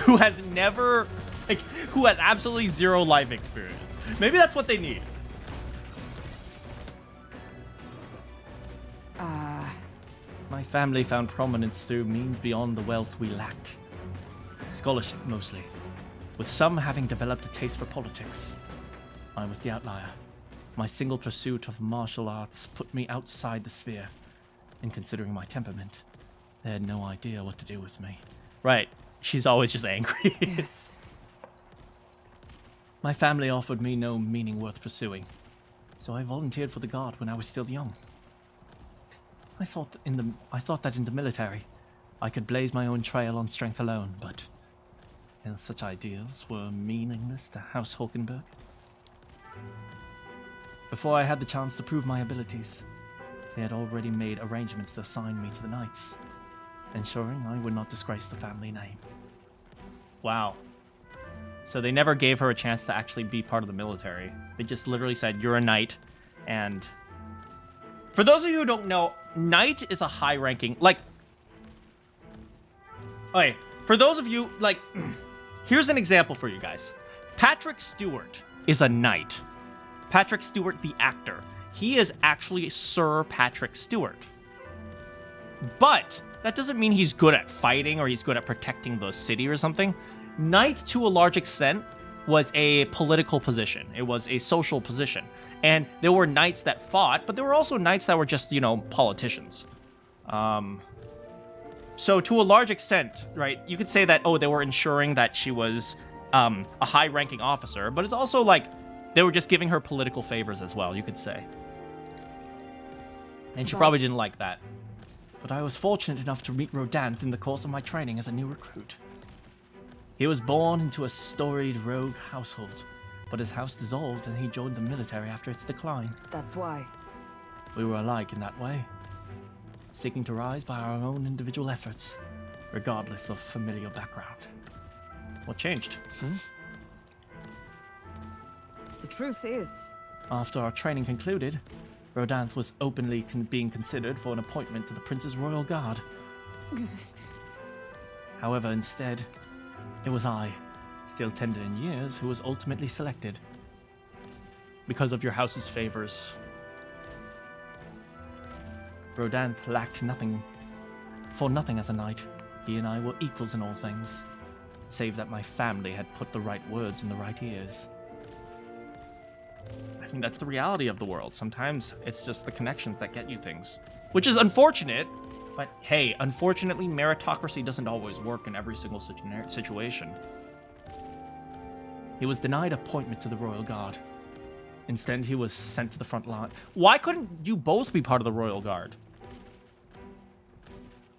who has never, like, who has absolutely zero life experience? Maybe that's what they need. My family found prominence through means beyond the wealth we lacked. Scholarship, mostly, with some having developed a taste for politics. I was the outlier. My single pursuit of martial arts put me outside the sphere, and considering my temperament, they had no idea what to do with me. Right, she's always just angry. Yes. My family offered me no meaning worth pursuing, so I volunteered for the Guard when I was still young. I thought that in the military, I could blaze my own trail on strength alone, but such ideals were meaningless to House Hulkenberg. Before I had the chance to prove my abilities, they had already made arrangements to assign me to the Knights, ensuring I would not disgrace the family name. Wow. So they never gave her a chance to actually be part of the military. They just literally said, you're a knight, and... For those of you who don't know, Knight is a high-ranking... Like... Okay, for those of you, like... Here's an example for you guys. Patrick Stewart is a knight. Patrick Stewart, the actor. He is actually Sir Patrick Stewart. But that doesn't mean he's good at fighting or he's good at protecting the city or something. Knight, to a large extent, was a political position. It was a social position. And there were knights that fought, but there were also knights that were just, you know, politicians. So to a large extent, right, you could say that, oh, they were ensuring that she was a high-ranking officer, but it's also like they were just giving her political favors as well, you could say. And she probably didn't like that. But I was fortunate enough to meet Rodanth in the course of my training as a new recruit. He was born into a storied rogue household, but his house dissolved and he joined the military after its decline. That's why. We were alike in that way, seeking to rise by our own individual efforts, regardless of familial background. What changed? The truth is... After our training concluded, Rodanth was openly being considered for an appointment to the Prince's Royal Guard. However, instead, it was I, still tender in years, who was ultimately selected. Because of your house's favors. Rodanth lacked nothing as a knight. He and I were equals in all things, save that my family had put the right words in the right ears. I think that's the reality of the world. Sometimes it's just the connections that get you things. Which is unfortunate, but hey, unfortunately, meritocracy doesn't always work in every single situation. He was denied appointment to the Royal Guard. Instead, he was sent to the front line. Why couldn't you both be part of the Royal Guard?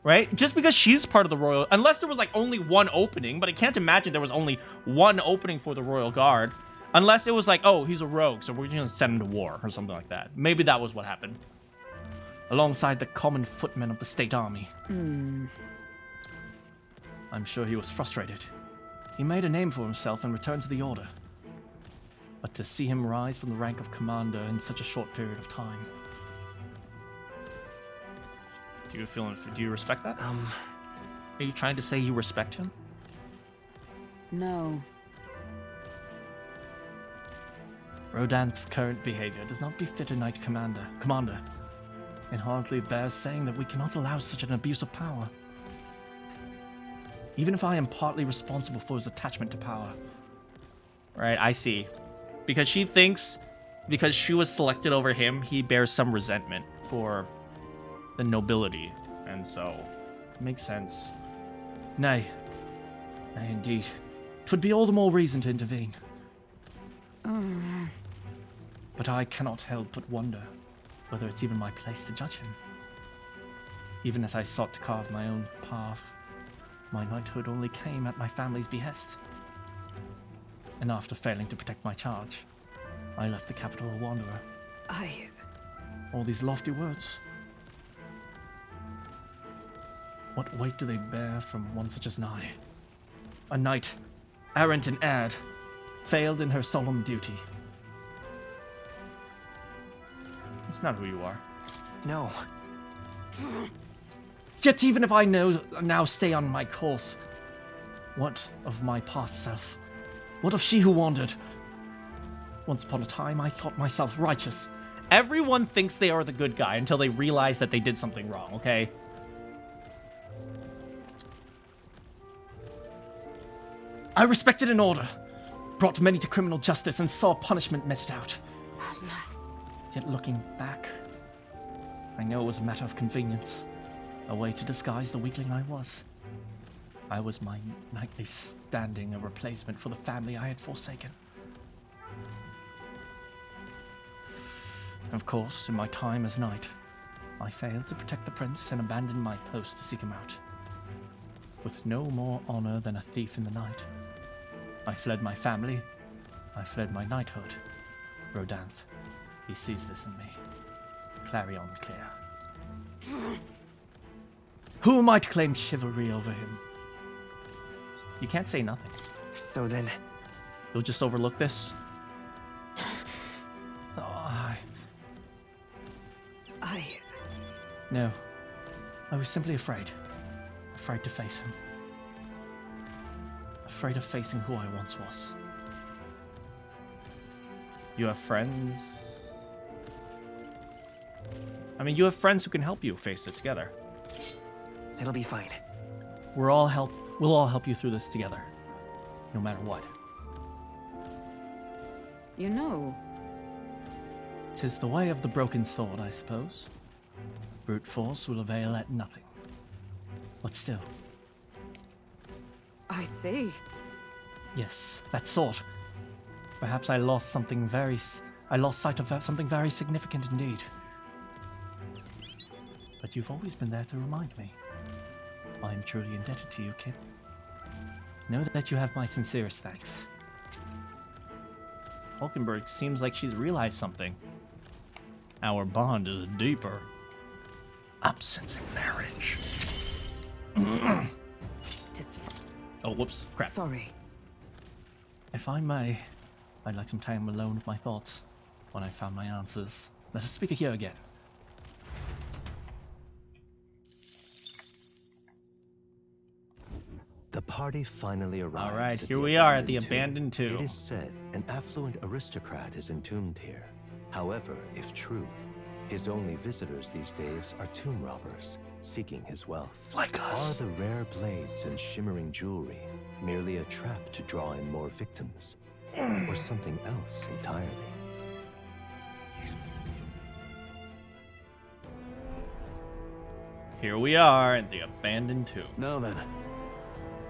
Right? Just because she's part of the Royal... Unless there was, like, only one opening, but I can't imagine there was only one opening for the Royal Guard. Unless it was like, oh, he's a rogue, so we're going to send him to war, or something like that. Maybe that was what happened. Alongside the common footmen of the state army. I'm sure he was frustrated. He made a name for himself and returned to the Order. But to see him rise from the rank of commander in such a short period of time... Do you respect that? Are you trying to say you respect him? No. Rodanth's current behavior does not befit a knight commander. It hardly bears saying that we cannot allow such an abuse of power. Even if I am partly responsible for his attachment to power. Right, I see. Because she thinks, because she was selected over him, he bears some resentment for the nobility. And so, it makes sense. Nay, indeed. 'Twould be all the more reason to intervene. But I cannot help but wonder whether it's even my place to judge him. Even as I sought to carve my own path, my knighthood only came at my family's behest. And after failing to protect my charge, I left the capital a wanderer. All these lofty words. What weight do they bear from one such as I? A knight, errant and erred, failed in her solemn duty, That's not who you are. No. Yet even if I now stay on my course, what of my past self? What of she who wandered? Once upon a time, I thought myself righteous. Everyone thinks they are the good guy until they realize that they did something wrong, okay? I respected an order, brought many to criminal justice, and saw punishment meted out. Alas. Yet looking back, I know it was a matter of convenience, a way to disguise the weakling I was. I was my nightly standing, a replacement for the family I had forsaken. Of course, in my time as knight, I failed to protect the prince and abandoned my post to seek him out. With no more honor than a thief in the night, I fled my family, I fled my knighthood. Rodanth, he sees this in me. Clarion clear. Who am I to claim chivalry over him? You can't say nothing. So then... You'll just overlook this? No. I was simply afraid. Afraid to face him. Afraid of facing who I once was. You have friends? I mean, you have friends who can help you face it together. It'll be fine. We'll all help you through this together. No matter what. You know... 'Tis the way of the broken sword, I suppose. Brute force will avail at nothing. But still. I see. Yes, that sword. Perhaps I lost something I lost sight of something very significant indeed. But you've always been there to remind me. I am truly indebted to you, kid. Know that you have my sincerest thanks. Hulkenberg seems like she's realized something. Our bond is deeper. I'm sensing marriage. Oh, whoops. Crap. Sorry. If I may, I'd like some time alone with my thoughts. When I found my answers, let us speak here again. The party finally arrives. All right, here we are at the abandoned tomb. It is said an affluent aristocrat is entombed here. However, if true, his only visitors these days are tomb robbers, seeking his wealth. Like us. Are the rare blades and shimmering jewelry merely a trap to draw in more victims? Or something else entirely? Here we are at the abandoned tomb. Now then.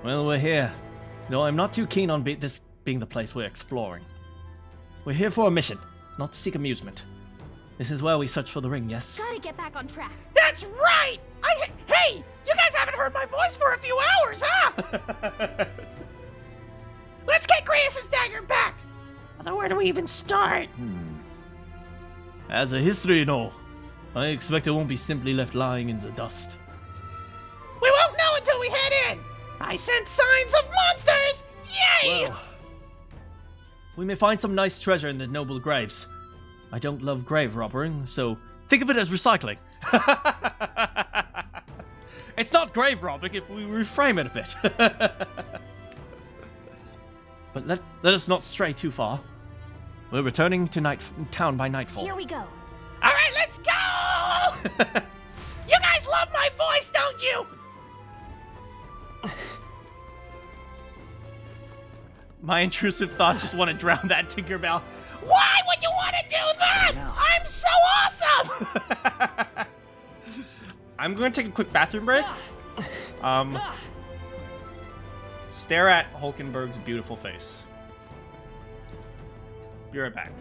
Well, we're here. No, I'm not too keen on this being the place we're exploring. We're here for a mission, not to seek amusement. This is where we search for the ring, yes? Gotta get back on track. That's right! Hey! You guys haven't heard my voice for a few hours, huh? Let's get Grace's dagger back! Although where do we even start? As a history, no. I expect it won't be simply left lying in the dust. We won't know until we head in! I sense signs of monsters! Yay! Well, we may find some nice treasure in the noble graves. I don't love grave robbering, so think of it as recycling. It's not grave robbing if we reframe it a bit. But let us not stray too far. We're returning to town by nightfall. Here we go. All right, let's go! You guys love my voice, don't you? My intrusive thoughts just want to drown that Tinkerbell. Why would you want to do that? No. I'm so awesome! I'm going to take a quick bathroom break. Stare at Hulkenberg's beautiful face. Be right back.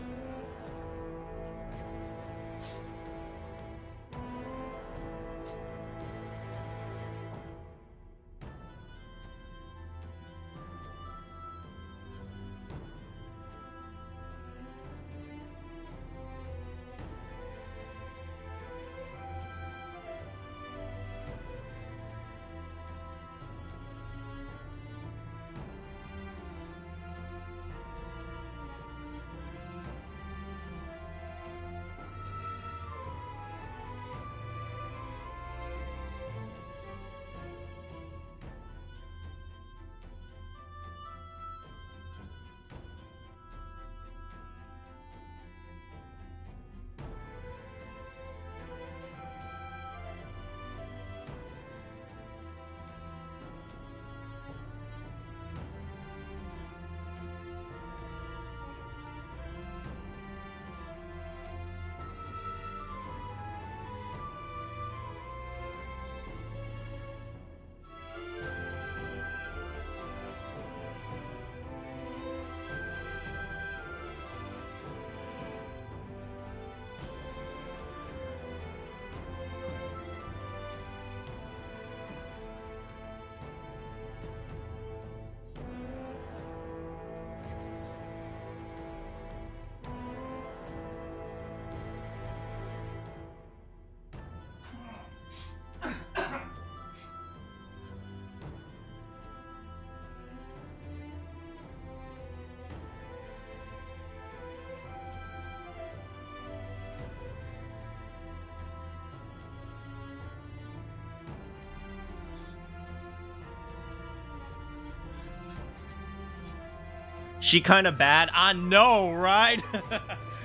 She kind of bad. I know, right?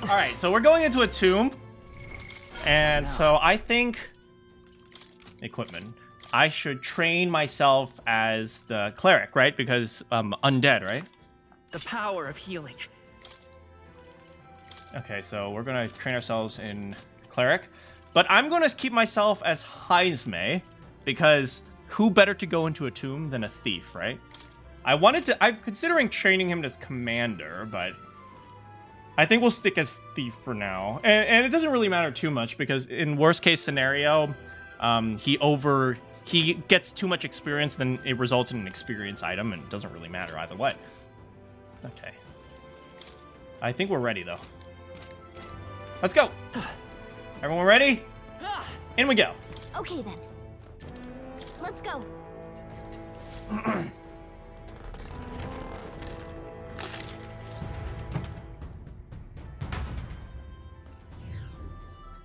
All right, so we're going into a tomb. And so I think... Equipment. I should train myself as the cleric, right? Because undead, right? The power of healing. Okay, so we're going to train ourselves in cleric. But I'm going to keep myself as Heisme, because who better to go into a tomb than a thief, right? I'm considering training him as commander, but I think we'll stick as thief for now. And it doesn't really matter too much, because in worst case scenario, he gets too much experience, then it results in an experience item, and it doesn't really matter either way. Okay. I think we're ready, though. Let's go! Everyone ready? In we go. Okay, then. Let's go.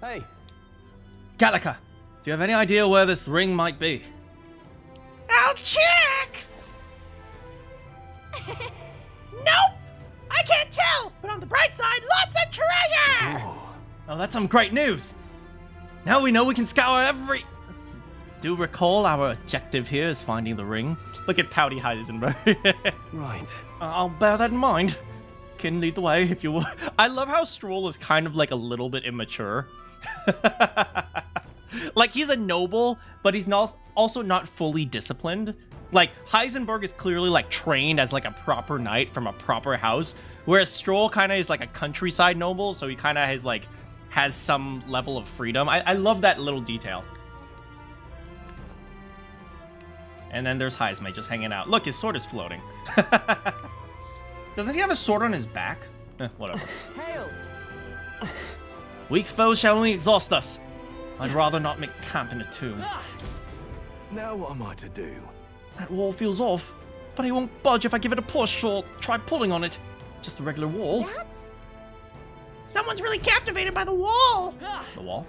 Hey. Gallica, do you have any idea where this ring might be? I'll check! Nope! I can't tell! But on the bright side, lots of treasure! Oh, that's some great news! Now we know we can scour every... Do recall our objective here is finding the ring. Look at Pouty Heisenberg. Right. I'll bear that in mind. Can lead the way if you will. I love how Stroll is kind of like a little bit immature. Like, he's a noble, but he's not also not fully disciplined. Like, Heisenberg is clearly like trained as like a proper knight from a proper house, whereas Stroll kind of is like a countryside noble, so he kind of has some level of freedom. I love that little detail. And then there's Heisme just hanging out. Look, his sword is floating. Doesn't he have a sword on his back? Whatever. Hail! Weak foes shall only exhaust us. I'd rather not make camp in a tomb. Now what am I to do? That wall feels off, but he won't budge if I give it a push or try pulling on it. Just a regular wall. That's... Someone's really captivated by the wall! The wall?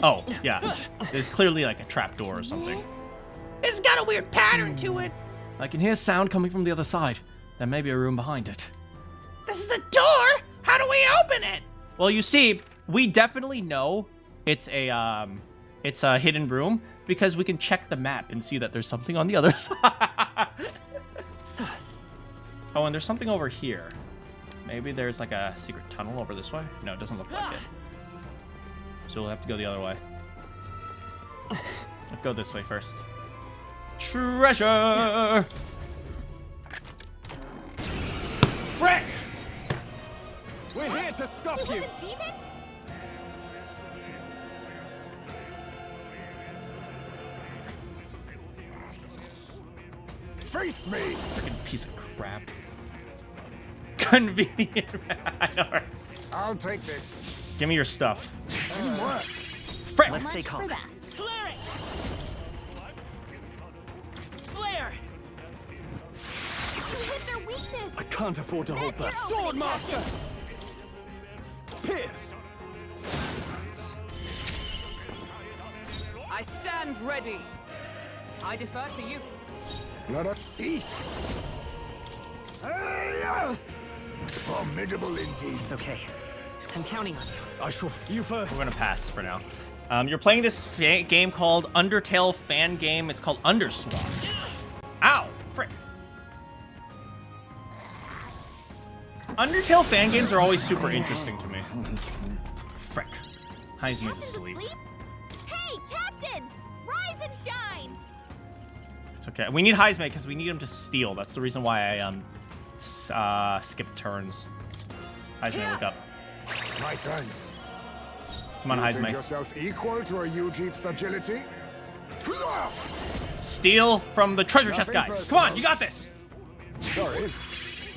Oh, yeah. There's clearly like a trapdoor or something. It's got a weird pattern to it. I can hear sound coming from the other side. There may be a room behind it. This is a door? How do we open it? Well, you see, we definitely know it's a hidden room because we can check the map and see that there's something on the other side. Oh, and there's something over here. Maybe there's like a secret tunnel over this way? No, it doesn't look like it. So we'll have to go the other way. Let's go this way first. Treasure! Frick! We're here to stop It was you! a demon? Face me! Freaking piece of crap. Convenient. I know, right? I'll take this. Give me your stuff. Work. Frick! Let's Much stay calm. for that. Cleric! Flare! You hit their weakness. I can't afford to hold that. That's your opening, Swordmaster! Pierce! I stand ready. I defer to you. Let us see. Formidable indeed. It's okay. I'm counting on you. I shall you first. We're gonna pass for now. You're playing this game called Undertale fan game. It's called Underswap. Ow! Frick. Undertale fan games are always super interesting to me. Frick. Heisenberg's Captain's asleep. asleep? Hey, Captain! Rise and shine! It's okay. We need Heisme because we need him to steal. That's the reason why I skipped turns. Heisme, wake up. My thanks. Come on, You think Heisme. yourself equal to a Ujief's agility? Steal from the treasure chest guy. Nothing Come on, personal. you got this. Sorry.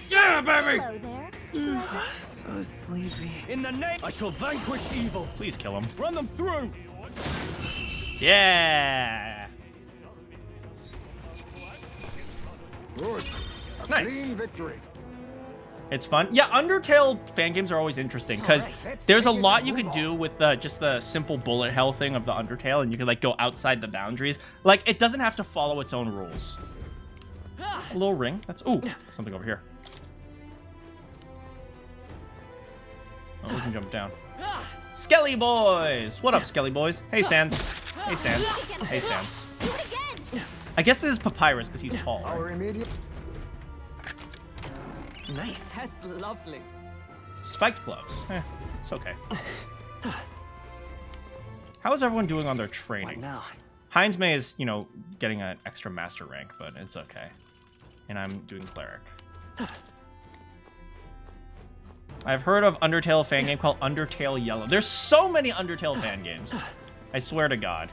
Yeah, baby. Hello there, treasure. So sleepy. In the name, I shall vanquish evil. Please kill him. Run them through. Yeah. Good. A Nice. clean victory. It's fun. Yeah, Undertale fan games are always interesting because Alright, let's there's a take it lot and you can move do with just the simple bullet hell thing of the Undertale, and you can like go outside the boundaries. Like, it doesn't have to follow its own rules. A little ring. That's ooh, something over here. Oh, we can jump down. Skelly boys! What up, Skelly boys? Hey, Sans. Hey, Sans. Hey, Sans. I guess this is Papyrus because he's tall. Our immediate. Nice. That's lovely. Spiked gloves. It's okay. How is everyone doing on their training? Right now. Heinz May is, you know, getting an extra master rank, but it's okay. And I'm doing cleric. I've heard of Undertale fan game called Undertale Yellow. There's so many Undertale fan games. I swear to God.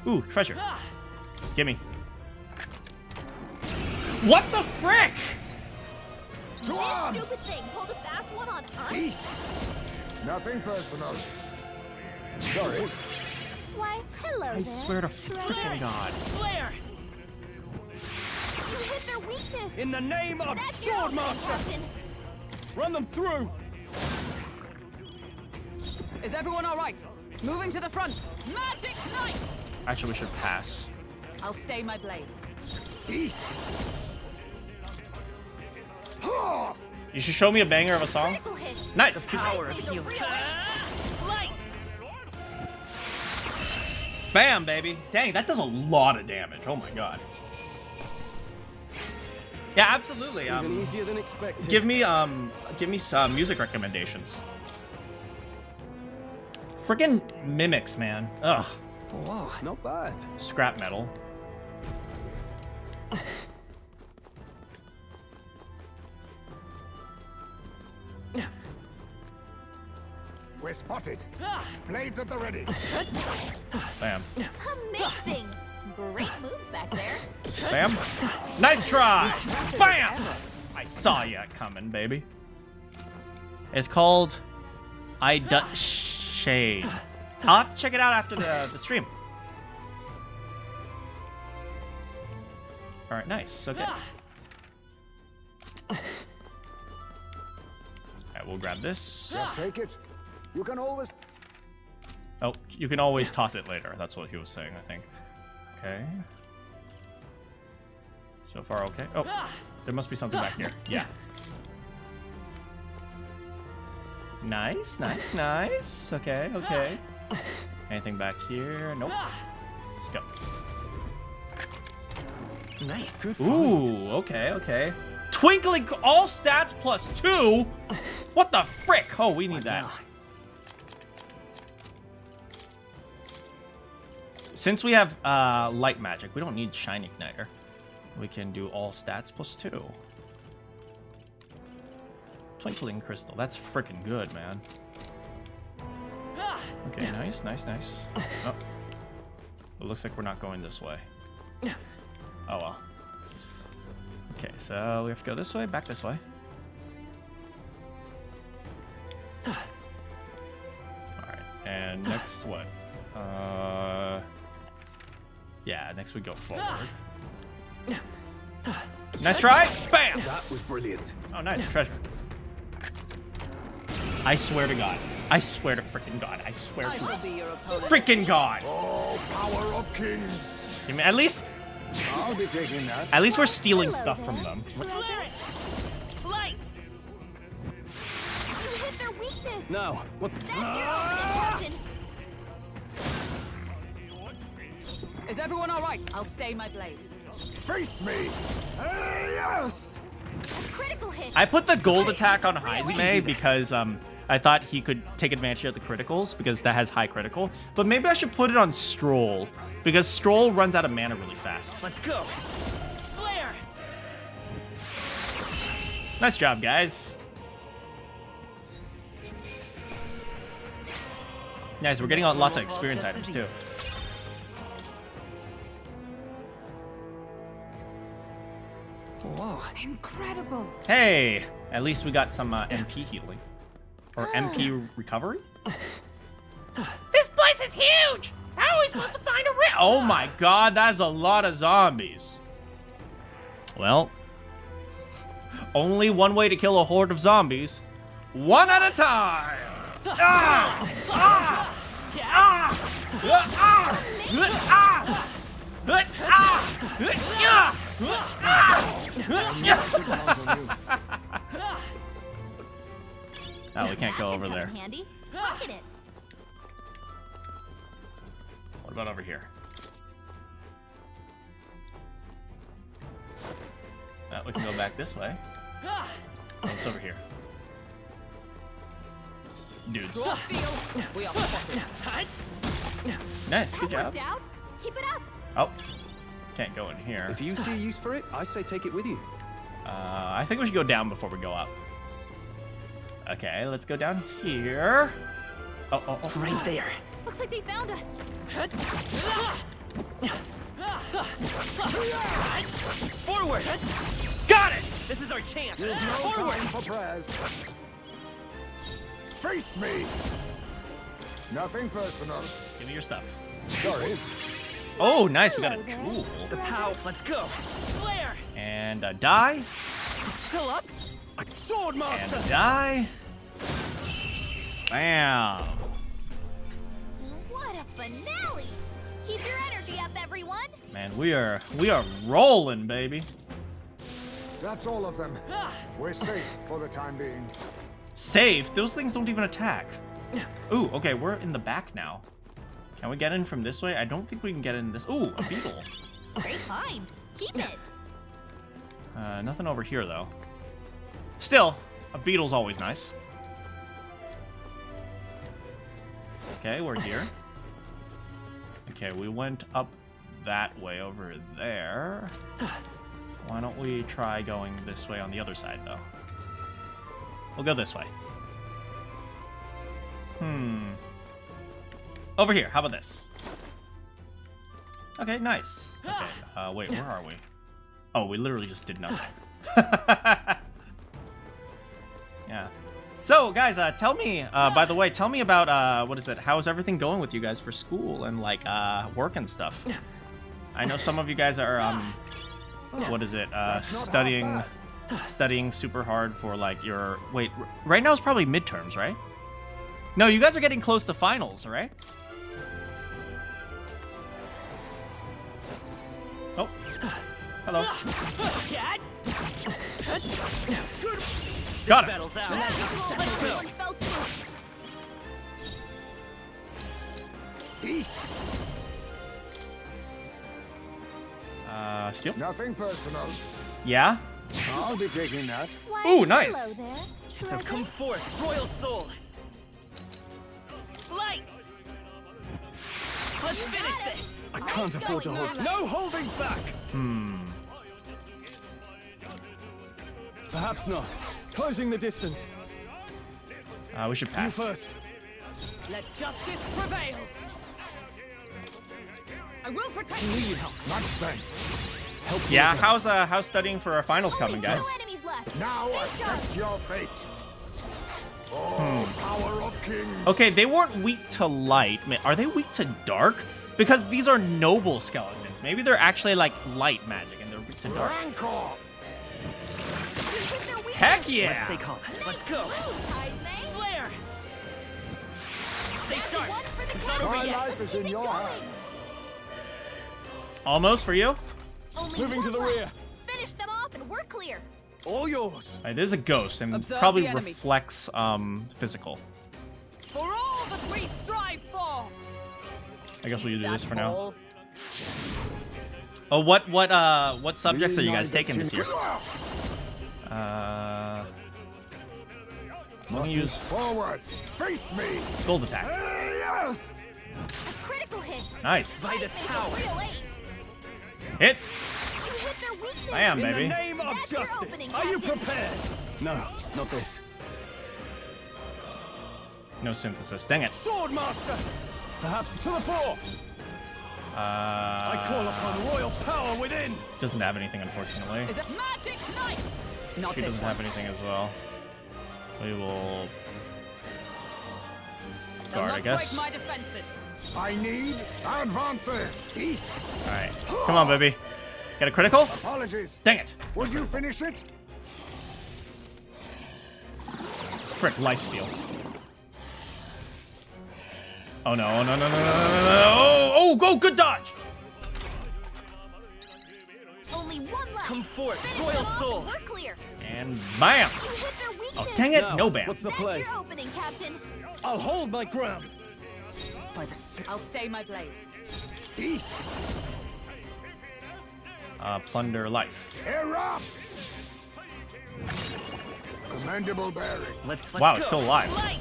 Ooh, treasure. Gimme. What the frick? To arms! This stupid thing pulled a fast one on us. Nothing personal. Sorry. Why, hello I there. swear to freaking God. Flare! You hit their weakness. In the name of That's your own thing, Swordmaster! Captain. Run them through! Is everyone all right? Moving to the front. Magic Knight! Actually, we should pass. I'll stay my blade. You should show me a banger of a song. Critical hit. Nice. Power of He's a healing. real ace. Light! Bam, baby. Dang, that does a lot of damage. Oh my God. Yeah, absolutely. Even easier than expected. Give me some music recommendations. Friggin' mimics, man. Ugh. Whoa, not bad. Scrap metal. We're spotted. Blades at the ready. Bam. Amazing. Great moves back there. Bam. Nice try. Bam. I saw you coming, baby. It's called Shade. I'll have to check it out after the stream. All right, nice. Okay. All right, we'll grab this. Just take it. You can always. Oh, you can always toss it later. That's what he was saying, I think. Okay. So far, okay. Oh, there must be something back here. Yeah. Nice, nice, nice. Okay, okay. Anything back here? Nope. Let's go. Nice. Good fight. Ooh, okay, okay. Twinkling all stats +2? What the frick? Oh, we need that. Since we have light magic, we don't need Shine Igniter. We can do all stats +2. Twinkling Crystal. That's freaking good, man. Okay, nice, nice, nice. Oh. It looks like we're not going this way. Oh, well. Okay, so we have to go this way, back this way. Alright, and next what? Yeah, next we go forward. Nice try! Bam! That was brilliant. Oh, nice, treasure. I swear to God. I swear to freaking God. I swear to freaking God. Oh, power of kings. I mean, at least I'll be taking that. At least we're stealing stuff from them. Light! You hit their weakness. No, what's That's your own thing, Captain. Is everyone all right? I'll stay my blade. Face me. Critical hit. I put the gold attack on Heizme because I thought he could take advantage of the criticals because that has high critical. But maybe I should put it on Stroll because Stroll runs out of mana really fast. Let's go. Flare! Nice job, guys. Nice, we're getting lots of experience items too. Whoa. Incredible. Hey, at least we got some MP healing. Or MP recovery? This place is huge! How are we supposed to find a rift? Oh my God, that's a lot of zombies. Well, only one way to kill a horde of zombies. One at a time! Ah! Ah! Ah! Ah! Ah! Ah! Oh, we can't go That should over come there. in handy. Pocket it. What about over here? We can go back this way. Oh, it's over here. Dudes. We are Nice, good That job. worked out. Keep it up. Oh, can't go in here. If you see a use for it, I say take it with you. I think we should go down before we go up. Okay, let's go down here. Oh. right there. Looks like they found us. Forward! Got it! This is our chance! There's no Forward! time for prayers. Face me! Nothing personal. Give me your stuff. Sorry. Oh, nice. We got a Hello there. jewel. The pow, let's go! Flare! And a die. Still up? A sword And master! a die. Bam. What a finale! Keep your energy up, everyone. Man, we are rolling, baby. That's all of them. We're safe for the time being. Safe? Those things don't even attack. Ooh, okay, we're in the back now. Can we get in from this way? I don't think we can get in this. Ooh, a beetle. Great find. Keep it. Nothing over here, though. Still, a beetle's always nice. Okay, we're here. Okay, we went up that way over there. Why don't we try going this way on the other side, though? We'll go this way. Over here, how about this? Okay, nice. Okay, wait, where are we? Oh, we literally just did nothing. Yeah. So, guys, tell me, by the way, tell me about, what is it? How's everything going with you guys for school and, like, work and stuff? I know some of you guys are, what is it, studying super hard for, like, your, wait, right now it's probably midterms, right? No, you guys are getting close to finals, right? Oh, hello. Got it. Battle's out. Everyone fell through. Steal? Nothing personal. Yeah? I'll be taking that. Why, Ooh, nice. Hello there. So Treasure? come forth, royal soul! Light! Let's finish this! I can't afford to hold. No holding back! Perhaps not. Closing the distance. We should You pass. first. Let justice prevail! I will protect Need you! help. Much thanks. Help me Yeah, again. how's studying for our finals coming, Only guys? 2 enemies left. Now Stay accept sharp. your fate. Oh, power of kings. Okay, they weren't weak to light. Are they weak to dark? Because these are noble skeletons. Maybe they're actually like light magic and they're weak to dark. Rancor. Keep their weakness. Heck Let's yeah! stay calm. Let's go! Flare! Stay sharp! One for the It's not count. over My yet. life is in Keep it your going. hands. Almost for you? Only Moving to one the left. rear. Finish them off and we're clear. All yours. It is a ghost and Observe probably the enemy. reflects physical. For all that we strive for! I guess we'll do this for now. All. Oh, what subjects are you guys taking this year? Let me use Forward. Face me. gold attack. A critical hit. Nice. By this Ice power. makes a real ace. Hit. You hit their weakness. Bam, In the baby. name of That's your justice. opening, Are you Captain. prepared? No, not this. No synthesis. Dang it. Sword master. Perhaps to the fore. I call upon royal power within. Doesn't have anything, unfortunately. Is it magic knight? Not She this doesn't one. have anything as well. We will They'll guard, not I guess. break my defenses. I need advancer. Alright. Come on, baby. Got a critical? Apologies. Dang it. Would you finish it? Frick, lifesteal. Oh no, oh, no, no, no, no, no, no, no. Oh, go, good dodge. Only one left. Come forth, Finish royal them off soul. and we're clear. And bam. You hit their weakness. Oh, dang it. No bam. What's the That's play? your opening, Captain. I'll hold my ground. I'll stay my blade. Plunder life. Erupt! Commendable bearing. Let's Wow, go. it's still alive. Light.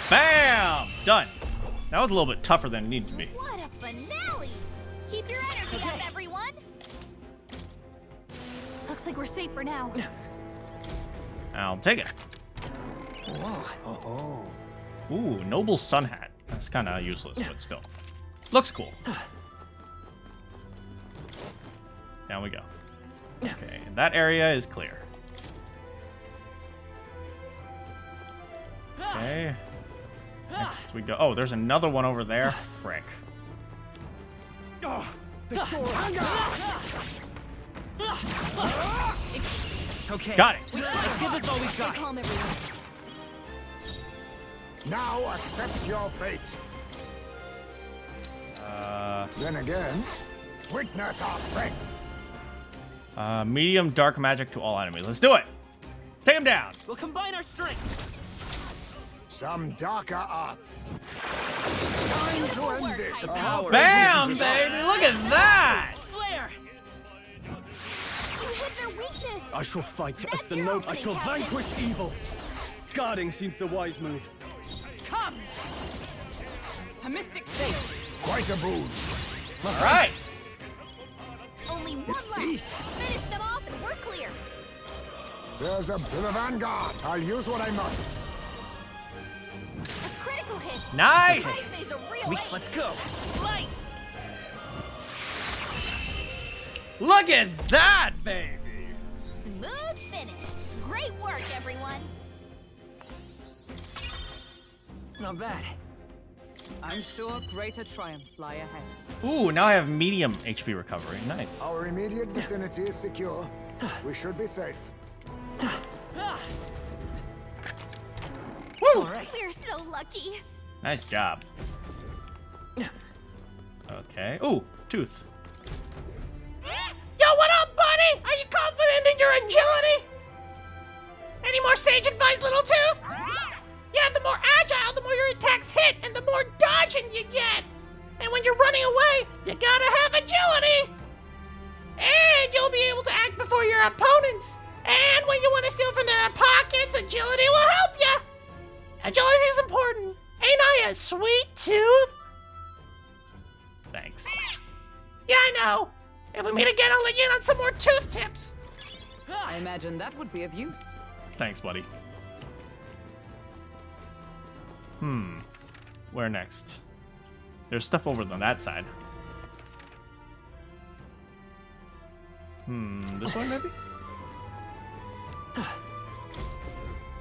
Bam! Done. That was a little bit tougher than it needed to be. What a finale! Keep your energy up, everyone. Looks like we're safe for now. I'll take it. Oh, Ooh, noble sun hat. That's kind of useless, but still. Looks cool. Down we go. Okay, that area is clear. Okay. Next we go. Oh, there's another one over there. Frick. The sword. Okay. Got it. Let's give this all we got. Calm, everyone. now accept your fate. Then again, witness our strength. Medium dark magic to all enemies. Let's do it. Take him down. We'll combine our strength. Some darker arts. Time to end this. The power. Bam, baby. Look at that. Flare. You hit their weakness. I shall fight That's as the your noble. I opening, shall Captain. vanquish evil. Guarding seems the wise move. Come. A mystic faith. Quite a boon. All right. Only one left. Finish them off and we're clear. There's a bit of vanguard. I'll use what I must. A critical hit. Nice. Is a real ace. Let's go. Light. Look at that, baby. Smooth finish. Great work, everyone. Not bad. I'm sure greater triumphs lie ahead. Ooh, now I have medium HP recovery. Nice. Our immediate vicinity is secure. We should be safe. Woo! All right. We're so lucky. Nice job. Okay. Ooh, tooth. Yo, what up, buddy? Are you confident in your agility? Any more sage advice, little tooth? Yeah, the more agile, the more your attacks hit, and the more dodging you get. And when you're running away, you gotta have agility. And you'll be able to act before your opponents. And when you want to steal from their pockets, agility will help you. Agility is important. Ain't I a sweet tooth? Thanks. Yeah, I know. If we meet again, I'll let you in on some more tooth tips. I imagine that would be of use. Thanks, buddy. Where next? There's stuff over on that side. This way maybe?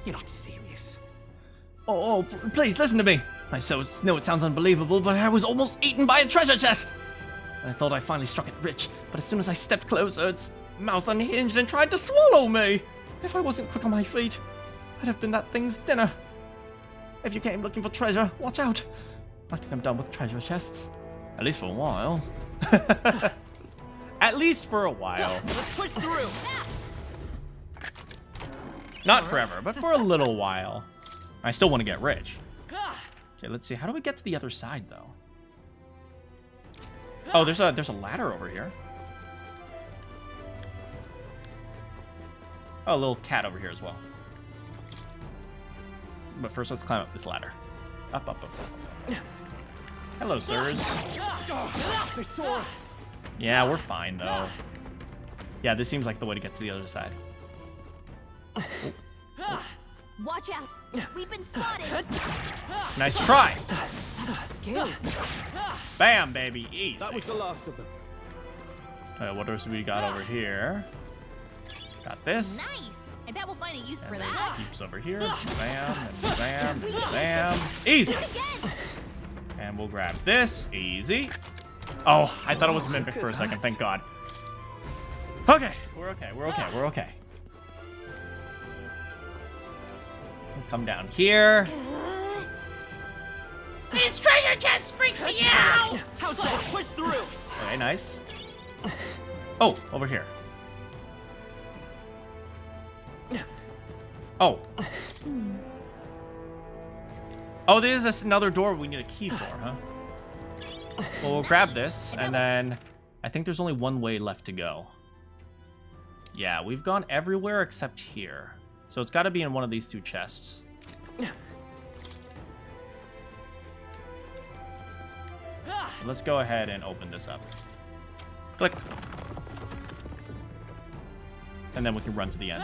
You're not serious. Oh, please listen to me. I know it sounds unbelievable, but I was almost eaten by a treasure chest. I thought I finally struck it rich, but as soon as I stepped closer, its mouth unhinged and tried to swallow me. If I wasn't quick on my feet, I'd have been that thing's dinner. If you came looking for treasure, watch out. I think I'm done with treasure chests. At least for a while. At least for a while. Let's push through. Not forever, but for a little while. I still want to get rich. Okay, let's see. How do we get to the other side, though? Oh, there's a ladder over here. Oh, a little cat over here as well. But first, let's climb up this ladder. Up, up, up, up, up. Hello, sirs. They saw us. Yeah, we're fine, though. Yeah, this seems like the way to get to the other side. Watch out. We've been spotted. Nice try. Skill. Bam, baby. Easy. That was the last of them. What else we got over here? Got this. Nice. I bet we'll find a use for And there's that. heaps over here. Bam, and bam, and bam. Easy. Again. And we'll grab this. Easy. Oh, I thought it was Mimic for a second. Thank God. Okay. We're okay. We're okay. We're okay. We'll come down here. These treasure chests freak me out. How's that? Push through. Okay, nice. Oh, over here. Oh. Oh, there's another door we need a key for, huh? Well, we'll grab this, and then I think there's only one way left to go. Yeah, we've gone everywhere except here. So it's got to be in one of these two chests. Let's go ahead and open this up. Click. And then we can run to the end.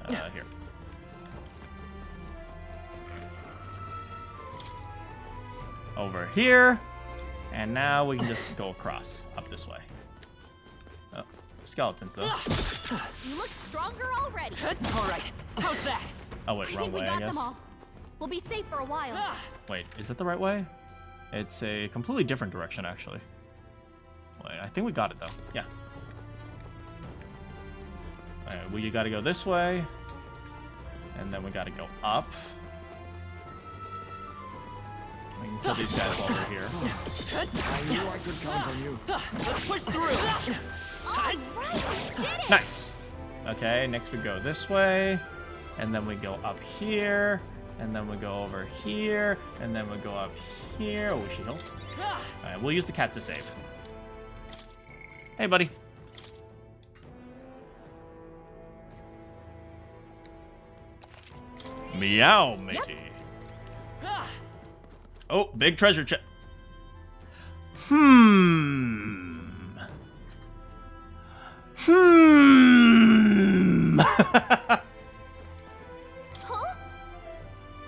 Here. Over here. And now we can just go across, up this way. Oh, skeletons, though. You look stronger already. All right, how's that? Oh, wait, wrong way, I guess. Them all. We'll be safe for a while. Wait, is that the right way? It's a completely different direction, actually. Wait, I think we got it, though. Yeah. Alright, we gotta go this way. And then we gotta go up. We can kill these guys while we're here. I knew I could count on you. Let's push through. All right, we did it. Nice. Okay, next we go this way. And then we go up here. And then we go over here. And then we go up here. Oh, she healed. Alright, we'll use the cat to save. Hey, buddy. Meow, matey. Yep. Oh, big treasure chest. Huh?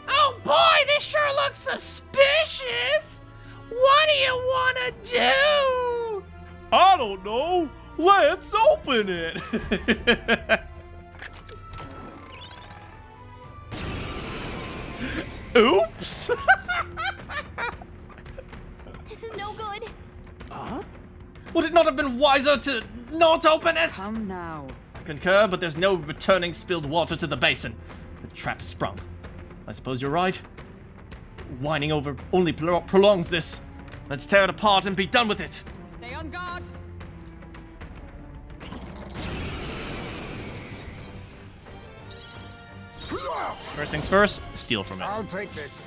Oh boy, this sure looks suspicious. What do you want to do? I don't know. Let's open it. Oops. This is no good. Would it not have been wiser to not open it? Come now. Concur, but there's no returning spilled water to the basin. The trap is sprung. I suppose you're right. Whining over only prolongs this. Let's tear it apart and be done with it. Stay on guard. First things first, steal from it. I'll take this.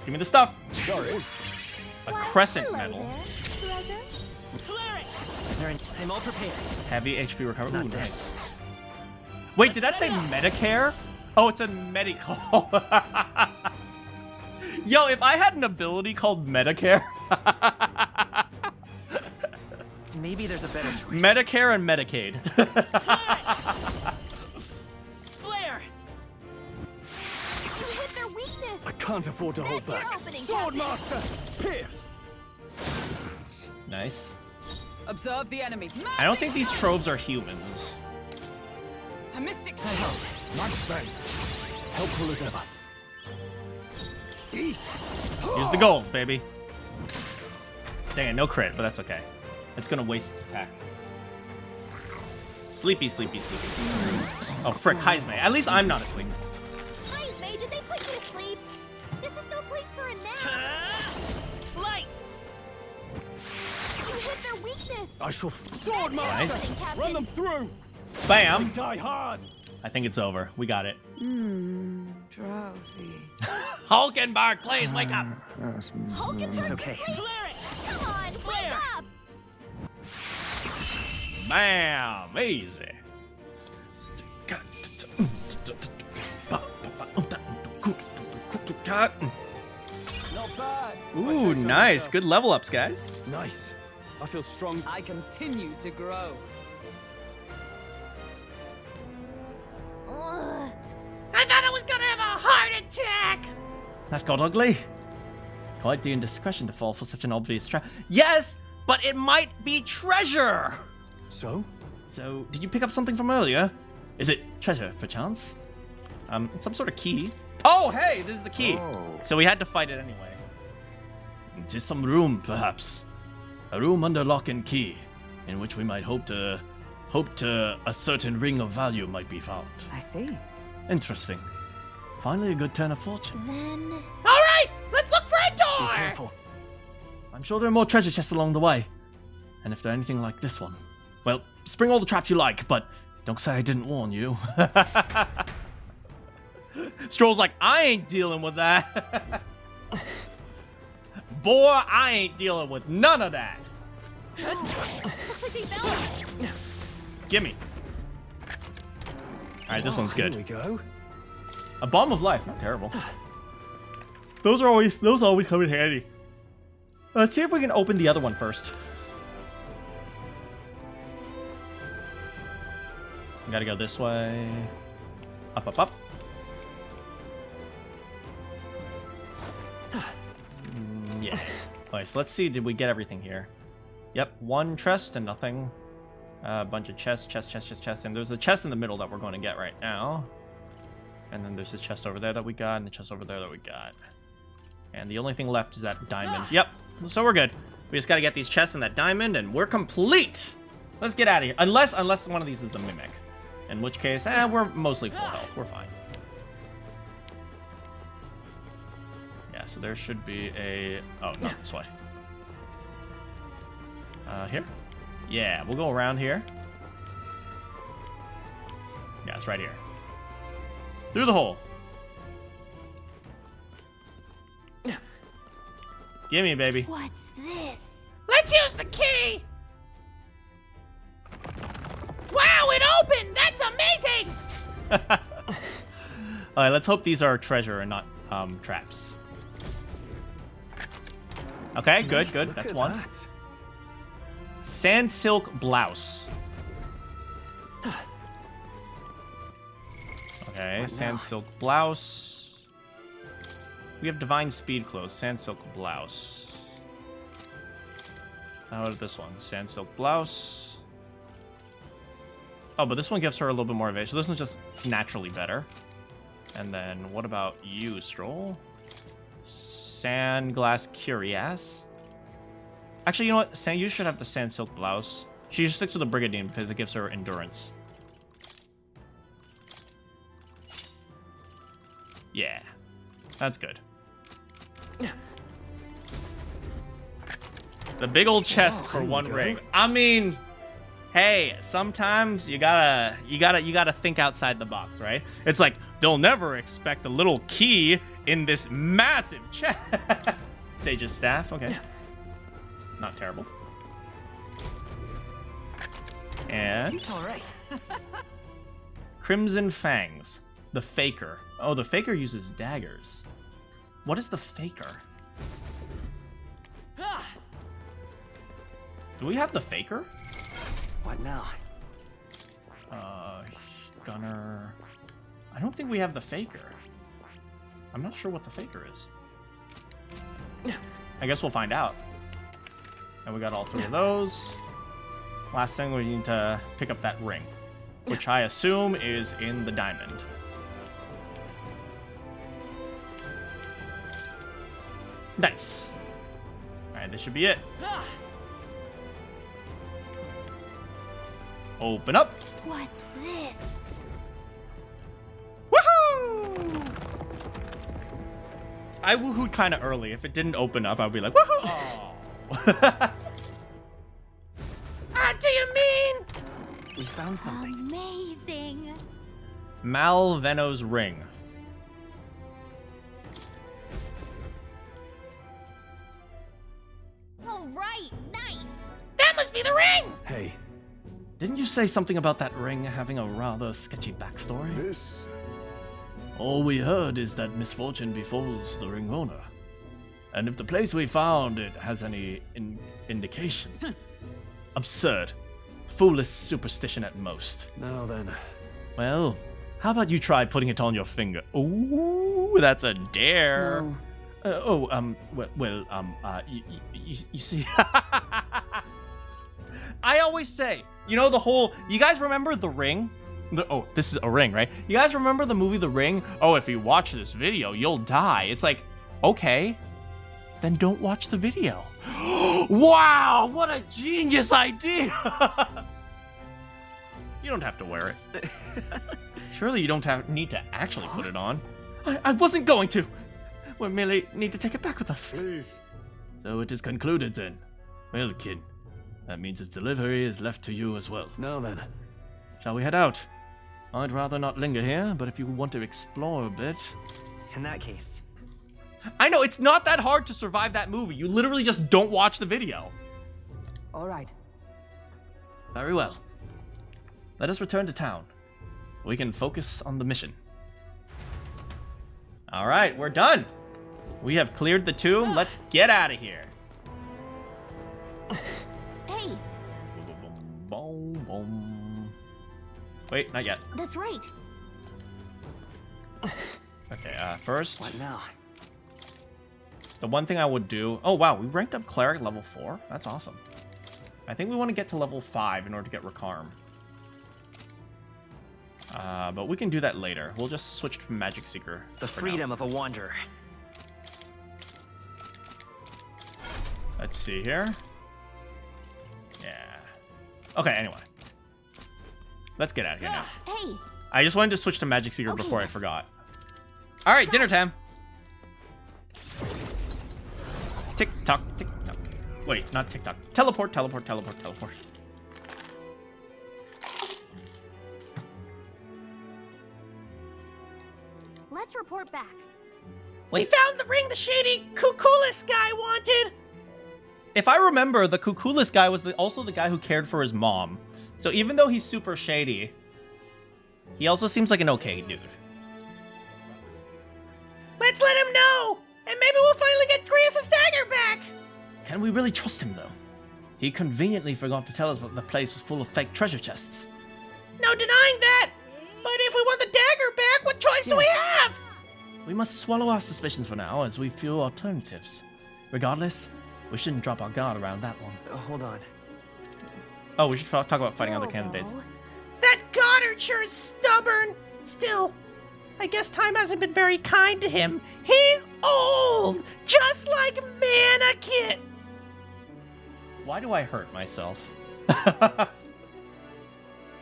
Give me the stuff. Sorry. A crescent medal. Treasure? Clear it. Is there I'm all prepared. Heavy HP recovery. Ooh, Not nice. Wait, did that say Medicare? Oh, it's a medical. Yo, if I had an ability called Medicare. Maybe there's a better choice. Medicare and Medicaid. Flare. You hit their weakness. I can't afford to hold That's your back. opening, Sword Captain. Master, pierce. Nice. Observe the enemy. I don't think these troves are humans. A mystic. Much thanks. Helpful as ever. Use the gold, baby. Dang it, no crit, but that's okay. It's gonna waste its attack. Sleepy, sleepy, sleepy. Oh, frick, Heismay. At least I'm not asleep. Heismay, did they put you to sleep? This is no place for a nap. Light. You hit their weakness. I shall. Sword Nice. Run them through. Bam! Die hard. I think it's over. We got it. Drowsy. Hulkenberg, please wake up. Hulkenberg's okay. asleep. Clear it. Come on, wake up. Bam! Easy. Not bad. Ooh, nice. Good level ups, guys. Nice. I feel strong. I continue to grow. Ugh. I thought I was gonna have a heart attack. That got ugly. Quite the indiscretion to fall for such an obvious trap. Yes, but it might be treasure. So? So, did you pick up something from earlier? Is it treasure, perchance? Some sort of key. Oh, hey, this is the key. Oh. So we had to fight it anyway. Just some room, perhaps. A room under lock and key, in which we might hope to a certain ring of value might be found. I see. Interesting. Finally, a good turn of fortune. Then... All right, let's look for a Be door. careful. I'm sure there are more treasure chests along the way. And if they're anything like this one, well, spring all the traps you like, but don't say I didn't warn you. Stroll's like, I ain't dealing with that. Boy, I ain't dealing with none of that. Looks like they fell. Gimme. Alright, this one's good. Here we go. A bomb of life, not terrible. Those always come in handy. Let's see if we can open the other one first. We gotta go this way. Up, up, up. Yeah. Okay, so let's see, did we get everything here? Yep, one chest and nothing. A bunch of chests, chest. And there's a chest in the middle that we're going to get right now. And then there's this chest over there that we got, and the chest over there that we got. And the only thing left is that diamond. Yep, so we're good. We just gotta get these chests and that diamond, and we're complete! Let's get out of here. Unless one of these is a mimic. In which case, we're mostly full health. We're fine. Yeah, so there should be a... Oh, not this way. Here? Yeah, we'll go around here. Yeah, it's right here. Through the hole. Gimme, baby. What's this? Let's use the key! Wow, it opened! That's amazing! Alright, let's hope these are treasure and not traps. Okay, good. That's one. That. Sand silk blouse. Okay, sand silk blouse. We have divine speed clothes. Sand silk blouse. How about this one? Sand silk blouse. Oh, but this one gives her a little bit more evasion. So this one's just naturally better. And then what about you, Stroll? Sand glass cuirass. Actually, you know what? You should have the sand silk blouse. She should stick to the brigandine because it gives her endurance. Yeah, that's good. The big old chest for one ring. I mean, hey, sometimes you gotta think outside the box, right? It's like they'll never expect a little key in this massive chest. Sage's staff, okay. Not terrible. And all right. Crimson Fangs, the Faker. Oh, the Faker uses daggers. What is the Faker? Do we have the Faker? What now? Gunner. I don't think we have the Faker. I'm not sure what the Faker is. I guess we'll find out. And we got all three of those. Last thing, we need to pick up that ring, which I assume is in the diamond. Nice. Alright, this should be it. Open up. What's this? Woohoo! I woohooed kind of early. If it didn't open up, I'd be like, woohoo! Oh. Do you mean? We found something. Amazing. Malveno's ring. All right, nice. That must be the ring! Hey. Didn't you say something about that ring having a rather sketchy backstory? This... All we heard is that misfortune befalls the ring owner. And if the place we found it has any indication... Absurd. Foolish superstition at most. Now then. Well, how about you try putting it on your finger? Ooh, that's a dare. No. You see... I always say, you know, the whole... You guys remember The Ring? Oh, this is a ring, right? You guys remember the movie The Ring? Oh, if you watch this video, you'll die. It's like, okay, then don't watch the video. Wow, what a genius idea! You don't have to wear it. Surely you don't need to actually put it on. I wasn't going to. We merely need to take it back with us. Please. So it is concluded then. Well, kid, that means its delivery is left to you as well. Now then. Shall we head out? I'd rather not linger here, but if you want to explore a bit... In that case... I know, it's not that hard to survive that movie. You literally just don't watch the video. All right. Very well. Let us return to town. We can focus on the mission. All right, we're done. We have cleared the tomb. Let's get out of here. Hey. Boom, boom. Wait, not yet. That's right. Okay, first. What now? The one thing I would do... Oh, wow, we ranked up Cleric level 4. That's awesome. I think we want to get to level 5 in order to get Recarm. But we can do that later. We'll just switch to Magic Seeker. The freedom of a wanderer. Let's see here. Yeah. Okay, anyway. Let's get out of here now. Hey. I just wanted to switch to Magic Seeker Okay. before I forgot. All right, dinner time. Tick tock, tick tock. Wait, not tick tock. Teleport, teleport, teleport, teleport. Let's report back. We found the ring the shady Kukulis guy wanted. If I remember, the Kukulis guy was also the guy who cared for his mom. So even though he's super shady, he also seems like an okay dude. Let's let him know, and maybe we'll finally get Grius' dagger back. Can we really trust him, though? He conveniently forgot to tell us that the place was full of fake treasure chests. No denying that. But if we want the dagger back, what choice do we have? We must swallow our suspicions for now, as we few alternatives. Regardless, we shouldn't drop our guard around that one. Hold on. Oh, we should talk about fighting other candidates. That Goddard sure is stubborn. Still, I guess time hasn't been very kind to him. He's old, just like Manakyn. Why do I hurt myself?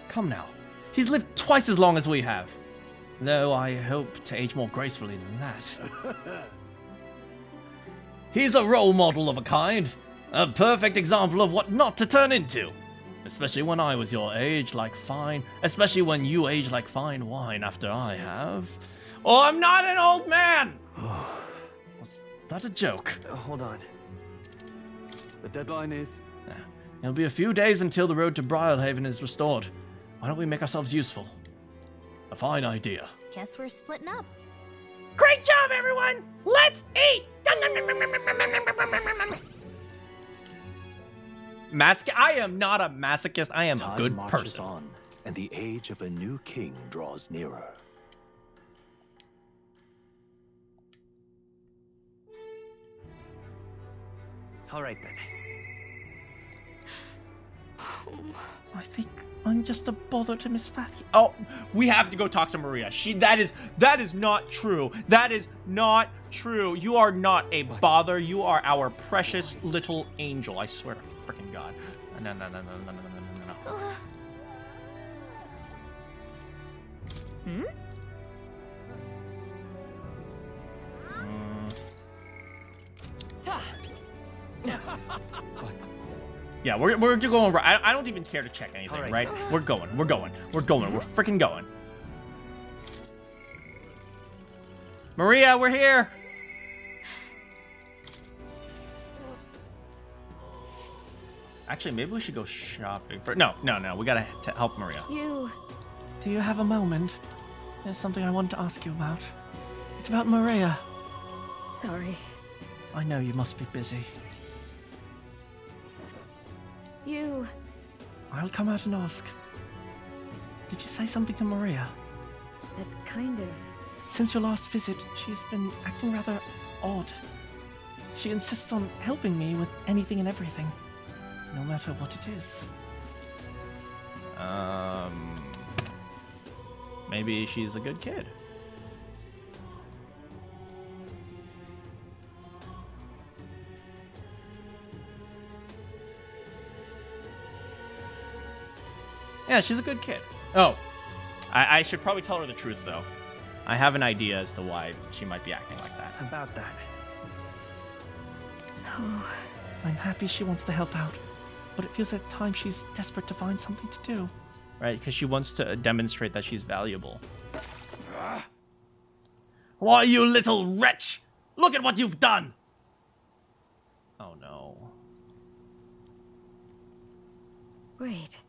Come now. He's lived twice as long as we have. Though I hope to age more gracefully than that. He's a role model of a kind. A perfect example of what not to turn into. Especially when I was your age, especially when you age like fine wine after I have. Oh, I'm not an old man! Was that a joke? Hold on. The deadline is... It'll be a few days until the road to Briarhaven is restored. Why don't we make ourselves useful? A fine idea. Guess we're splitting up. Great job, everyone! Let's eat! I am not a masochist. I am a good marches person. On, and the age of a new king draws nearer. All right, then. I think I'm just a bother to Miss Fatty. Oh, we have to go talk to Maria. That is not true. That is not true. You are not a bother. You are our precious little angel. I swear to freaking God. No. Hmm? Yeah, we're going. I don't even care to check anything, right? We're going. We're freaking going. Maria, we're here. Actually, maybe we should go shopping. No. We gotta help Maria. Do you have a moment? There's something I wanted to ask you about. It's about Maria. Sorry. I know you must be busy. I'll come out and ask. Did you say something to Maria? That's kind of... Since your last visit, she's been acting rather odd. She insists on helping me with anything and everything, no matter what it is. Maybe she's a good kid. Yeah, she's a good kid. Oh, I should probably tell her the truth, though. I have an idea as to why she might be acting like that. About that. Oh, I'm happy she wants to help out, but it feels at times she's desperate to find something to do. right? Because she wants to demonstrate that she's valuable. Why, you little wretch! Look at what you've done! Oh no. Wait.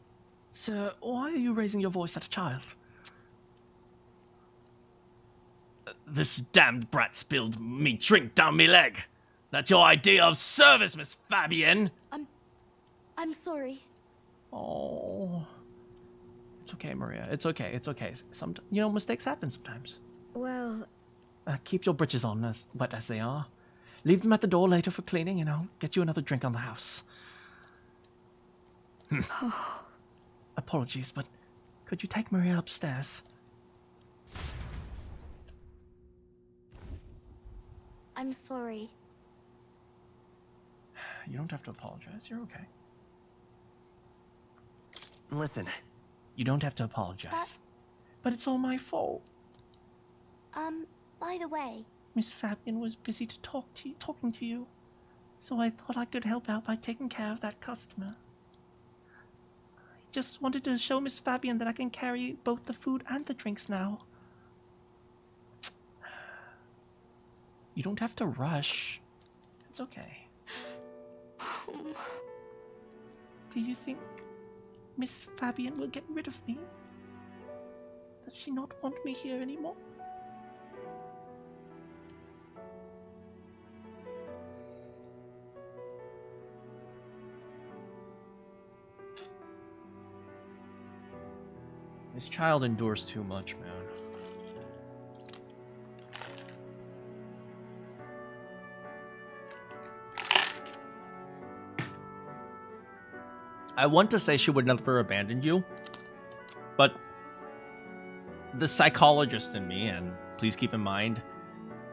Sir, why are you raising your voice at a child? This damned brat spilled me drink down me leg. That's your idea of service, Miss Fabian? I'm sorry. Oh. It's okay, Maria. It's okay. It's okay. You know, mistakes happen sometimes. Well... keep your britches on, as wet as they are. Leave them at the door later for cleaning, and I'll get you another drink on the house. Apologies, but could you take Maria upstairs? I'm sorry. You don't have to apologize. You're okay. Listen. You don't have to apologize. But it's all my fault. By the way... Miss Fabian was busy talking to you. So I thought I could help out by taking care of that customer. I just wanted to show Miss Fabian that I can carry both the food and the drinks now. You don't have to rush. It's okay. Do you think Miss Fabian will get rid of me? Does she not want me here anymore? This child endures too much, man. I want to say she would never abandon you, but the psychologist in me, and please keep in mind,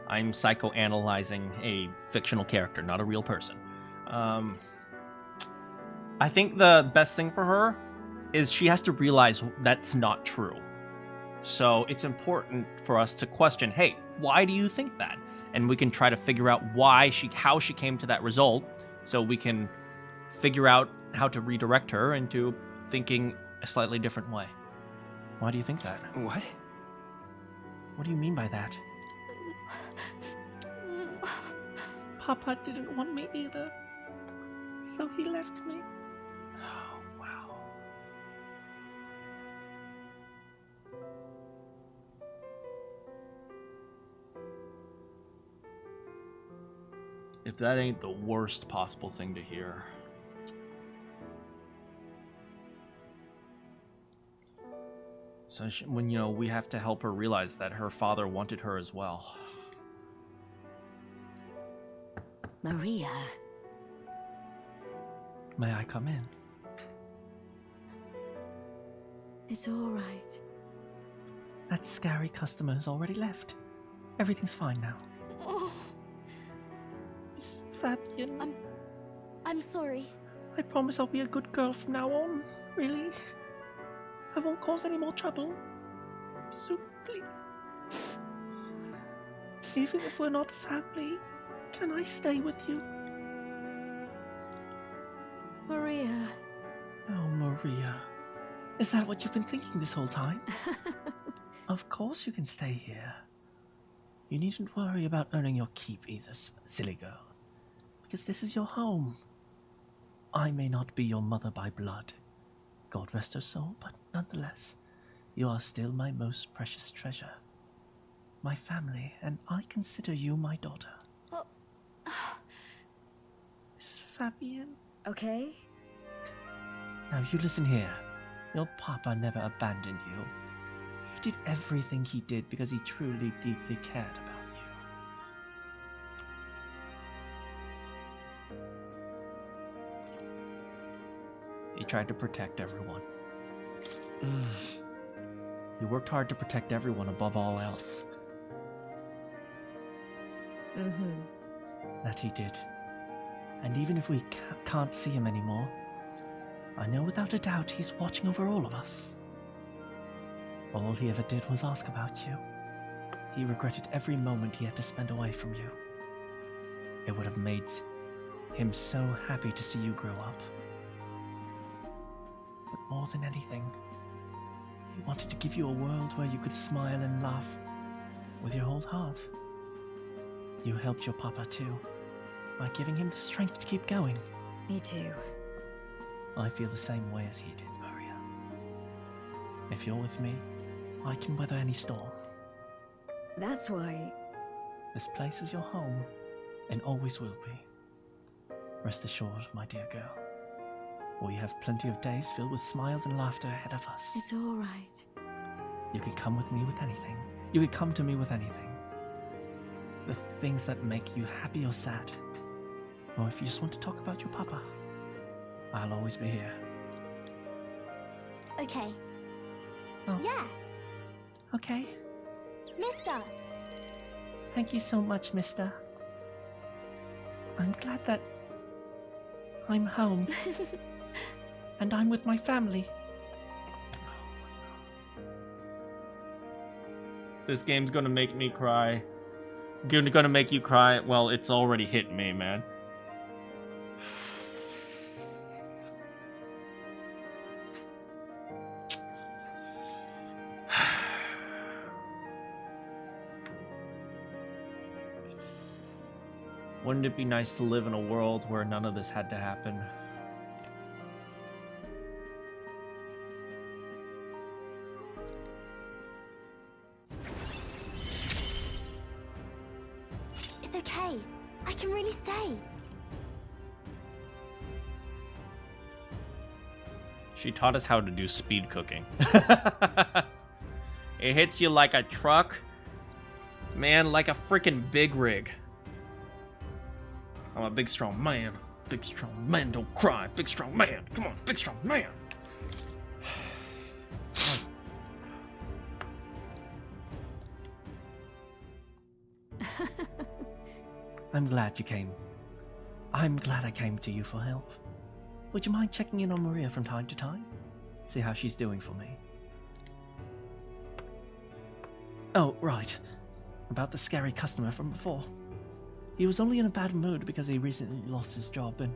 I'm psychoanalyzing a fictional character, not a real person. I think the best thing for her is she has to realize that's not true. So it's important for us to question, hey, why do you think that? And we can try to figure out how she came to that result, so we can figure out how to redirect her into thinking a slightly different way. Why do you think that? What? What do you mean by that? Papa didn't want me either, so he left me. Oh, wow. If that ain't the worst possible thing to hear. So when, you know, we have to help her realize that her father wanted her as well. Maria. May I come in? It's all right. That scary customer has already left. Everything's fine now. Oh, Miss Fabian. I'm sorry. I promise I'll be a good girl from now on. Really. I won't cause any more trouble. So please. Even if we're not family, can I stay with you? Maria. Oh, Maria. Is that what you've been thinking this whole time? Of course you can stay here. You needn't worry about earning your keep either, silly girl. Because this is your home. I may not be your mother by blood, God rest her soul, but nonetheless, you are still my most precious treasure. My family, and I consider you my daughter. Miss Fabian? Okay. Now you listen here. Your papa never abandoned you. He did everything he did because he truly, deeply cared about you. He tried to protect everyone. He worked hard to protect everyone above all else. That he did. And even if we can't see him anymore, I know without a doubt he's watching over all of us. All he ever did was ask about you. He regretted every moment he had to spend away from you. It would have made him so happy to see you grow up. But more than anything, He wanted to give you a world where you could smile and laugh with your whole heart. You helped your papa too, by giving him the strength to keep going. Me too. I feel the same way as he did, Maria. If you're with me, I can weather any storm. That's why... This place is your home, and always will be. Rest assured, my dear girl. We have plenty of days filled with smiles and laughter ahead of us. It's all right. You can come with me with anything. You can come to me with anything. The things that make you happy or sad. Or if you just want to talk about your papa, I'll always be here. Okay. Oh. Yeah. Okay. Mister. Thank you so much, mister. I'm glad that I'm home. And I'm with my family. This game's gonna make me cry. Gonna make you cry. Well, it's already hit me, man. Wouldn't it be nice to live in a world where none of this had to happen? It's okay. I can really stay. She taught us how to do speed cooking. It hits you like a truck. Man, like a freaking big rig. I'm a big strong man. Big strong man, don't cry. Big strong man. Come on, big strong man. I'm glad you came. I'm glad I came to you for help. Would you mind checking in on Maria from time to time? See how she's doing for me. Oh, right. About the scary customer from before. He was only in a bad mood because he recently lost his job and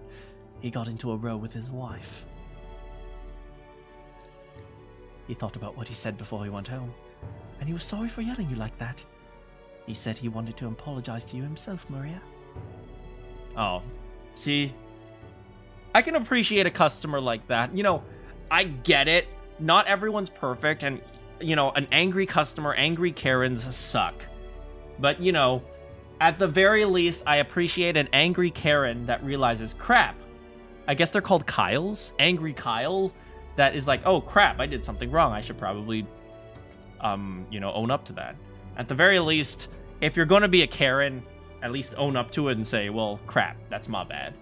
he got into a row with his wife. He thought about what he said before he went home, and he was sorry for yelling you like that. He said he wanted to apologize to you himself, Maria. Oh, see? I can appreciate a customer like that. You know, I get it. Not everyone's perfect, and, you know, an angry customer, angry Karens suck. But, you know, at the very least, I appreciate an angry Karen that realizes, crap. I guess they're called Kyles? Angry Kyle that is like, oh, crap, I did something wrong. I should probably, you know, own up to that. At the very least, if you're going to be a Karen, at least own up to it and say, well, crap, that's my bad.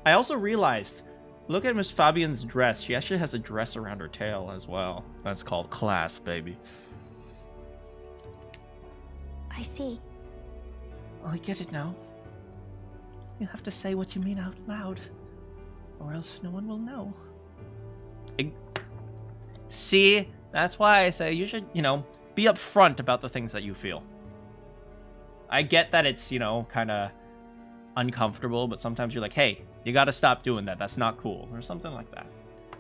I also realized, look at Miss Fabian's dress. She actually has a dress around her tail as well. That's called class, baby. I see. I get it now. You have to say what you mean out loud, or else no one will know. See? That's why I say you should, you know, be upfront about the things that you feel. I get that it's, you know, kind of uncomfortable, but sometimes you're like, hey, you got to stop doing that. That's not cool, or something like that.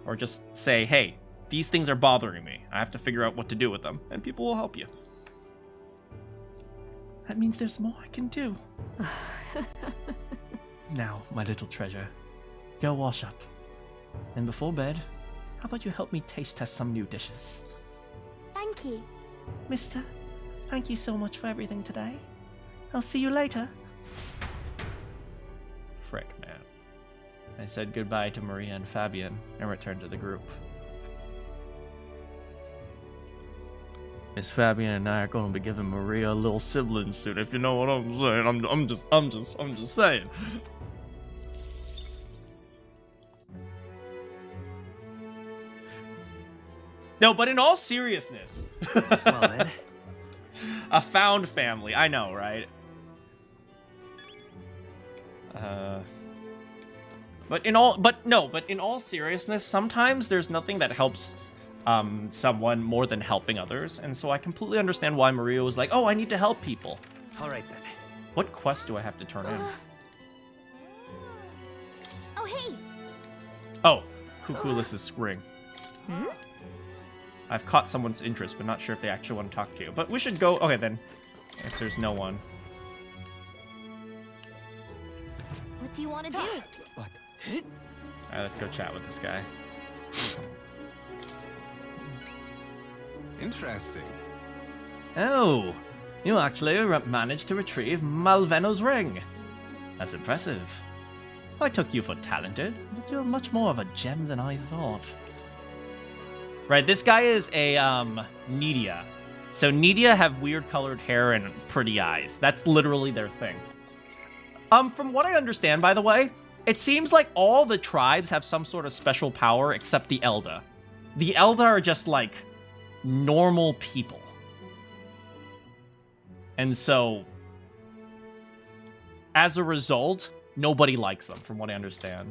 Or just say, hey, these things are bothering me. I have to figure out what to do with them, and people will help you. That means there's more I can do. Now, my little treasure, go wash up. And before bed, how about you help me taste test some new dishes? Thank you. Mister, thank you so much for everything today. I'll see you later. Frick, man. I said goodbye to Maria and Fabian and returned to the group. Miss Fabian and I are going to be giving Maria a little sibling soon, if you know what I'm saying. I'm just saying. No, but in all seriousness. Well, then. A found family. I know, right? But in all seriousness, sometimes there's nothing that helps someone more than helping others, and so I completely understand why Maria was like, oh, I need to help people. All right, then. What quest do I have to turn in? Oh, hey! Oh, Cuculus's ring. Hmm? I've caught someone's interest, but not sure if they actually want to talk to you. But we should go... Okay, then. If there's no one. What do you want to do? What? Alright, let's go chat with this guy. Interesting. Oh, you actually managed to retrieve Malveno's ring. That's impressive. I took you for talented, but you're much more of a gem than I thought. Right, this guy is a, Nidia. So Nidia have weird colored hair and pretty eyes. That's literally their thing. From what I understand, by the way, it seems like all the tribes have some sort of special power except the Elda. The Elda are just, like, normal people. And so, as a result, nobody likes them, from what I understand.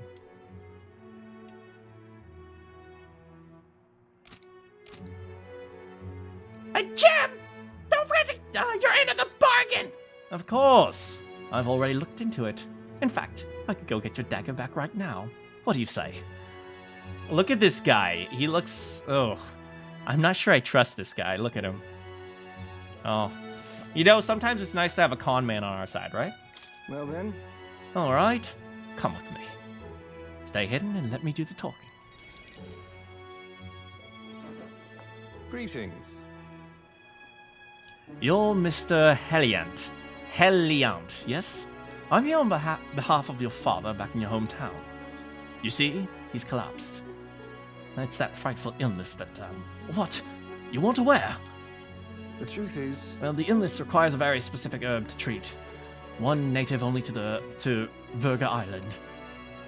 A gem! Don't forget you're into the bargain! Of course. I've already looked into it. In fact, I could go get your dagger back right now. What do you say? Look at this guy. He looks... Oh, I'm not sure I trust this guy. Look at him. Oh. You know, sometimes it's nice to have a con man on our side, right? Well then. All right. Come with me. Stay hidden and let me do the talking. Greetings. You're Mr. Heliant. Heliant, yes? I'm here on behalf of your father back in your hometown. You see, he's collapsed. It's that frightful illness that, What? You weren't aware? The truth is... Well, the illness requires a very specific herb to treat. One native only to Verga Island.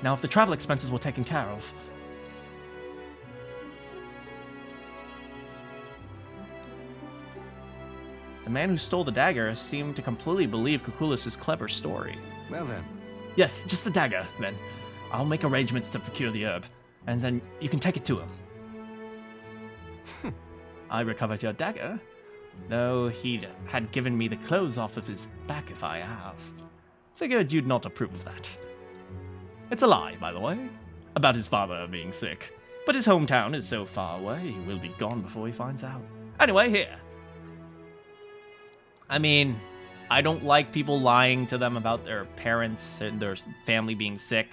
Now, if the travel expenses were taken care of... The man who stole the dagger seemed to completely believe Kukulis' clever story. Well then. Yes, just the dagger, then. I'll make arrangements to procure the herb, and then you can take it to him. I recovered your dagger, though he had given me the clothes off of his back if I asked. Figured you'd not approve of that. It's a lie, by the way, about his father being sick. But his hometown is so far away, he will be gone before he finds out. Anyway, here. I mean, I don't like people lying to them about their parents and their family being sick.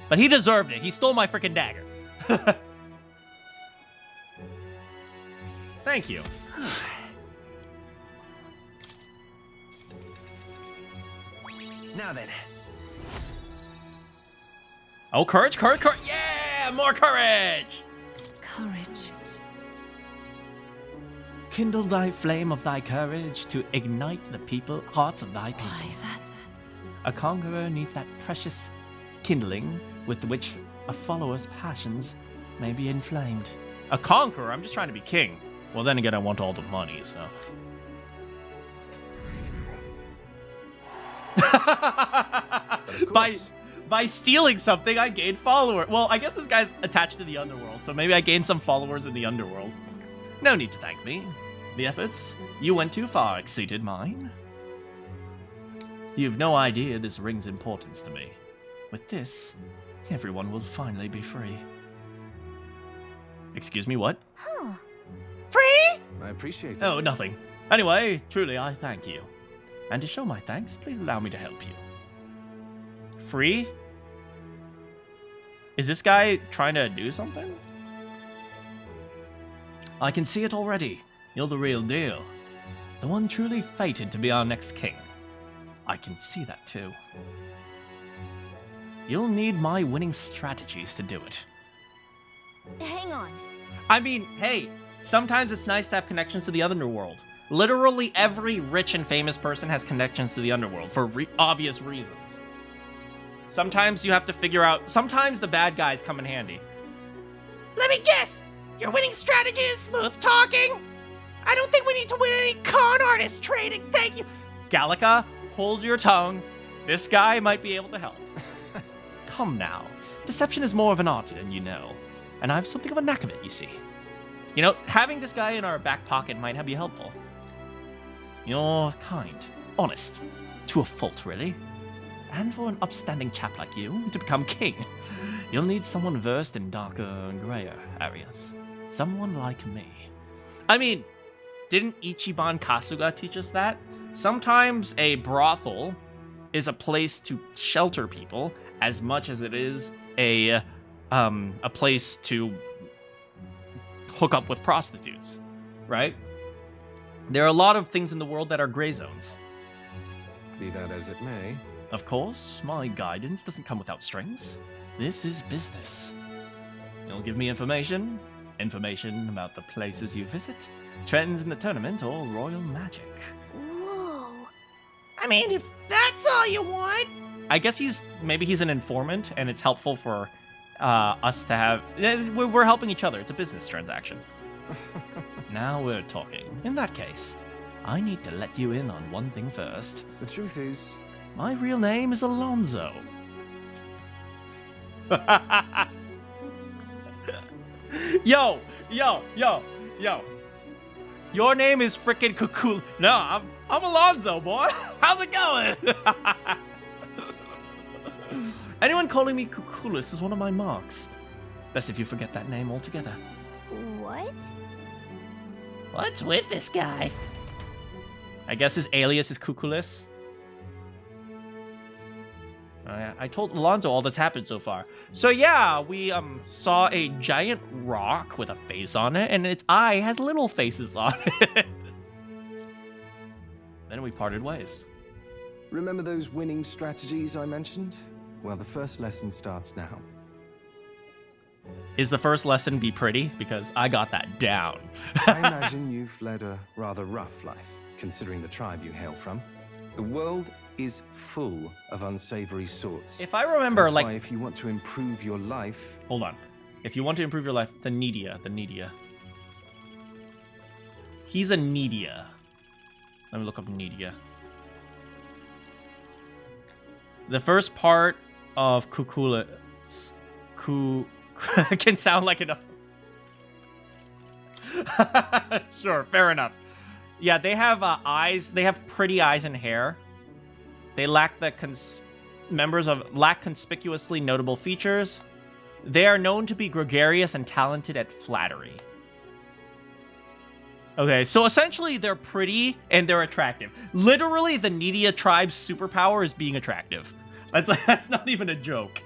But he deserved it. He stole my freaking dagger. Thank you. Now then. Oh, courage, courage, courage. Yeah, more courage. Courage. Kindle thy flame of thy courage to ignite the hearts of thy people. Why, that's... A conqueror needs that precious kindling with which a follower's passions may be inflamed. A conqueror? I'm just trying to be king. Well, then again, I want all the money, so... By stealing something, I gained followers. Well, I guess this guy's attached to the underworld, so maybe I gained some followers in the underworld. No need to thank me. The efforts you went too far exceeded mine. You've no idea this ring's importance to me. With this, everyone will finally be free. Excuse me, what? Huh. Free? I appreciate it. Oh, nothing. Anyway, truly, I thank you. And to show my thanks, please allow me to help you. Free? Is this guy trying to do something? I can see it already. You're the real deal. The one truly fated to be our next king. I can see that too. You'll need my winning strategies to do it. Hang on. I mean, hey, sometimes it's nice to have connections to the underworld. Literally every rich and famous person has connections to the underworld for obvious reasons. Sometimes you have to figure out... Sometimes the bad guys come in handy. Let me guess! Your winning strategy is smooth talking? I don't think we need to win any con artist training, thank you! Gallica, hold your tongue. This guy might be able to help. Come now. Deception is more of an art than you know. And I have something of a knack of it, you see. You know, having this guy in our back pocket might be helpful. You're kind, honest, to a fault, really. And for an upstanding chap like you to become king, you'll need someone versed in darker and grayer areas. Someone like me. I mean, didn't Ichiban Kasuga teach us that? Sometimes a brothel is a place to shelter people as much as it is a place to hook up with prostitutes, right? There are a lot of things in the world that are gray zones. Be that as it may. Of course, my guidance doesn't come without strings. This is business. You'll give me information about the places you visit, trends in the tournament, or royal magic. Whoa. I mean, if that's all you want. I guess maybe he's an informant, and it's helpful for us to have... We're helping each other. It's a business transaction. Now we're talking. In that case, I need to let you in on one thing first. The truth is... My real name is Alonzo. Yo. Your name is frickin' Kukul. No, I'm Alonzo, boy. How's it going? Anyone calling me Kukulis is one of my marks. Best if you forget that name altogether. What? What's with this guy? I guess his alias is Kukulis. I told Alonzo all that's happened so far. So yeah, we saw a giant rock with a face on it, and its eye has little faces on it. Then we parted ways. Remember those winning strategies I mentioned? Well, the first lesson starts now. Is the first lesson be pretty? Because I got that down. I imagine you've led a rather rough life, considering the tribe you hail from. The world is full of unsavory sorts. If I remember, That's like... why if you want to improve your life... Hold on. If you want to improve your life, the Needia. He's a Needia. Let me look up Needia. The first part of Kukulis... can sound like enough. Sure, fair enough. Yeah, they have eyes. They have pretty eyes and hair. They lack lack conspicuously notable features. They are known to be gregarious and talented at flattery. Okay, so essentially they're pretty and they're attractive. Literally, the Needia tribe's superpower is being attractive. That's not even a joke.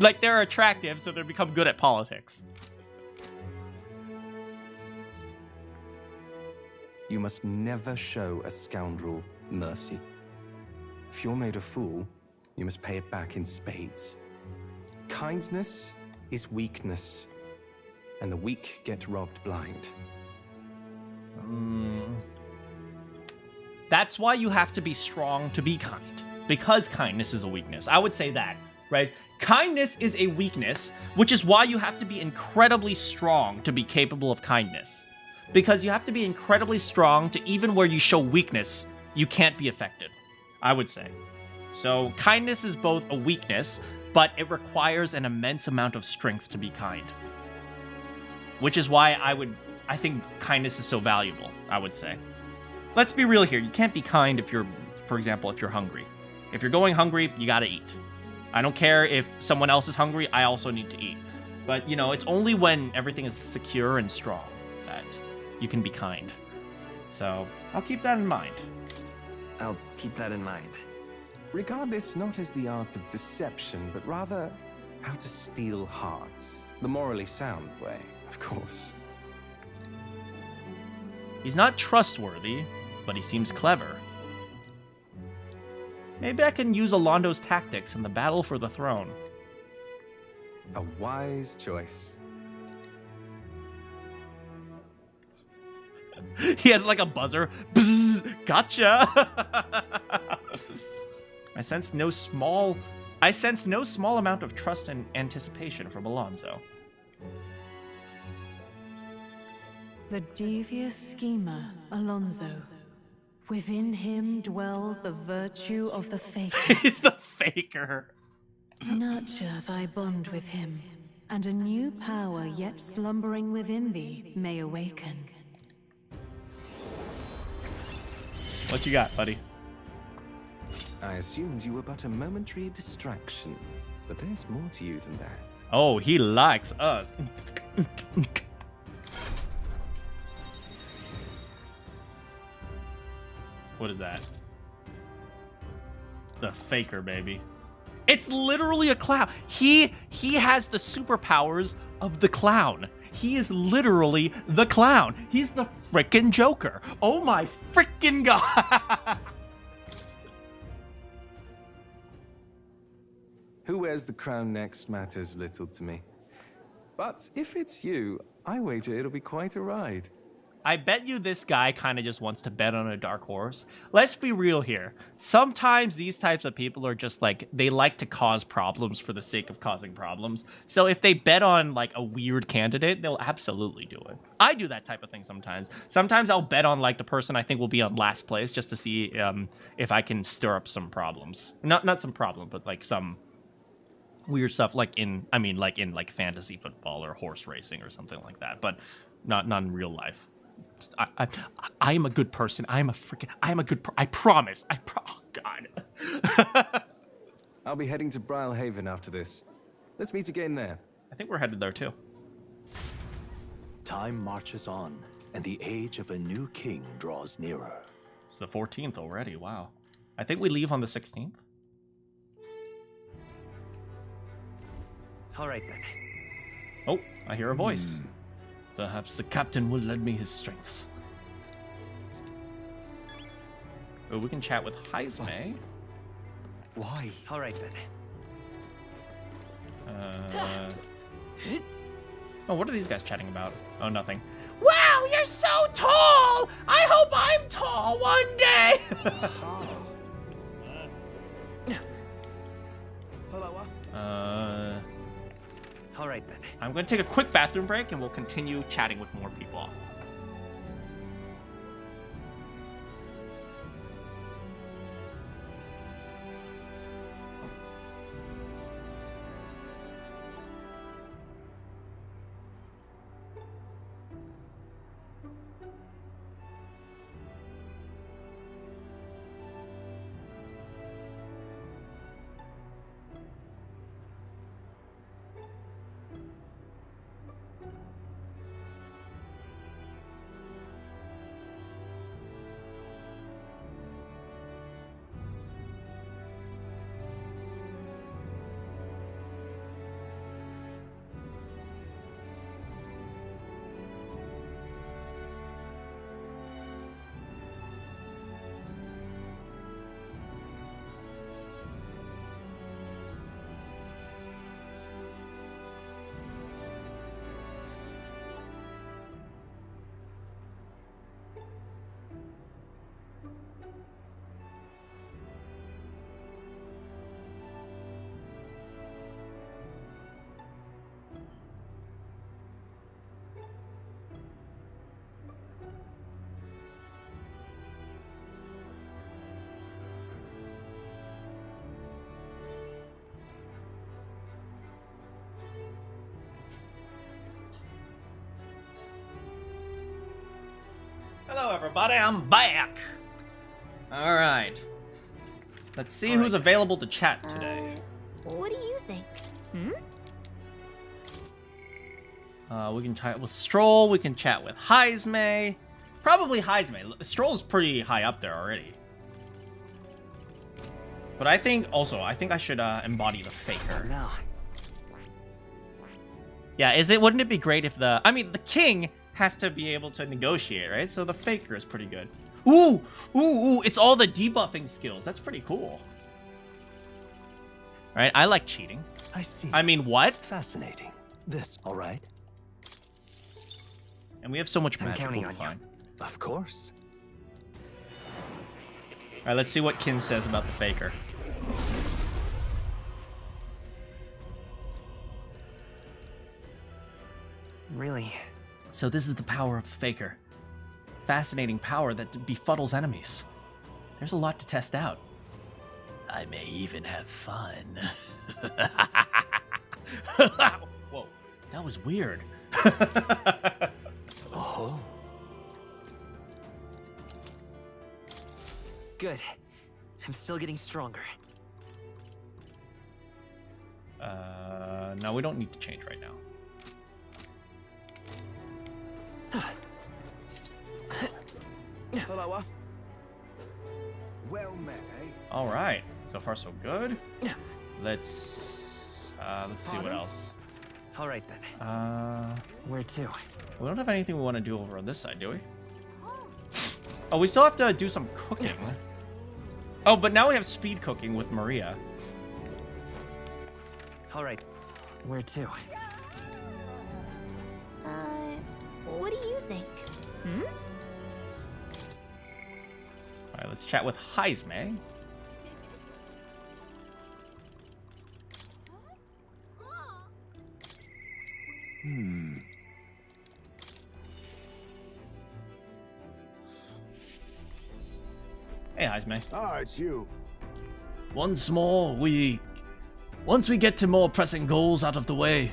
Like, they're attractive, so they become good at politics. You must never show a scoundrel mercy. If you're made a fool, you must pay it back in spades. Kindness is weakness, and the weak get robbed blind. That's why you have to be strong to be kind, because kindness is a weakness. I would say that, right? Kindness is a weakness, which is why you have to be incredibly strong to be capable of kindness. Because you have to be incredibly strong to even where you show weakness, you can't be affected, I would say. So kindness is both a weakness, but it requires an immense amount of strength to be kind. Which is why I think kindness is so valuable, I would say. Let's be real here. You can't be kind if you're, for example, if you're hungry. If you're going hungry, you gotta eat. I don't care if someone else is hungry, I also need to eat. But, you know, it's only when everything is secure and strong that you can be kind. So, I'll keep that in mind. I'll keep that in mind. Regard this not as the art of deception, but rather how to steal hearts. The morally sound way, of course. He's not trustworthy, but he seems clever. Maybe I can use Alondo's tactics in the battle for the throne. A wise choice. He has like a buzzer. Bzz, gotcha. I sense no small amount of trust and anticipation from Alonzo. The devious schemer, Alonzo. Within him dwells the virtue of the faker. He's the faker. Nurture thy bond with him, and a new power yet slumbering within thee may awaken. What you got, buddy? I assumed you were but a momentary distraction, but there's more to you than that. Oh, he likes us. What is that? The faker, baby. It's literally a clown. He has the superpowers of the clown. He is literally the clown. He's the frickin' Joker. Oh my frickin' god. Who wears the crown next matters little to me. But if it's you, I wager it'll be quite a ride. I bet you this guy kind of just wants to bet on a dark horse. Let's be real here. Sometimes these types of people are just like, they like to cause problems for the sake of causing problems. So if they bet on like a weird candidate, they'll absolutely do it. I do that type of thing sometimes. Sometimes I'll bet on like the person I think will be on last place just to see if I can stir up some problems. Not some problem, but like some weird stuff like in fantasy football or horse racing or something like that, but not in real life. I am a good person. I promise. Oh, God. I'll be heading to Brylehaven after this. Let's meet again there. I think we're headed there too. Time marches on, and the age of a new king draws nearer. It's the 14th already. Wow. I think we leave on the 16th. All right then. Oh, I hear a voice. Perhaps the captain will lend me his strengths. Oh, we can chat with Heisme. Why? All right then. Oh, what are these guys chatting about? Oh, nothing. Wow, you're so tall! I hope I'm tall one day! All right then. I'm going to take a quick bathroom break and we'll continue chatting with more people. Hello, everybody. I'm back. All right. Let's see who's available to chat today. What do you think? We can chat with Stroll. We can chat with Heisme. Probably Heisme. Stroll's pretty high up there already. But I think I should embody the faker. No. Yeah, wouldn't it be great if the king has to be able to negotiate, right? So the faker is pretty good. Ooh, it's all the debuffing skills. That's pretty cool. Right? I like cheating. I see. I mean, what? Fascinating. This, all right? And we have so much magic. I'm counting on fine. Of course. All right, let's see what Kin says about the faker. Really? So this is the power of the faker. Fascinating power that befuddles enemies. There's a lot to test out. I may even have fun. Whoa, that was weird. Oh. Good. I'm still getting stronger. No, we don't need to change right now. Well met, eh? All right. So far, so good. Let's see what else. All right then. Where to? We don't have anything we want to do over on this side, do we? Oh, we still have to do some cooking. Oh, but now we have speed cooking with Maria. All right. Where to? What do you think? Hmm? All right, let's chat with Heisme. Hey, Heisme. Ah, it's you. Once we get to more pressing goals out of the way,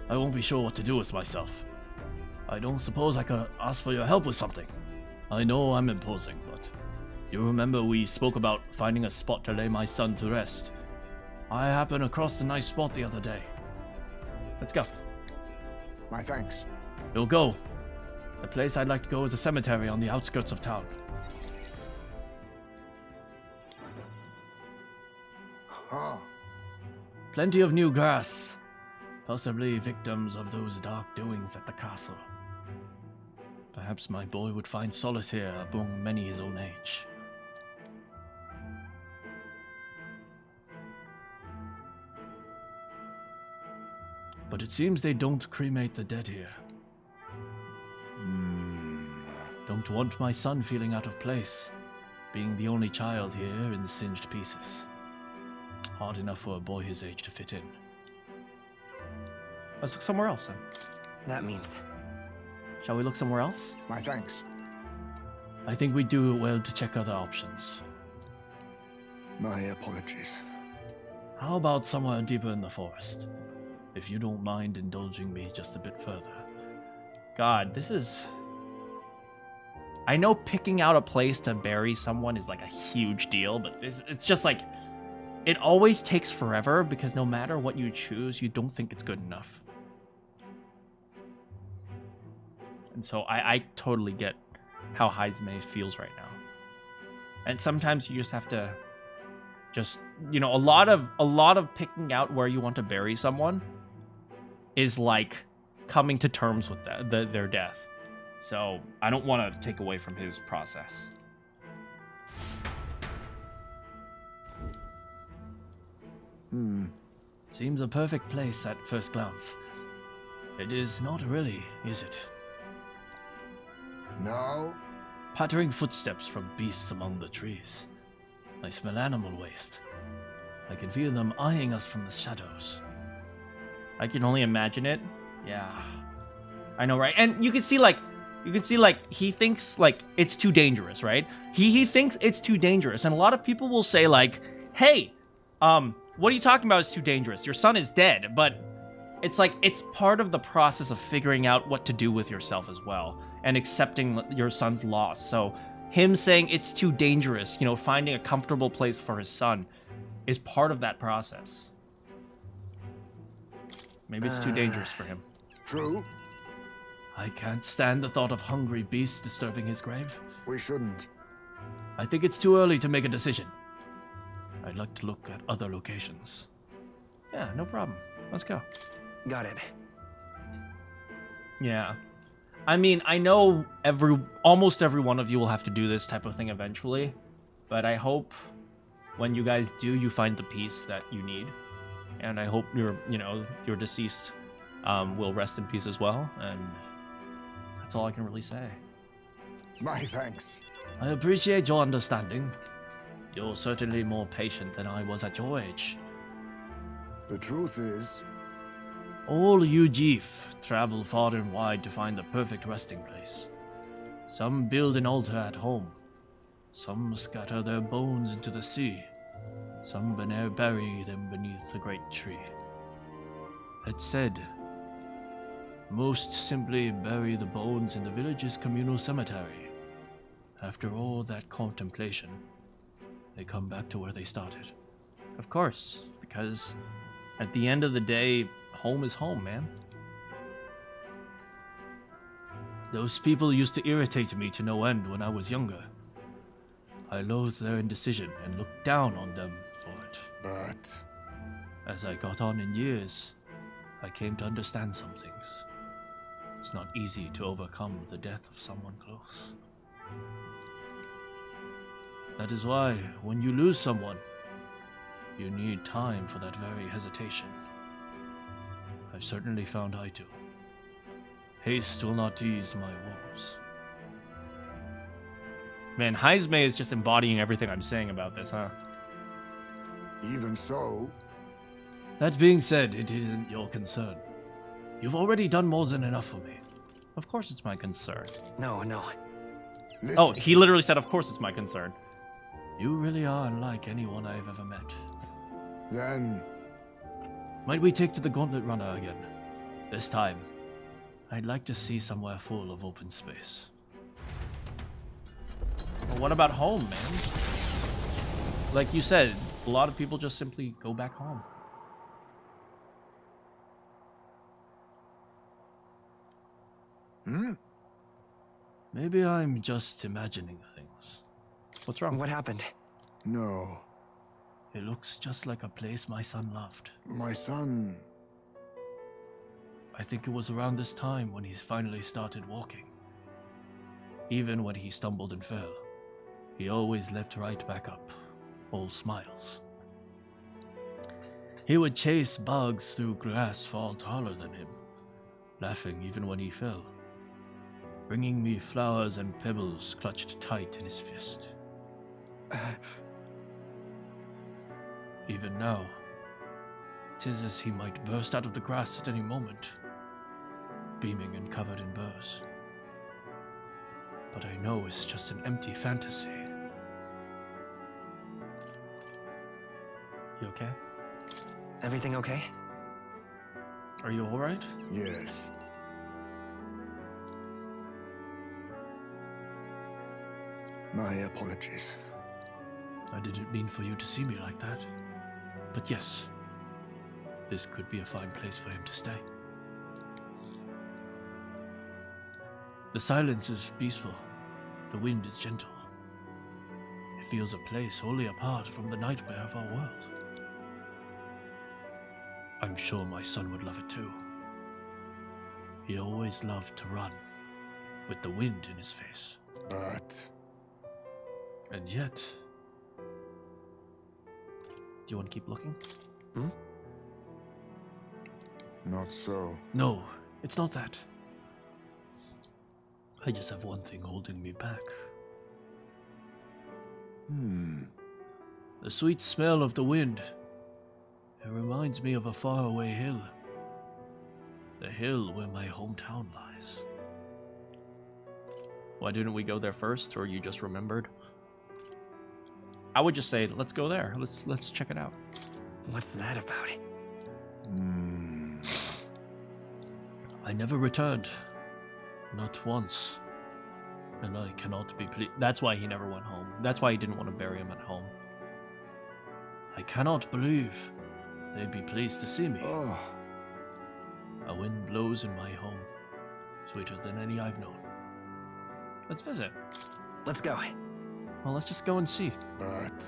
I won't be sure what to do with myself. I don't suppose I could ask for your help with something. I know I'm imposing, but you remember we spoke about finding a spot to lay my son to rest. I happened across a nice spot the other day. Let's go. My thanks. You'll go. The place I'd like to go is a cemetery on the outskirts of town. Huh. Plenty of new grass. Possibly victims of those dark doings at the castle. Perhaps my boy would find solace here among many his own age. But it seems they don't cremate the dead here. Don't want my son feeling out of place, being the only child here in singed pieces. Hard enough for a boy his age to fit in. Let's look somewhere else then. That means. Shall we look somewhere else? My thanks. I think we do well to check other options. My apologies. How about somewhere deeper in the forest? If you don't mind indulging me just a bit further. God, this is... I know picking out a place to bury someone is like a huge deal, but it's just like... It always takes forever because no matter what you choose, you don't think it's good enough. And so I totally get how Heisme feels right now. And sometimes you just have to just, you know, a lot of picking out where you want to bury someone is like coming to terms with their death. So I don't want to take away from his process. Seems a perfect place at first glance. It is not really, is it? No. Pattering footsteps from beasts among the trees. I smell animal waste. I can feel them eyeing us from the shadows. I can only imagine it. Yeah. I know, right? And you can see he thinks like it's too dangerous, right? He thinks it's too dangerous. And a lot of people will say like, "Hey, what are you talking about? It's too dangerous. Your son is dead." But it's like, it's part of the process of figuring out what to do with yourself as well and accepting your son's loss. So him saying it's too dangerous, you know, finding a comfortable place for his son is part of that process. Maybe it's too dangerous for him. True. I can't stand the thought of hungry beasts disturbing his grave. We shouldn't. I think it's too early to make a decision. I'd like to look at other locations. Yeah, no problem. Let's go. Got it. Yeah. I mean, I know almost every one of you will have to do this type of thing eventually, but I hope when you guys do, you find the peace that you need. And I hope your deceased will rest in peace as well. And that's all I can really say. My thanks. I appreciate your understanding. You're certainly more patient than I was at your age. The truth is... all you Jeef travel far and wide to find the perfect resting place. Some build an altar at home. Some scatter their bones into the sea. Some bury them beneath a great tree. That said, most simply bury the bones in the village's communal cemetery. After all that contemplation, they come back to where they started. Of course, because at the end of the day, home is home, man. Those people used to irritate me to no end when I was younger. I loathed their indecision and looked down on them for it. But... As I got on in years, I came to understand some things. It's not easy to overcome the death of someone close. That is why, when you lose someone, you need time for that very hesitation. I've certainly found I do. Haste will not ease my woes. Man, Heisme is just embodying everything I'm saying about this, huh? Even so... That being said, it isn't your concern. You've already done more than enough for me. Of course it's my concern. No. Listen. Oh, he literally said, of course it's my concern. You really are unlike anyone I've ever met. Then... Might we take to the Gauntlet Runner again? This time, I'd like to see somewhere full of open space. Well, what about home, man? Like you said, a lot of people just simply go back home. Maybe I'm just imagining things. What's wrong? What happened? No. It looks just like a place my son loved. My son... I think it was around this time when he finally started walking. Even when he stumbled and fell, he always leapt right back up, all smiles. He would chase bugs through grass far taller than him, laughing even when he fell, bringing me flowers and pebbles clutched tight in his fist. Even now, 'tis as he might burst out of the grass at any moment, beaming and covered in burrs. But I know it's just an empty fantasy. You okay? Everything okay? Are you alright? Yes. My apologies. I didn't mean for you to see me like that. But yes, this could be a fine place for him to stay. The silence is peaceful. The wind is gentle. It feels a place wholly apart from the nightmare of our world. I'm sure my son would love it too. He always loved to run, with the wind in his face. But... And yet... Do you want to keep looking? Not so. No, it's not that. I just have one thing holding me back. The sweet smell of the wind. It reminds me of a faraway hill. The hill where my hometown lies. Why didn't we go there first, or you just remembered? I would just say, let's go there. Let's check it out. What's that about? I never returned. Not once. And I cannot be pleased. That's why he never went home. That's why he didn't want to bury him at home. I cannot believe they'd be pleased to see me. Oh. A wind blows in my home, sweeter than any I've known. Let's visit. Let's go. Well, let's just go and see. But...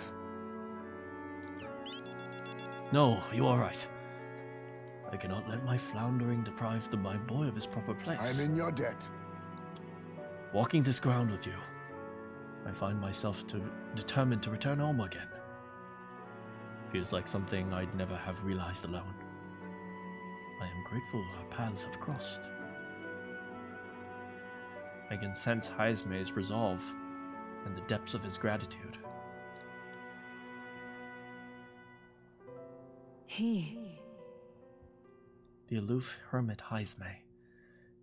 No, you are right. I cannot let my floundering deprive my boy of his proper place. I'm in your debt. Walking this ground with you, I find myself determined to return home again. Feels like something I'd never have realized alone. I am grateful our paths have crossed. I can sense Heisme's resolve and the depths of his gratitude. The aloof hermit Heisme,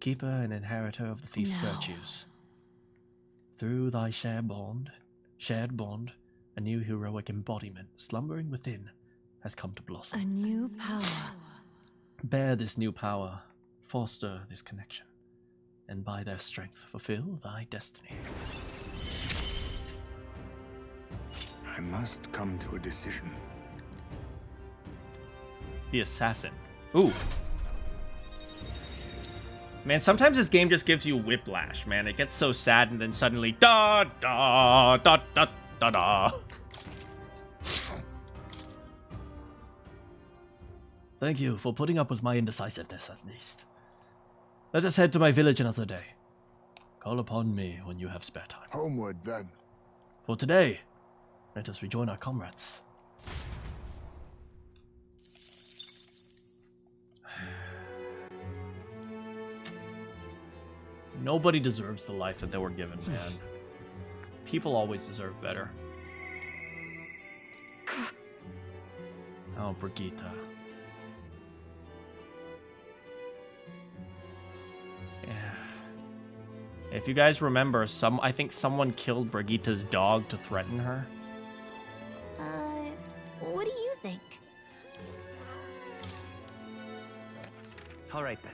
keeper and inheritor of the thief's virtues. Through thy shared bond, a new heroic embodiment slumbering within has come to blossom. A new power. Bear this new power, foster this connection, and by their strength fulfill thy destiny. I must come to a decision. The assassin. Ooh. Man, sometimes this game just gives you whiplash, man. It gets so sad and then suddenly da da da da Ta-da! Thank you for putting up with my indecisiveness, at least. Let us head to my village another day. Call upon me when you have spare time. Homeward, then. For today, let us rejoin our comrades. Nobody deserves the life that they were given, man. People always deserve better. Oh, Brigitte. Yeah. If you guys remember, I think someone killed Brigitte's dog to threaten her. What do you think? All right, then.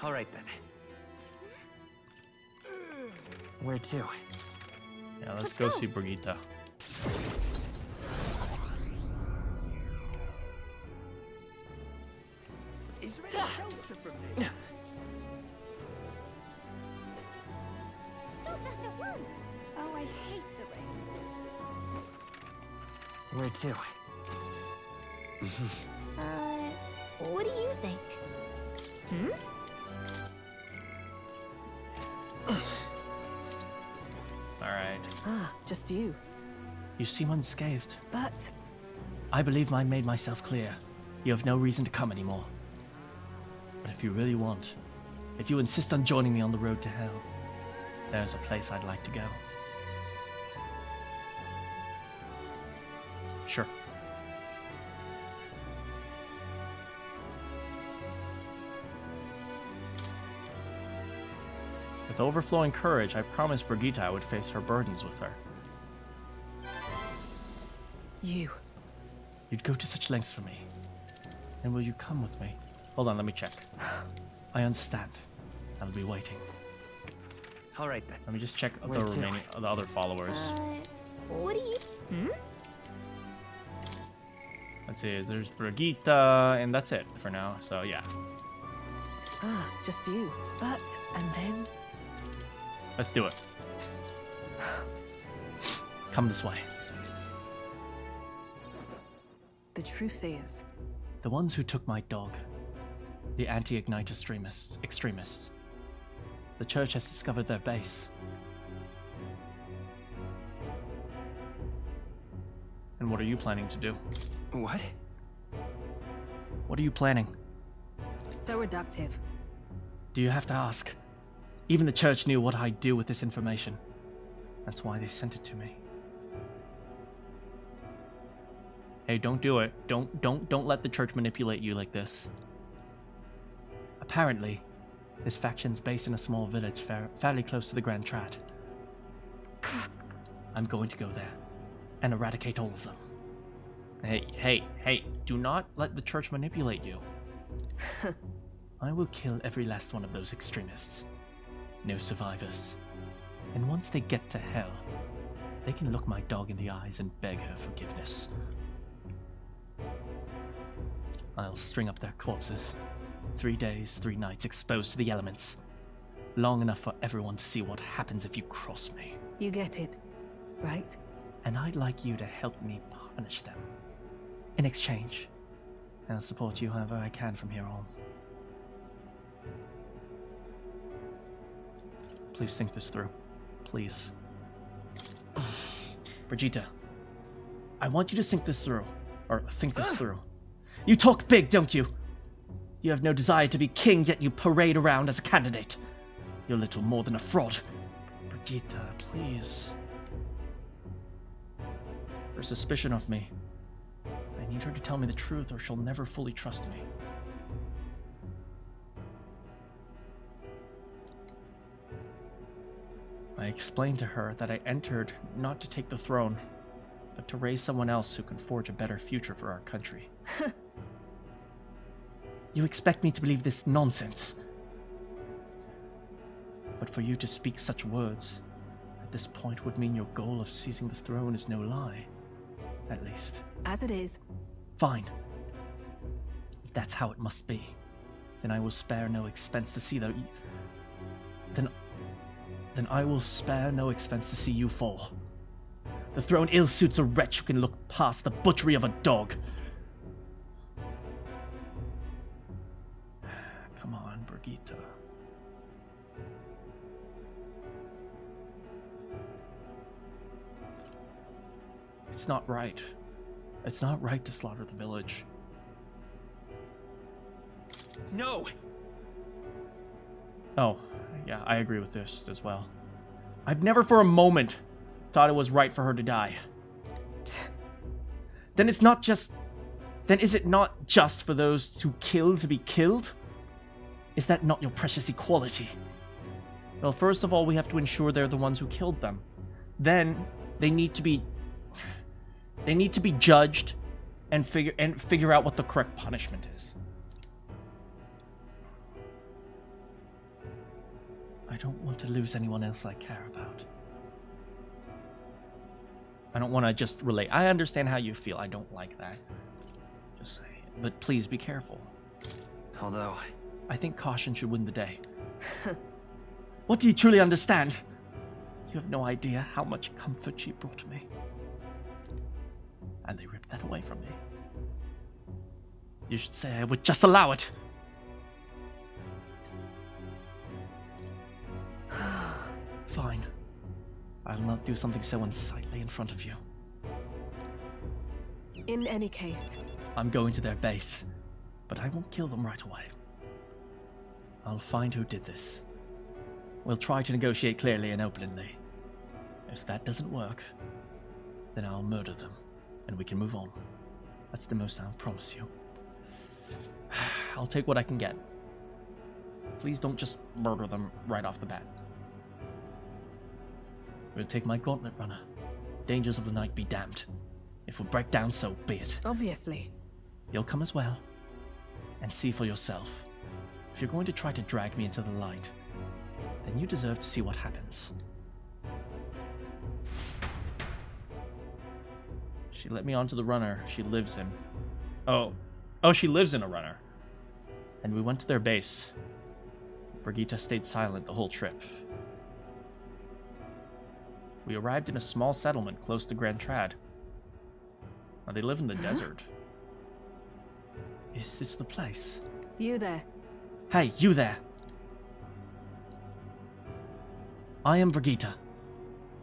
All right, then. Where to? Yeah, let's go see Brigitte. Is there any shelter from this? Stop, that's a run! Oh, I hate the rain. Where to? What do you think? Alright. Ah, just you. You seem unscathed. But I believe I made myself clear. You have no reason to come anymore. But if you really want, if you insist on joining me on the road to hell, there's a place I'd like to go. Sure. With overflowing courage, I promised Brigitte I would face her burdens with her. You'd go to such lengths for me. And will you come with me? Hold on, let me check. I understand. I'll be waiting. All right, then. Let me just check Where the to? remaining, the other followers. What do you... Let's see, there's Brigitte, and that's it for now, so yeah. ah, just you. But and then Let's do it. Come this way. the truth is, The ones who took my dog. The anti-Ignite extremists. The church has discovered their base. And what are you planning to do? What? What are you planning? so reductive. Do you have to ask? Even the church knew what I'd do with this information. That's why they sent it to me. Hey, don't do it. Don't let the church manipulate you like this. Apparently, this faction's based in a small village fairly close to the Grand Trad. I'm going to go there and eradicate all of them. Hey, do not let the church manipulate you. I will kill every last one of those extremists. No survivors. And once they get to hell, they can look my dog in the eyes and beg her forgiveness. I'll string up their corpses. 3 days, 3 nights exposed to the elements. Long enough for everyone to see what happens if you cross me. You get it, right? And I'd like you to help me punish them. In exchange, I'll support you however I can from here on. Please think this through. Please. Brigitte, I want you to think this through. Or think this through. You talk big, don't you? You have no desire to be king, yet you parade around as a candidate. You're little more than a fraud. Brigitte, please. Her suspicion of me. I need her to tell me the truth or she'll never fully trust me. I explained to her that I entered not to take the throne, but to raise someone else who can forge a better future for our country. You expect me to believe this nonsense? But for you to speak such words at this point would mean your goal of seizing the throne is no lie. At least. As it is. Fine. If that's how it must be, then I will spare no expense to see that. Then then I will spare no expense to see you fall. The throne ill suits a wretch who can look past the butchery of a dog. Come on, Brigitte. It's not right. It's not right to slaughter the village. No! Oh, yeah, I agree with this as well. I've never for a moment thought it was right for her to die. Then it's not just... Then is it not just for those who kill to be killed? Is that not your precious equality? Well, first of all, we have to ensure they're the ones who killed them. Then, they need to be judged and figure out what the correct punishment is. I don't want to lose anyone else I care about. I don't want to just relate. I understand how you feel. I don't like that. Just say it. But please be careful. Although, I think caution should win the day. What do you truly understand? You have no idea how much comfort she brought me. And they ripped that away from me. You should say I would just allow it. Fine. I'll not do something so unsightly in front of you. In any case, I'm going to their base, but I won't kill them right away. I'll find who did this. We'll try to negotiate clearly and openly. If that doesn't work, then I'll murder them, and we can move on. That's the most I'll promise you. I'll take what I can get. Please don't just murder them right off the bat. We'll take my gauntlet runner. Dangers of the night be damned. If we break down, so be it. obviously. You'll come as well, and see for yourself. If you're going to try to drag me into the light, then you deserve to see what happens. She let me onto the runner she lives in. Oh, she lives in a runner. And we went to their base. Brigitte stayed silent the whole trip. We arrived in a small settlement close to Grand Trad. Now they live in the desert. Is this the place? You there. Hey, you there! I am Brigitte.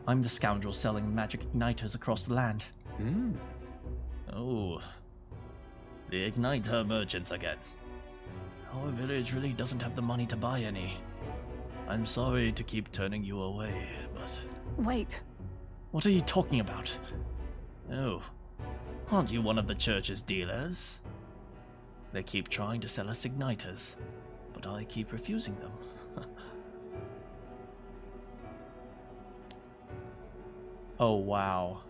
I'm the scoundrel selling magic igniters across the land. Oh, the igniter merchants again. Our village really doesn't have the money to buy any. I'm sorry to keep turning you away, but... Wait. What are you talking about? Oh, aren't you one of the church's dealers? They keep trying to sell us igniters, but I keep refusing them. Oh, wow.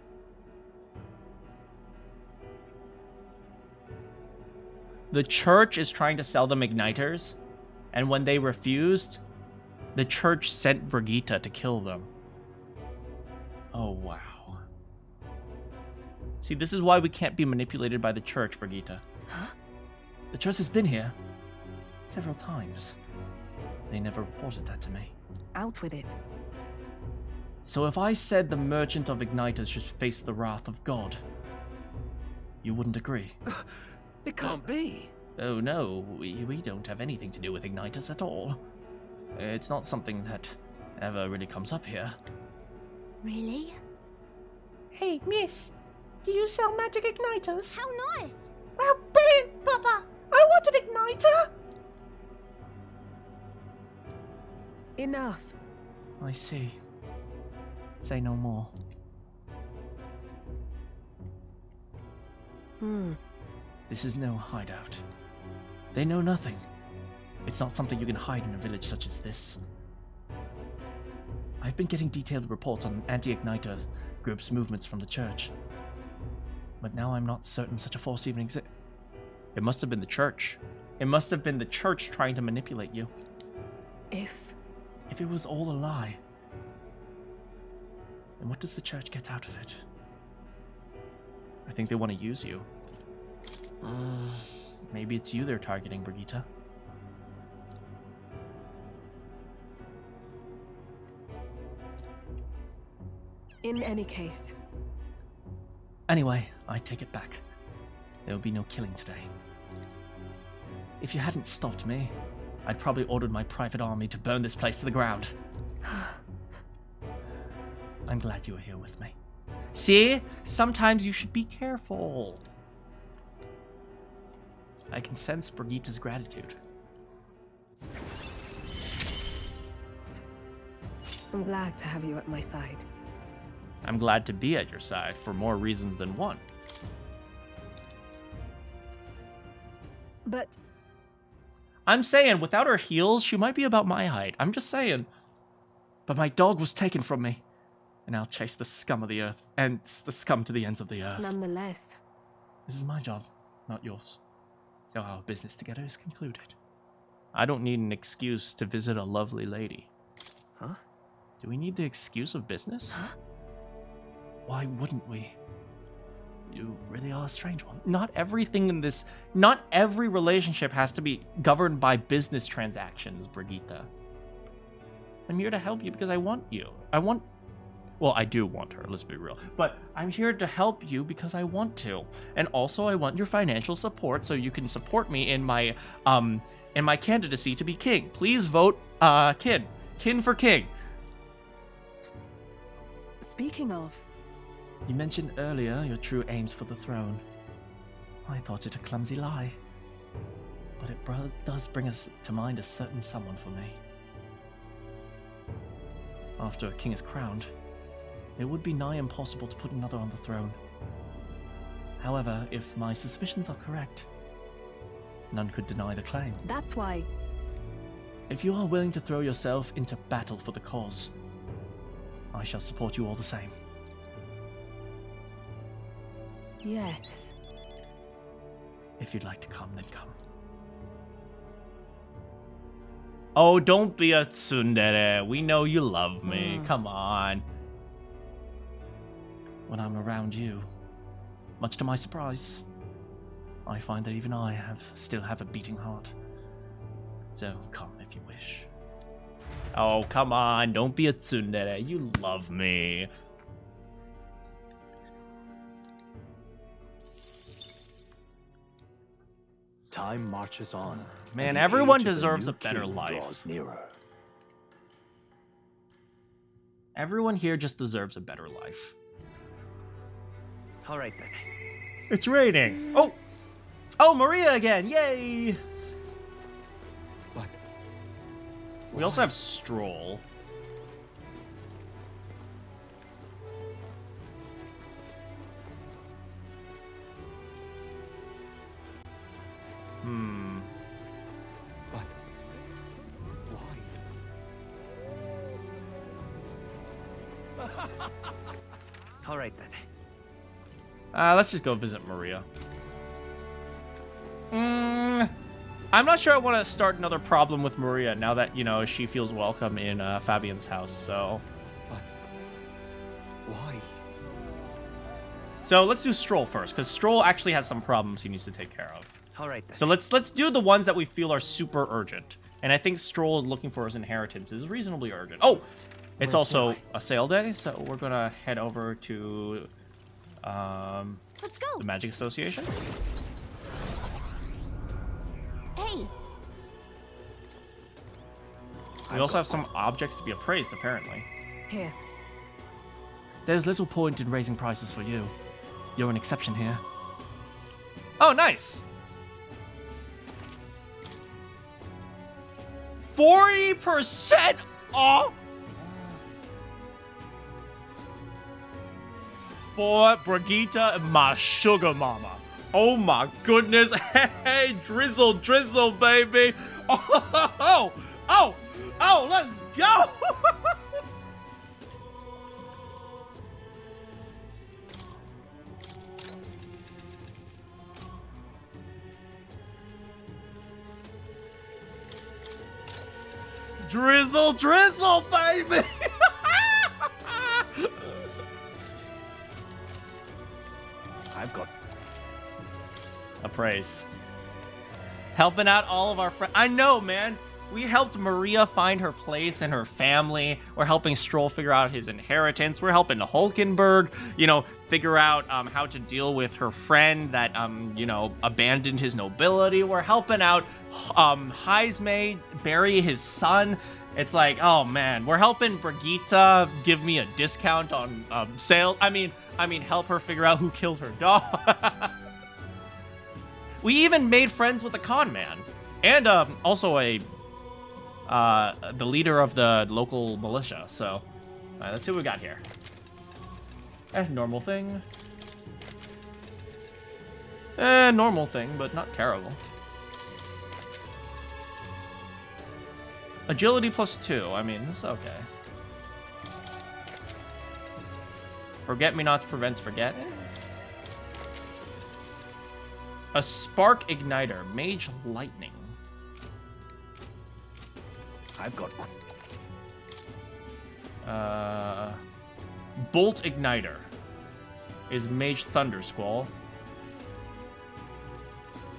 The church is trying to sell them igniters, and when they refused, the church sent Brigitte to kill them. Oh, wow. See, this is why we can't be manipulated by the church, Brigitte. Huh? The church has been here several times. They never reported that to me. Out with it. So if I said the merchant of igniters should face the wrath of God, you wouldn't agree? It can't be. Oh no, we don't have anything to do with igniters at all. It's not something that ever really comes up here. Really? Hey, miss, do you sell magic igniters? How nice! Oh, brilliant, Papa! I want an igniter! Enough. I see. Say no more. This is no hideout. They know nothing. It's not something you can hide in a village such as this. I've been getting detailed reports on anti-igniter groups' movements from the church. But now I'm not certain such a force even exists. It must have been the church. It must have been the church trying to manipulate you. If it was all a lie, then what does the church get out of it? I think they want to use you. Maybe it's you they're targeting, Brigitte. In any case. Anyway, I take it back. There will be no killing today. If you hadn't stopped me, I'd probably ordered my private army to burn this place to the ground. I'm glad you were here with me. See? Sometimes you should be careful. I can sense Brigitte's gratitude. I'm glad to have you at my side. I'm glad to be at your side for more reasons than one. But... I'm saying, without her heels, she might be about my height. I'm just saying. But my dog was taken from me. And I'll chase the scum of the earth, and the scum to the ends of the earth. Nonetheless. This is my job, not yours. So our business together is concluded. I don't need an excuse to visit a lovely lady. Huh? Do we need the excuse of business? Huh? Why wouldn't we? You really are a strange one. Not everything in this... Not every relationship has to be governed by business transactions, Brigitte. I'm here to help you because I want you. Well, I do want her, let's be real. But I'm here to help you because I want to. And also I want your financial support so you can support me in my candidacy to be king. Please vote Kin. Kin for king. Speaking of... You mentioned earlier your true aims for the throne. I thought it a clumsy lie. But it does bring us to mind a certain someone for me. After a king is crowned, it would be nigh impossible to put another on the throne. However, if my suspicions are correct, none could deny the claim. That's why... If you are willing to throw yourself into battle for the cause, I shall support you all the same. Yes. If you'd like to come, then come. Oh, don't be a tsundere. We know you love me. Come on. When I'm around you, much to my surprise, I find that even I still have a beating heart. So come if you wish. Oh, come on. Don't be a tsundere. You love me. Time marches on. Man, everyone deserves a better life. Everyone here just deserves a better life. All right, then. It's raining. Oh! Oh, Maria again! Yay! But... We also have Stroll. But... why? All right, then. Let's just go visit Maria. I'm not sure I want to start another problem with Maria now that, you know, she feels welcome in Fabian's house, so... But... why? So let's do Stroll first, because Stroll actually has some problems he needs to take care of. All right, then. So let's do the ones that we feel are super urgent. And I think Stroll looking for his inheritance is reasonably urgent. Oh! It's also a sale day, so we're gonna head over to... Let's go. The Magic Association. Hey. We also have some objects to be appraised, apparently. Here. There's little point in raising prices for you. You're an exception here. Oh, nice! 40% off! For Brigitte and my sugar mama. Oh my goodness. Hey, drizzle, baby. Oh, let's go. Drizzle, baby. I've got appraise. Helping out all of our friends. I know, man. We helped Maria find her place and her family. We're helping Stroll figure out his inheritance. We're helping Hulkenberg, you know, figure out how to deal with her friend that, you know, abandoned his nobility. We're helping out Heisme bury his son. It's like, oh man, we're helping Brigitte give me a discount on sales. I mean, help her figure out who killed her dog. We even made friends with a con man and also the leader of the local militia. So let's see what we got here. Normal thing. Normal thing, but not terrible. Agility +2. I mean, it's okay. Forget-me-nots prevents forgetting. A spark igniter. Mage lightning. I've got... Bolt igniter is Mage Thunder Squall.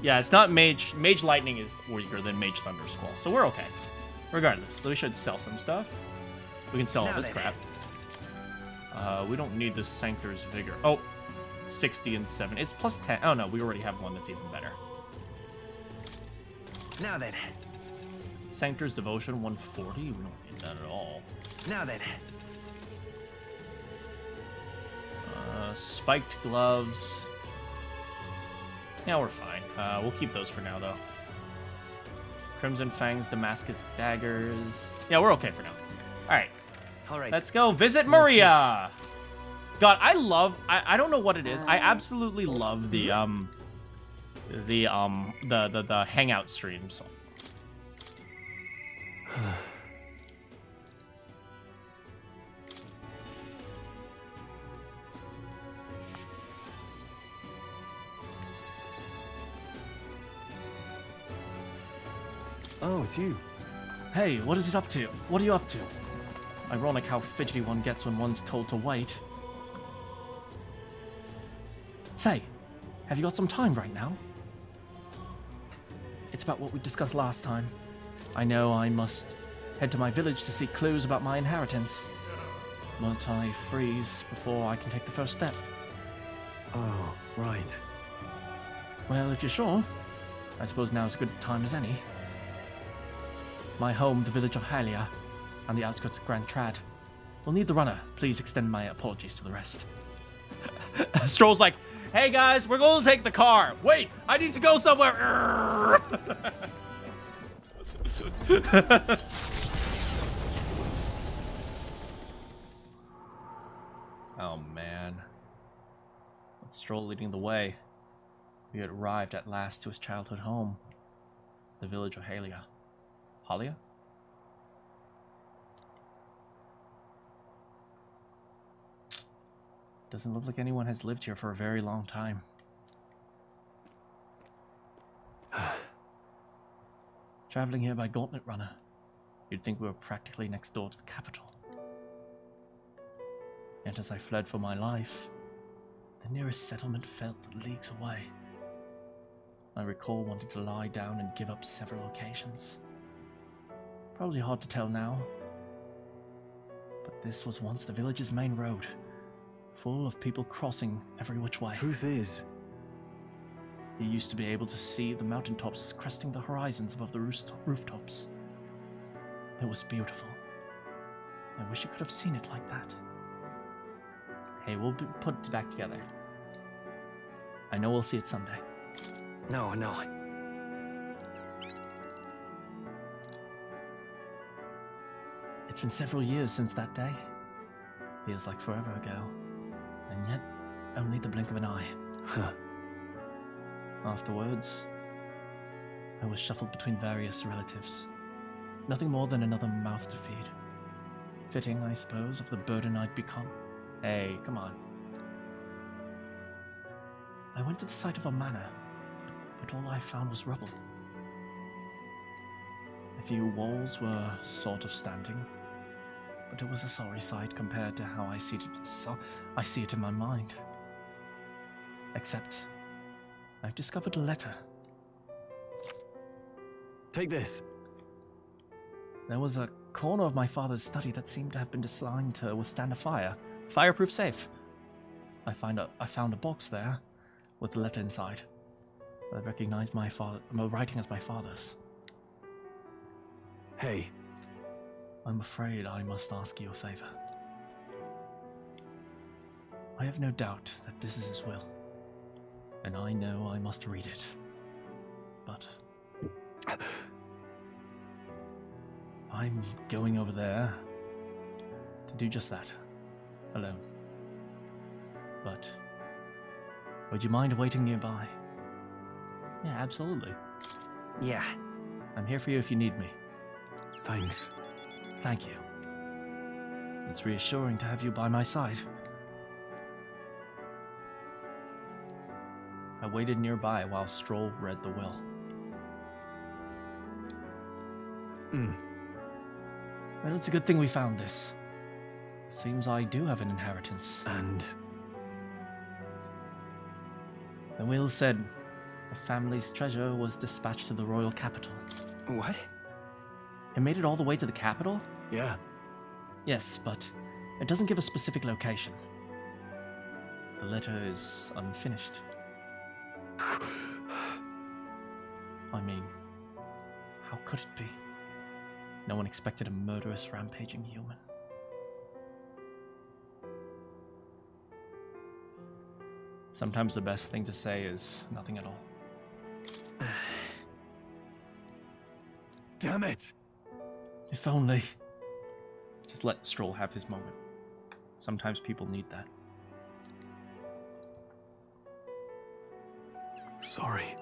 Yeah, it's not Mage... Mage Lightning is weaker than Mage Thunder Squall, so we're okay. Regardless, we should sell some stuff. We can sell all this crap. We don't need this Sanctor's Vigor. Oh, 60 and 7. It's +10. Oh no, we already have one that's even better. Now then. Sanctor's Devotion 140. We don't need that at all. Now then. Spiked gloves. Yeah, we're fine. We'll keep those for now, though. Crimson Fangs, Damascus daggers. Yeah, we're okay for now. All right. Let's go visit Maria. God, I love. I don't know what it is. I absolutely love the hangout streams. Oh, it's you. Hey, what is it up to? What are you up to? Ironic how fidgety one gets when one's told to wait. Say, have you got some time right now? It's about what we discussed last time. I know I must head to my village to seek clues about my inheritance. But I freeze before I can take the first step. Oh, right. Well, if you're sure, I suppose now's as good a time as any. My home, the village of Hylia, on the outskirts of Grand Trad. We'll need the runner. Please extend my apologies to the rest. Stroll's like, hey guys, we're going to take the car. Wait, I need to go somewhere. Oh man. With Stroll leading the way, we had arrived at last to his childhood home, the village of Hylia. Hylia? Doesn't look like anyone has lived here for a very long time. Traveling here by Gauntlet Runner, you'd think we were practically next door to the capital. Yet as I fled for my life, the nearest settlement felt leagues away. I recall wanting to lie down and give up several occasions. Probably hard to tell now, but this was once the village's main road, full of people crossing every which way. Truth is, you used to be able to see the mountaintops cresting the horizons above the rooftops. It was beautiful. I wish you could have seen it like that. Hey, we'll put it back together. I know we'll see it someday. No. It's been several years since that day. Feels like forever ago. And yet, only the blink of an eye. Huh. Afterwards, I was shuffled between various relatives. Nothing more than another mouth to feed. Fitting, I suppose, of the burden I'd become. Hey, come on. I went to the site of a manor, but all I found was rubble. A few walls were sort of standing, but it was a sorry sight compared to how I see it in my mind. Except, I've discovered a letter. Take this. There was a corner of my father's study that seemed to have been designed to withstand a fire. Fireproof safe. I found a box there with the letter inside. I recognized my writing as my father's. Hey. I'm afraid I must ask you a favor. I have no doubt that this is his will, and I know I must read it. But I'm going over there to do just that, alone. But would you mind waiting nearby? Yeah, absolutely. Yeah. I'm here for you if you need me. Thanks. Thank you. It's reassuring to have you by my side. I waited nearby while Stroll read the will. Well, it's a good thing we found this. Seems I do have an inheritance. And? The will said the family's treasure was dispatched to the royal capital. What? It made it all the way to the capital? Yeah. Yes, but it doesn't give a specific location. The letter is unfinished. I mean, how could it be? No one expected a murderous, rampaging human. Sometimes the best thing to say is nothing at all. Damn it! If only. Just let Stroll have his moment. Sometimes people need that. Sorry.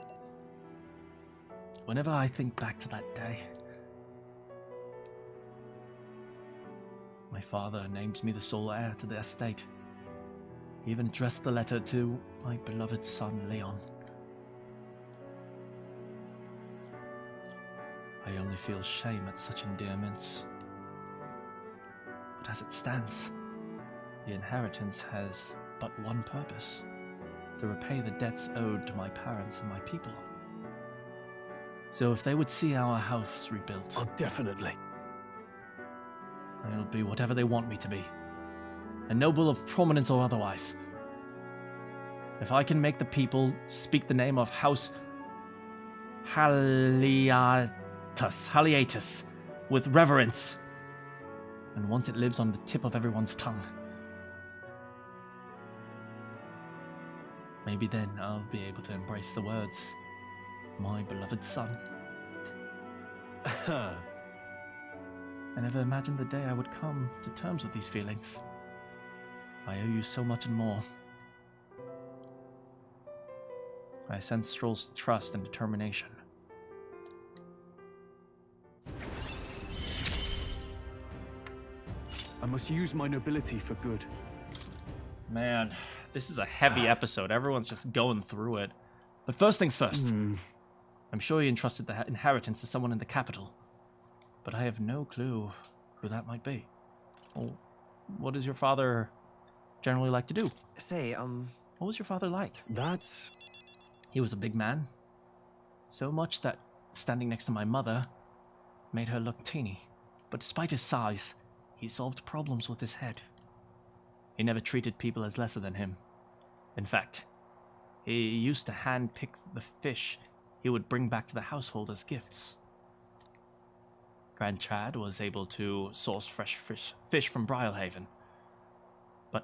Whenever I think back to that day, my father names me the sole heir to the estate. He even addressed the letter to my beloved son, Leon. I only feel shame at such endearments. But as it stands, the inheritance has but one purpose: to repay the debts owed to my parents and my people. So if they would see our house rebuilt... Oh, definitely. I'll be whatever they want me to be. A noble of prominence or otherwise. If I can make the people speak the name of House Haliatus with reverence, and once it lives on the tip of everyone's tongue, maybe then I'll be able to embrace the words, my beloved son. I never imagined the day I would come to terms with these feelings. I owe you so much and more. I sense Stroll's trust and determination. I must use my nobility for good. Man, this is a heavy episode. Everyone's just going through it. But first things first. I'm sure he entrusted the inheritance to someone in the capital, but I have no clue who that might be. Well, what does your father generally like to do? Say, what was your father like? That's... He was a big man. So much that standing next to my mother made her look teeny. But despite his size, he solved problems with his head. He never treated people as lesser than him. In fact, he used to hand-pick the fish he would bring back to the household as gifts. Grand Trad was able to source fresh fish from Briarhaven. But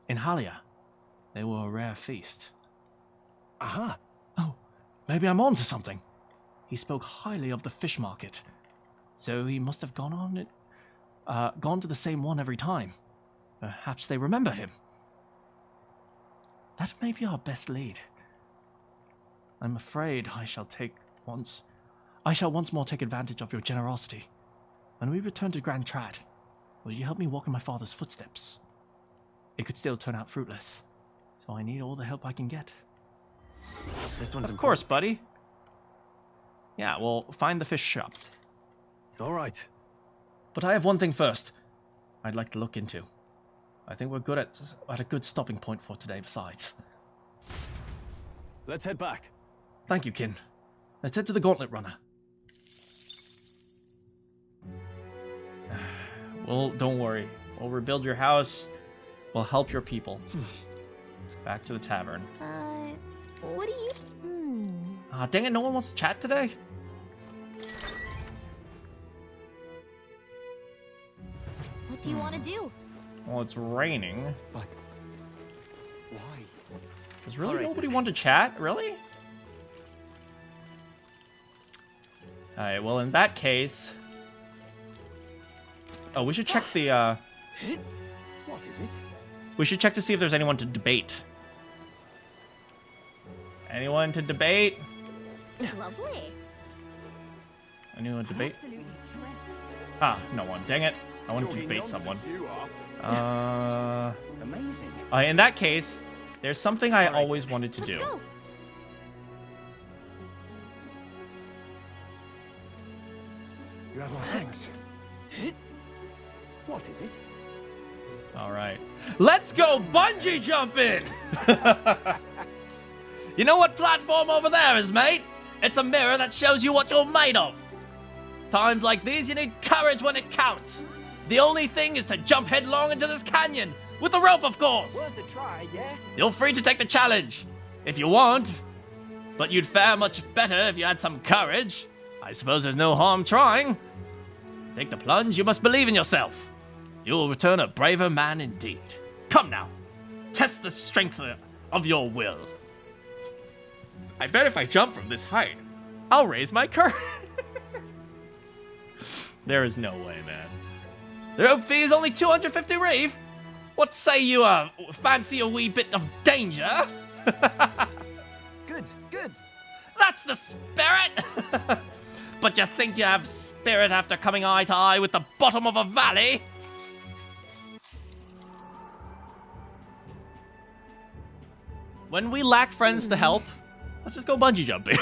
in Halia, they were a rare feast. Aha! Oh, maybe I'm on to something. He spoke highly of the fish market, so he must have gone to the same one every time. Perhaps they remember him. That may be our best lead. I'm afraid I shall once more take advantage of your generosity. When we return to Grand Trad, will you help me walk in my father's footsteps? It could still turn out fruitless, so I need all the help I can get. This one's of course, buddy. Yeah, well, find the fish shop. All right. But I have one thing first I'd like to look into. I think we're good at a good stopping point for today besides. Let's head back. Thank you, Kin. Let's head to the Gauntlet Runner. Well, don't worry. We'll rebuild your house. We'll help your people. Back to the tavern. What do you... Dang it, no one wants to chat today? What do you want to do? Well, it's raining. But why? Does really nobody want to chat? Really? Alright, well, in that case... Oh, we should check the, What is it? We should check to see if there's anyone to debate. Anyone to debate? Lovely. Anyone to debate? Ah, no one. Dang it. I want to debate someone. Amazing. In that case, there's something I always wanted to do. Go. You have my thanks. What is it? Alright. Let's go bungee jumping! You know what platform over there is, mate? It's a mirror that shows you what you're made of. Times like these, you need courage when it counts. The only thing is to jump headlong into this canyon. With a rope, of course. Worth a try, yeah? You're free to take the challenge. If you want. But you'd fare much better if you had some courage. I suppose there's no harm trying. Take the plunge, you must believe in yourself. You will return a braver man indeed. Come now. Test the strength of your will. I bet if I jump from this height, I'll raise my courage. There is no way, man. The rope fee is only 250 reeve. What say you fancy a wee bit of danger? Good, good. That's the spirit! But you think you have spirit after coming eye to eye with the bottom of a valley? When we lack friends to help, let's just go bungee jumping.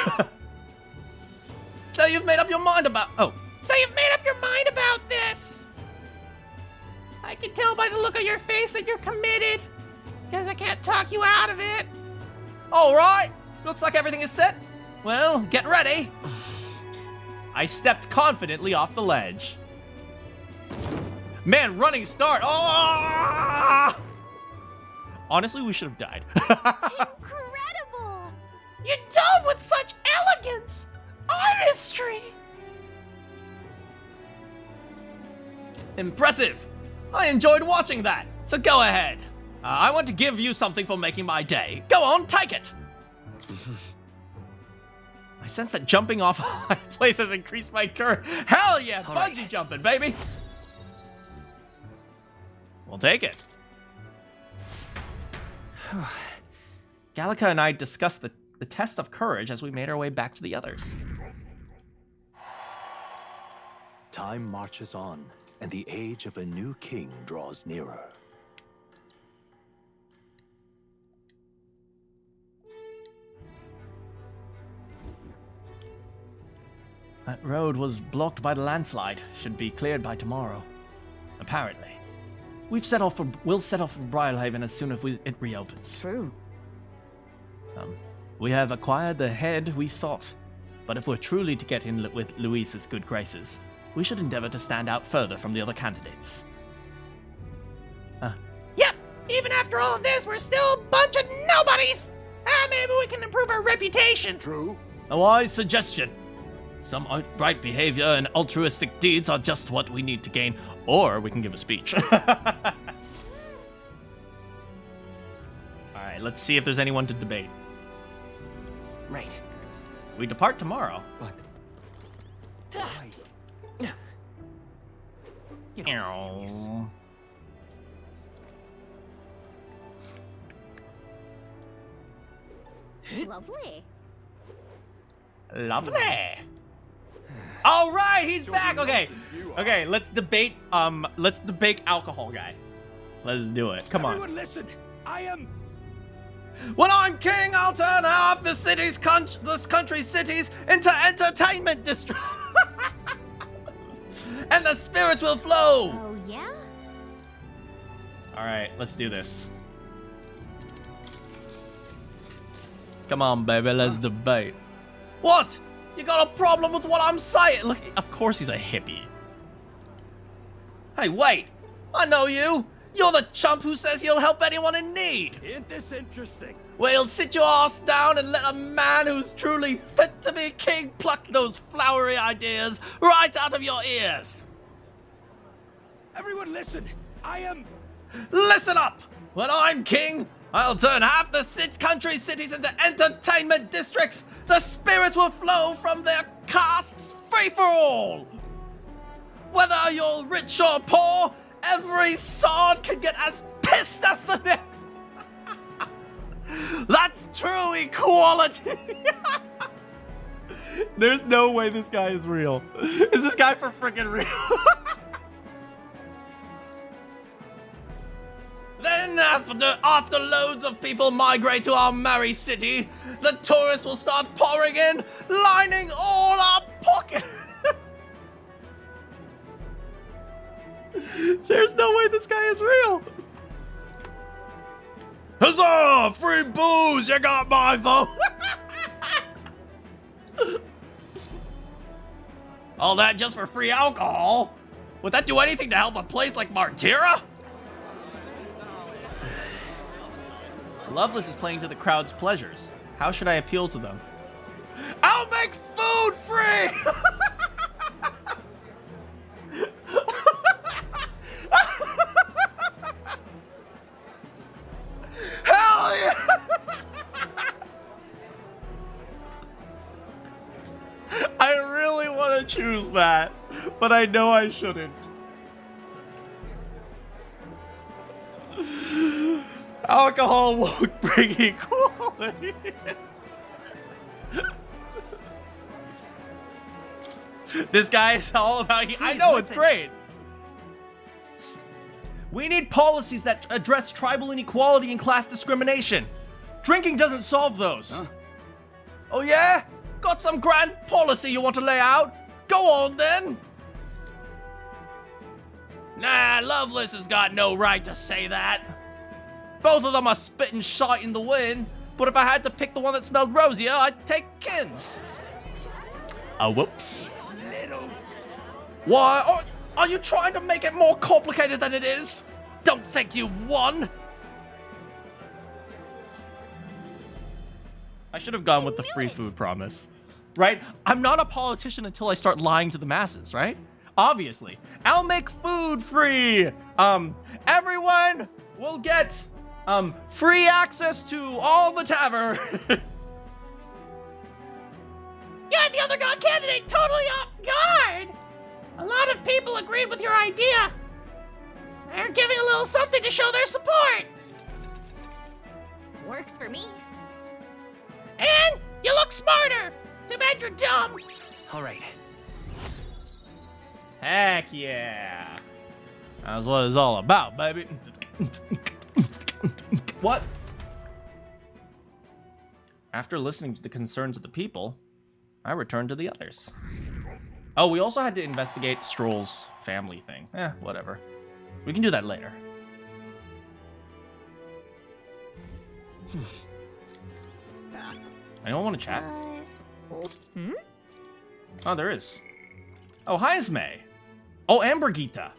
So you've made up your mind about... Oh. So you've made up your mind about this? I can tell by the look on your face that you're committed. Guess I can't talk you out of it. All right. Looks like everything is set. Well, get ready. I stepped confidently off the ledge. Man, running start. Oh! Honestly, we should have died. Incredible! You dove with such elegance! Artistry! Impressive! I enjoyed watching that, so go ahead. I want to give you something for making my day. Go on, take it! I sense that jumping off high place has increased my courage. Hell yeah, bungee jumping, baby! We'll take it. Gallica and I discussed the test of courage as we made our way back to the others. Time marches on, and the age of a new king draws nearer. That road was blocked by the landslide. Should be cleared by tomorrow. Apparently. We'll set off for Briarhaven as soon as it reopens. True. We have acquired the head we sought, but if we're truly to get in with Louise's good graces, we should endeavor to stand out further from the other candidates. Yep, even after all of this, we're still a bunch of nobodies. Maybe we can improve our reputation. True. A wise suggestion. Some outright behavior and altruistic deeds are just what we need to gain, or we can give a speech. Alright, let's see if there's anyone to debate. Right. We depart tomorrow. But why? You're not serious. Lovely. Lovely. All right, he's back. Okay. Okay, let's debate alcohol guy. Let's do it. Come on. Everyone listen. I am... When I'm king, I'll turn half the city's this country's cities into entertainment districts. And the spirits will flow. Oh, yeah? All right, let's do this. Come on, baby, let's debate. What? You got a problem with what I'm saying? Look, of course he's a hippie. Hey, wait! I know you! You're the chump who says he'll help anyone in need! Ain't this interesting? Well, sit your ass down and let a man who's truly fit to be king pluck those flowery ideas right out of your ears! Everyone listen! I am... Listen up! When I'm king, I'll turn half the country's cities into entertainment districts! The spirits will flow from their casks free for all! Whether you're rich or poor, every sod can get as pissed as the next! That's true equality! There's no way this guy is real. Is this guy for freaking real? Then after loads of people migrate to our merry city, the tourists will start pouring in, lining all our pockets. There's no way this guy is real. Huzzah! Free booze! You got my vote! All that just for free alcohol? Would that do anything to help a place like Martira? Loveless is playing to the crowd's pleasures. How should I appeal to them? I'll make food free! Hell yeah! I really want to choose that, but I know I shouldn't. Alcohol won't bring equality. This guy is all about... I know, it's great. We need policies that address tribal inequality and class discrimination. Drinking doesn't solve those. Huh? Oh yeah? Got some grand policy you want to lay out? Go on then. Nah, Loveless has got no right to say that. Both of them are spitting shite in the wind, but if I had to pick the one that smelled rosier, I'd take Kin's. Whoops. Why? Are you trying to make it more complicated than it is? Don't think you've won. I should have gone with the free food promise, right? I'm not a politician until I start lying to the masses, right? Obviously. I'll make food free. Everyone will get free access to all the tavern. You're the other god candidate totally off guard. A lot of people agreed with your idea. They're giving a little something to show their support. Works for me. And you look smarter. Too bad you're dumb. All right. Heck yeah. That's what it's all about, baby. What? After listening to the concerns of the people, I returned to the others. Oh, we also had to investigate Stroll's family thing. Whatever. We can do that later. Anyone want to chat? Oh, there is. Oh, hi, Esme. Oh, and Brigitte.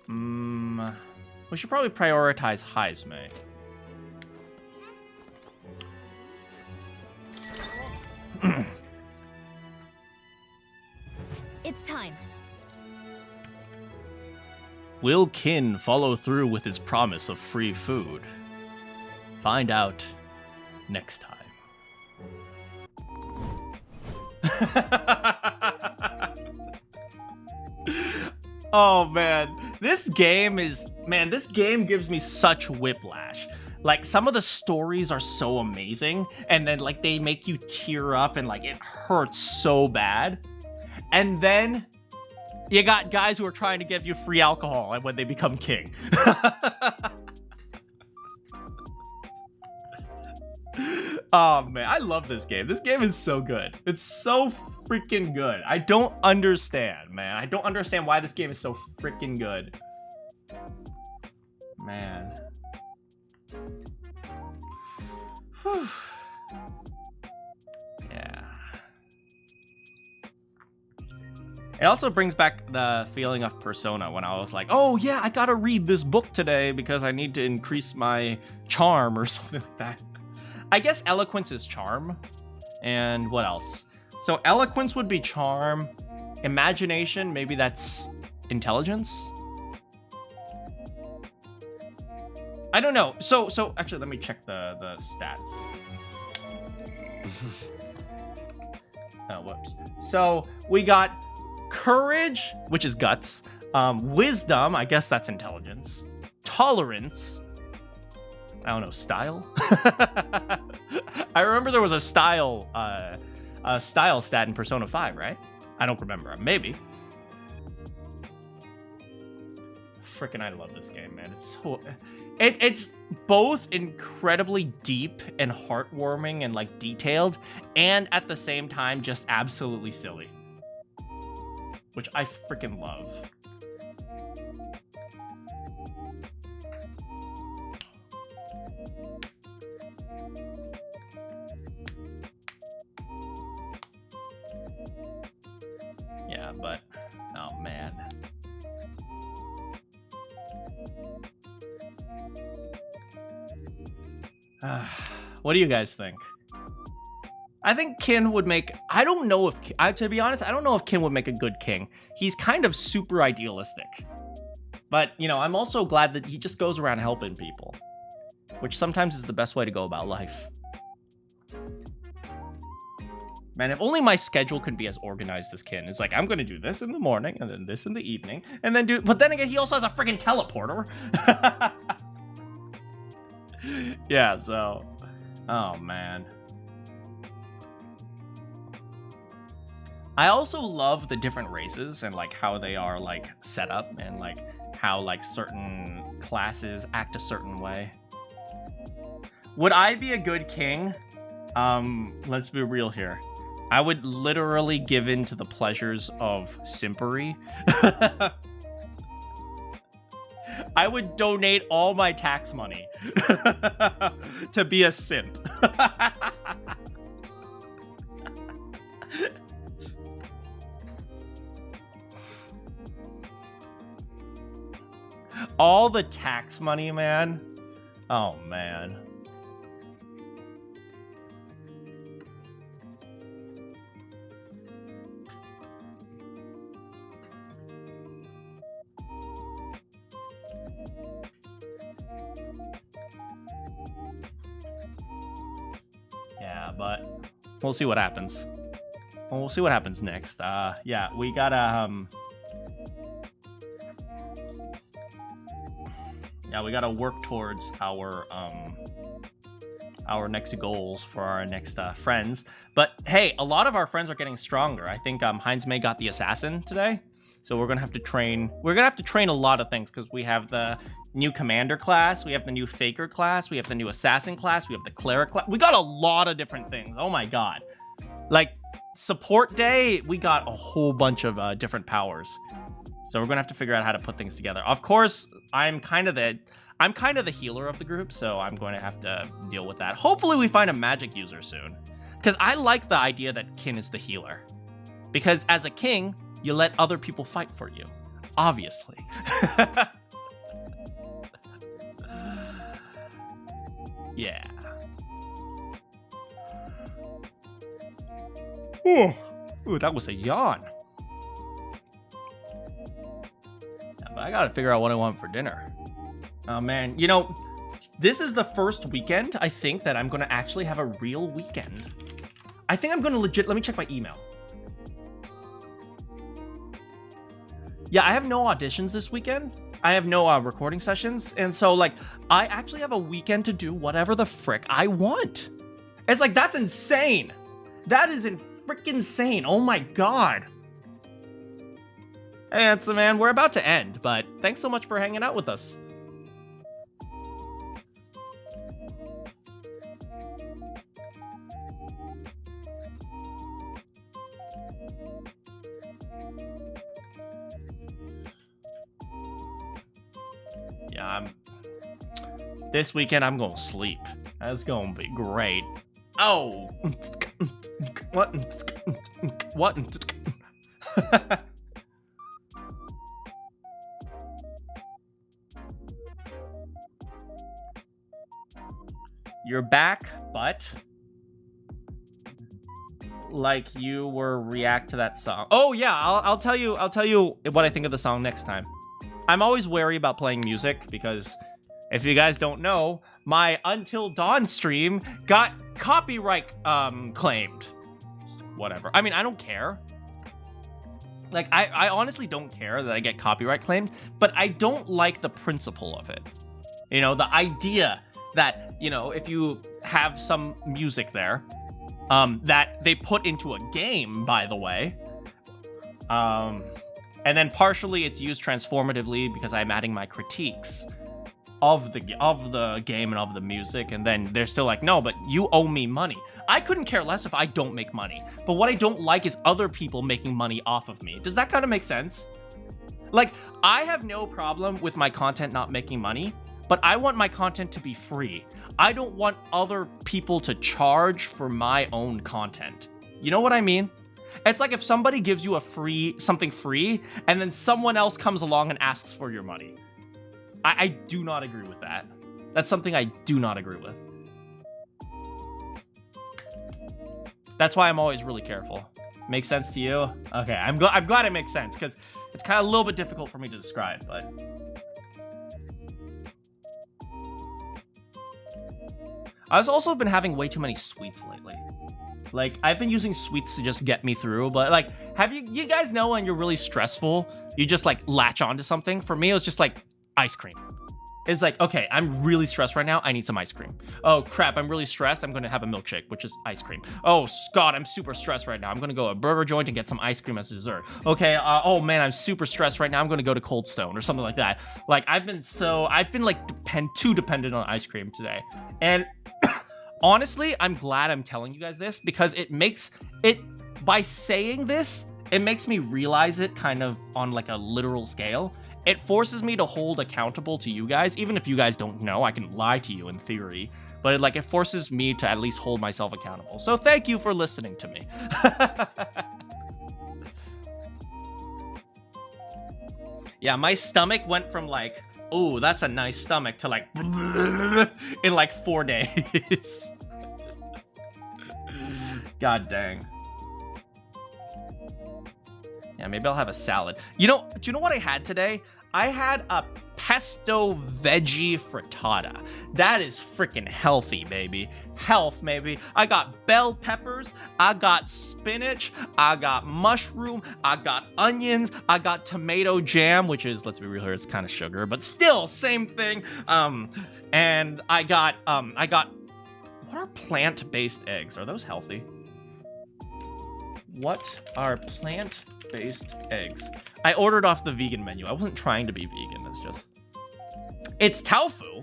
We should probably prioritize Heisme. It's time. Will Kin follow through with his promise of free food? Find out next time. Oh man, this game gives me such whiplash. Like, some of the stories are so amazing, and then like they make you tear up and like it hurts so bad. And then you got guys who are trying to give you free alcohol and when they become king. Oh man, I love this game. This game is so good. It's so freaking good. I don't understand, man. I don't understand why this game is so freaking good. Man. Whew. Yeah. It also brings back the feeling of Persona when I was like, oh yeah, I gotta read this book today because I need to increase my charm or something like that. I guess eloquence is charm. And what else? So eloquence would be charm. Imagination, maybe that's intelligence. I don't know. So actually, let me check the stats. Oh, whoops. So we got courage, which is guts. Wisdom, I guess that's intelligence. Tolerance. I don't know, style. I remember there was a style stat in Persona 5, right? I don't remember. Maybe. Freaking, I love this game, man. It's so... It's both incredibly deep and heartwarming and like detailed, and at the same time just absolutely silly, which I freaking love. Yeah, but oh man. What do you guys think? I think Kin would make... I don't know if... to be honest, I don't know if Kin would make a good king. He's kind of super idealistic. But, you know, I'm also glad that he just goes around helping people. Which sometimes is the best way to go about life. Man, if only my schedule could be as organized as Kin. It's like, I'm going to do this in the morning, and then this in the evening, and then do... But then again, he also has a freaking teleporter. Yeah, so... Oh, man. I also love the different races and, like, how they are, like, set up and, like, how, like, certain classes act a certain way. Would I be a good king? Let's be real here. I would literally give in to the pleasures of simpery. I would donate all my tax money to be a simp. All the tax money, man. Oh, man. Yeah, but we'll see what happens. We'll see what happens next. Yeah, we gotta yeah, we gotta work towards our next goals for our next friends. But hey, a lot of our friends are getting stronger. I think Heinz May got the assassin today, so we're gonna have to train. We're gonna have to train a lot of things because we have the new commander class, we have the new faker class, we have the new assassin class, we have the cleric class. We got a lot of different things. Oh my god. Like, support day, we got a whole bunch of different powers. So we're gonna have to figure out how to put things together. Of course, I'm kind of the healer of the group, so I'm going to have to deal with that. Hopefully we find a magic user soon. Because I like the idea that Kin is the healer. Because as a king, you let other people fight for you. Obviously. Yeah. Ooh, that was a yawn. Yeah, but I gotta figure out what I want for dinner. Oh man, you know, this is the first weekend, I think, that I'm gonna actually have a real weekend. I think I'm gonna let me check my email. Yeah, I have no auditions this weekend. I have no recording sessions, and so, like, I actually have a weekend to do whatever the frick I want. It's like, that's insane. That is freaking insane. Oh my god. Hey, Handsome Man, we're about to end, but thanks so much for hanging out with us. Yeah, this weekend I'm gonna sleep. That's gonna be great. Oh, what? You're back, but like you were react to that song. Oh yeah, I'll tell you what I think of the song next time. I'm always wary about playing music because if you guys don't know, my Until Dawn stream got copyright claimed. Whatever. I mean, I don't care. Like, I honestly don't care that I get copyright claimed, but I don't like the principle of it. You know, the idea that, you know, if you have some music there, that they put into a game, by the way, and then partially it's used transformatively because I'm adding my critiques of the game and of the music, and then they're still like, no, but you owe me money. I couldn't care less if I don't make money, but what I don't like is other people making money off of me. Does that kind of make sense? Like, I have no problem with my content not making money, but I want my content to be free. I don't want other people to charge for my own content. You know what I mean? It's like if somebody gives you something free, and then someone else comes along and asks for your money. I do not agree with that. That's something I do not agree with. That's why I'm always really careful. Make sense to you? Okay, I'm glad it makes sense, because it's kind of a little bit difficult for me to describe, but... I've also been having way too many sweets lately. Like, I've been using sweets to just get me through, but like, have you guys know when you're really stressful, you just like latch onto something? For me, it was just like ice cream. It's like, okay, I'm really stressed right now. I need some ice cream. Oh crap, I'm really stressed. I'm gonna have a milkshake, which is ice cream. Oh God, I'm super stressed right now. I'm gonna go to a burger joint and get some ice cream as a dessert. Okay, oh man, I'm super stressed right now. I'm gonna go to Cold Stone or something like that. Like, I've been like too dependent on ice cream today. And honestly, I'm glad I'm telling you guys this, because by saying this, it makes me realize it kind of on like a literal scale. It forces me to hold accountable to you guys, even if you guys don't know. I can lie to you in theory, but it forces me to at least hold myself accountable. So thank you for listening to me. Yeah, my stomach went from like, oh, that's a nice stomach, to like, in like 4 days. God dang. Yeah, maybe I'll have a salad. Do you know what I had today? I had a pesto veggie frittata. That is freaking healthy, baby. Health, maybe. I got bell peppers, I got spinach, I got mushroom, I got onions, I got tomato jam, which is, let's be real here, it's kind of sugar, but still, same thing. And I got, what are plant-based eggs? Are those healthy? What are plant-based eggs? I ordered off the vegan menu. I wasn't trying to be vegan. It's tofu.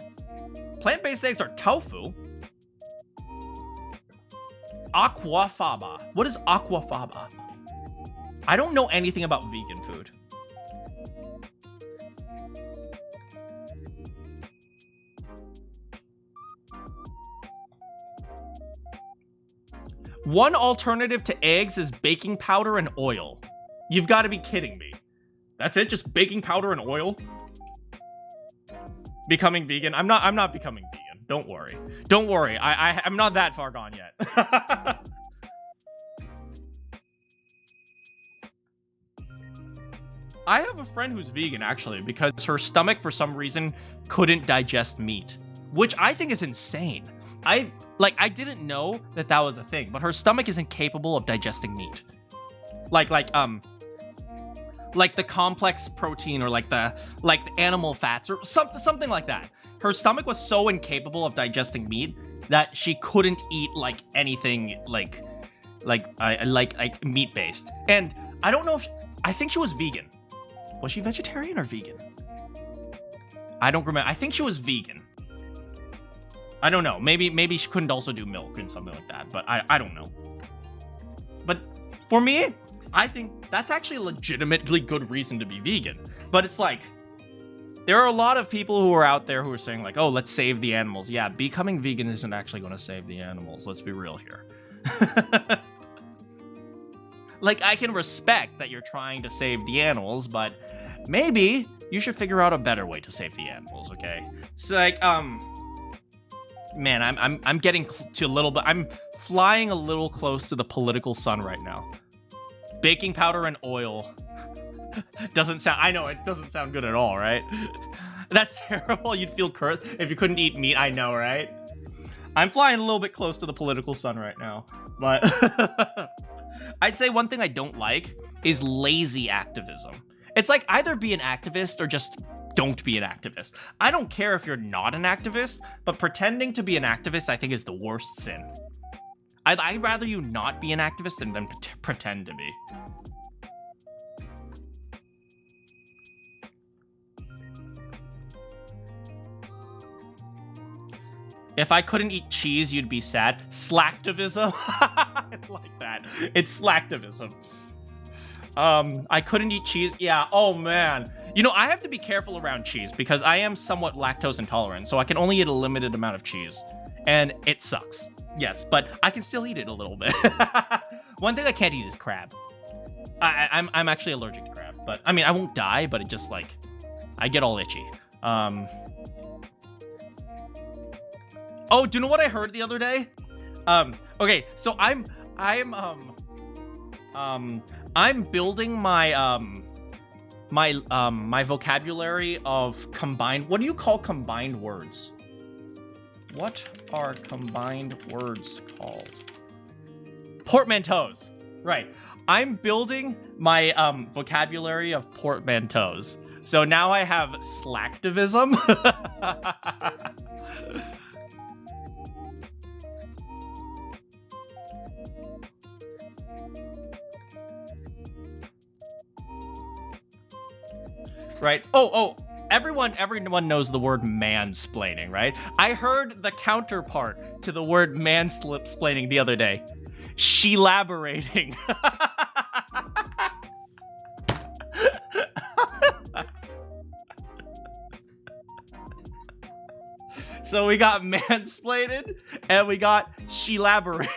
Plant-based eggs are tofu. Aquafaba. What is aquafaba? I don't know anything about vegan food. One alternative to eggs is baking powder and oil. You've got to be kidding me. That's it? Just baking powder and oil? Becoming vegan? I'm not becoming vegan. Don't worry. Don't worry. I'm not that far gone yet. I have a friend who's vegan, actually, because her stomach, for some reason, couldn't digest meat, which I think is insane. I didn't know that was a thing, but her stomach is incapable of digesting meat. Like the complex protein, or like the animal fats, or something like that. Her stomach was so incapable of digesting meat that she couldn't eat like anything like meat based. And I don't know I think she was vegan. Was she vegetarian or vegan? I don't remember. I think she was vegan. I don't know. Maybe she couldn't also do milk and something like that, but I don't know. But for me, I think that's actually a legitimately good reason to be vegan. But it's like, there are a lot of people who are out there who are saying like, oh, let's save the animals. Yeah, becoming vegan isn't actually going to save the animals. Let's be real here. Like, I can respect that you're trying to save the animals, but maybe you should figure out a better way to save the animals, okay? It's like, Man, I'm getting to a little bit. I'm flying a little close to the political sun right now. Baking powder and oil doesn't sound. I know it doesn't sound good at all, right? That's terrible. You'd feel cursed if you couldn't eat meat. I know, right? I'm flying a little bit close to the political sun right now, but I'd say one thing I don't like is lazy activism. It's like either be an activist or just don't be an activist. I don't care if you're not an activist, but pretending to be an activist I think is the worst sin. I'd rather you not be an activist than pretend to be. If I couldn't eat cheese, you'd be sad. Slacktivism? I like that. It's slacktivism. I couldn't eat cheese. Yeah, oh man. You know, I have to be careful around cheese because I am somewhat lactose intolerant, so I can only eat a limited amount of cheese. And it sucks. Yes, but I can still eat it a little bit. One thing I can't eat is crab. I'm actually allergic to crab, but I mean, I won't die, but it just like, I get all itchy. Oh, do you know what I heard the other day? Okay, so I'm building my my vocabulary of combined. What do you call combined words? What are combined words called? Portmanteaus. Right. I'm building my vocabulary of portmanteaus. So now I have slacktivism. Right? Oh, everyone knows the word mansplaining, right? I heard the counterpart to the word mansplaining the other day. She-laborating. So we got mansplained and we got she-laborating.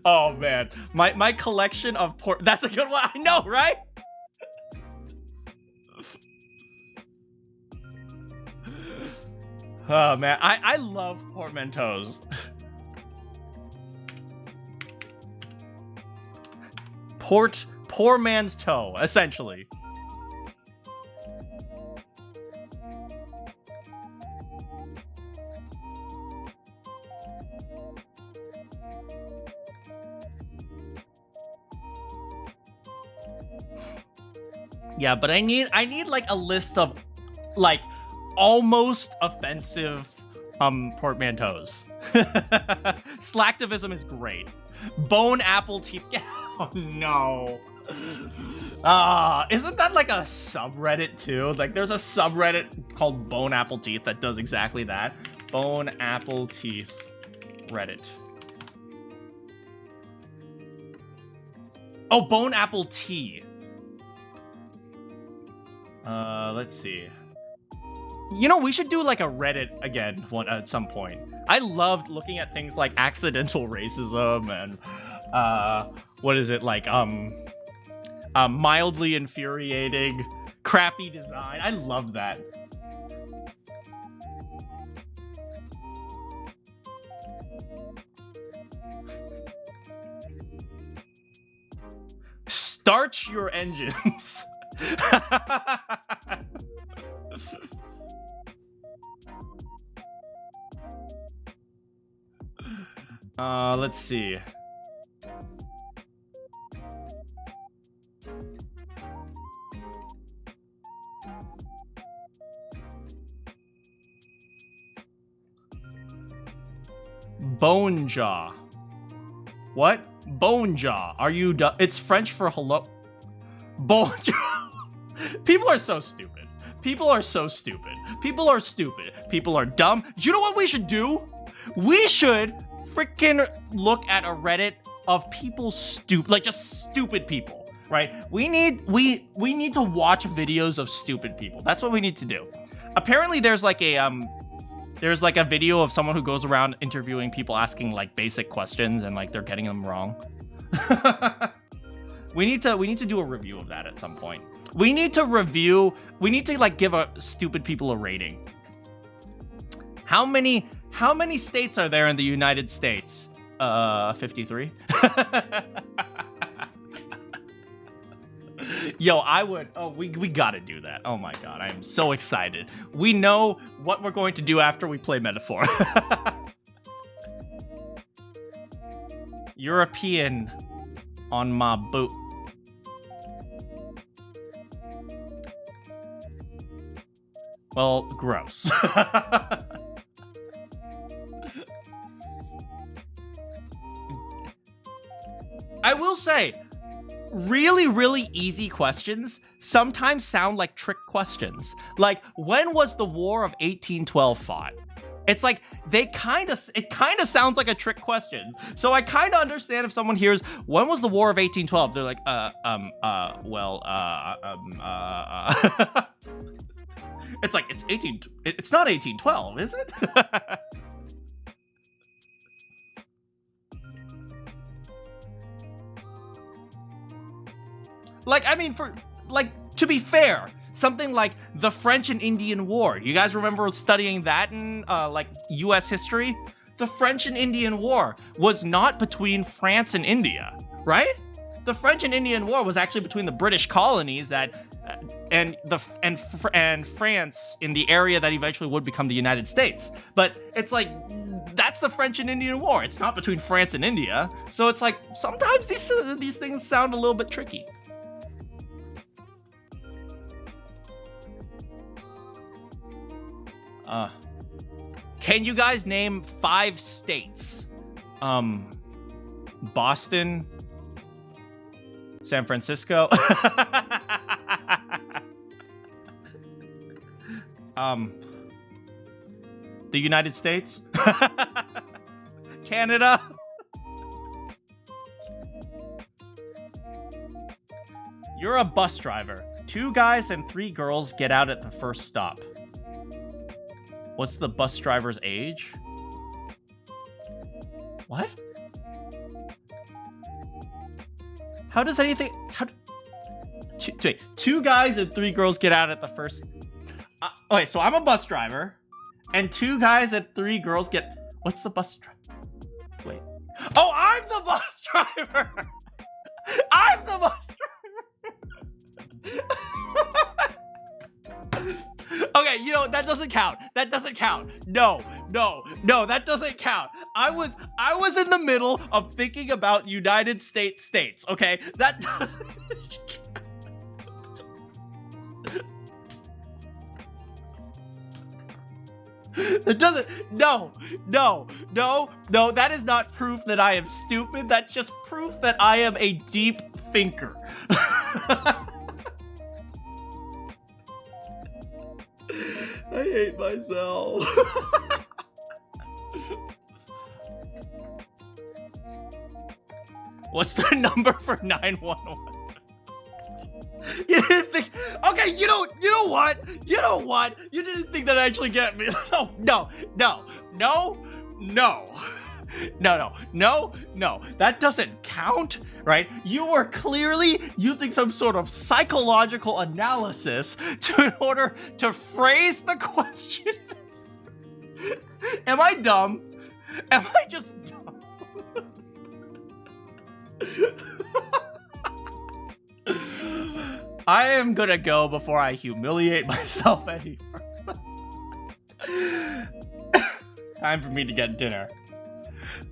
Oh man, my collection of that's a good one. I know, right? Oh man, I love portmanteaus. Poor man's toe, essentially. Yeah, but I need like a list of like almost offensive portmanteaus. Slacktivism is great. Bone apple teeth. Oh no. Isn't that like a subreddit too? Like there's a subreddit called Bone Apple Teeth that does exactly that. Bone Apple Teeth Reddit. Oh, Bone Apple Tea. Let's see. You know, we should do like a Reddit again at some point. I loved looking at things like accidental racism and what is it like mildly infuriating, crappy design. I love that. Start your engines. Let's see. Bone jaw. What? Bone jaw. Are you it's French for hello. Bone jaw. People are so stupid. People are so stupid. People are stupid. People are dumb. You know what we should do? We should freaking look at a Reddit of people like just stupid people, right? We need to watch videos of stupid people. That's what we need to do. Apparently there's like a video of someone who goes around interviewing people asking like basic questions and like they're getting them wrong. We need to do a review of that at some point. We need to like give stupid people a rating. How many states are there in the United States? 53. Yo, I would. Oh, we gotta do that. Oh my god, I am so excited. We know what we're going to do after we play Metaphor. European on my boot. Well, gross. I will say, really, really easy questions sometimes sound like trick questions. Like, when was the War of 1812 fought? It's like, it kind of sounds like a trick question. So I kind of understand if someone hears, when was the War of 1812? They're like, It's like, it's not 1812, is it? Like, I mean, to be fair, something like the French and Indian War. You guys remember studying that in, like, U.S. history? The French and Indian War was not between France and India, right? The French and Indian War was actually between the British colonies and France in the area that eventually would become the United States. But it's like, that's the French and Indian War. It's not between France and India. So it's like, sometimes these things sound a little bit tricky. Can you guys name 5 states? Boston, San Francisco, the United States, Canada. You're a bus driver. 2 guys and 3 girls get out at the first stop. What's the bus driver's age? What? How does anything... Wait, 2 guys and 3 girls get out at the first... okay, so I'm a bus driver, and 2 guys and 3 girls get... What's the bus driver? Wait. Oh, I'm the bus driver! I'm the bus driver! Okay, you know, that doesn't count. That doesn't count. No, that doesn't count. I was in the middle of thinking about United States, okay? That doesn't... It doesn't... No, that is not proof that I am stupid. That's just proof that I am a deep thinker. I hate myself. What's the number for 911? You didn't think... Okay, you know what? You know what? You didn't think that actually get me. No. That doesn't count, right? You were clearly using some sort of psychological analysis in order to phrase the question. Am I dumb? Am I just dumb? I am gonna go before I humiliate myself any further. Time for me to get dinner.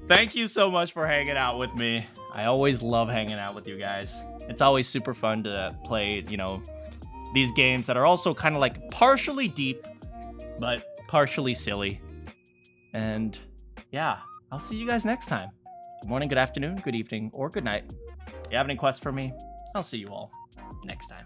Thank you so much for hanging out with me. I always love hanging out with you guys. It's always super fun to play, you know, these games that are also kind of like partially deep, but partially silly. And yeah, I'll see you guys next time. Good morning, good afternoon, good evening, or good night. If you have any quests for me, I'll see you all next time.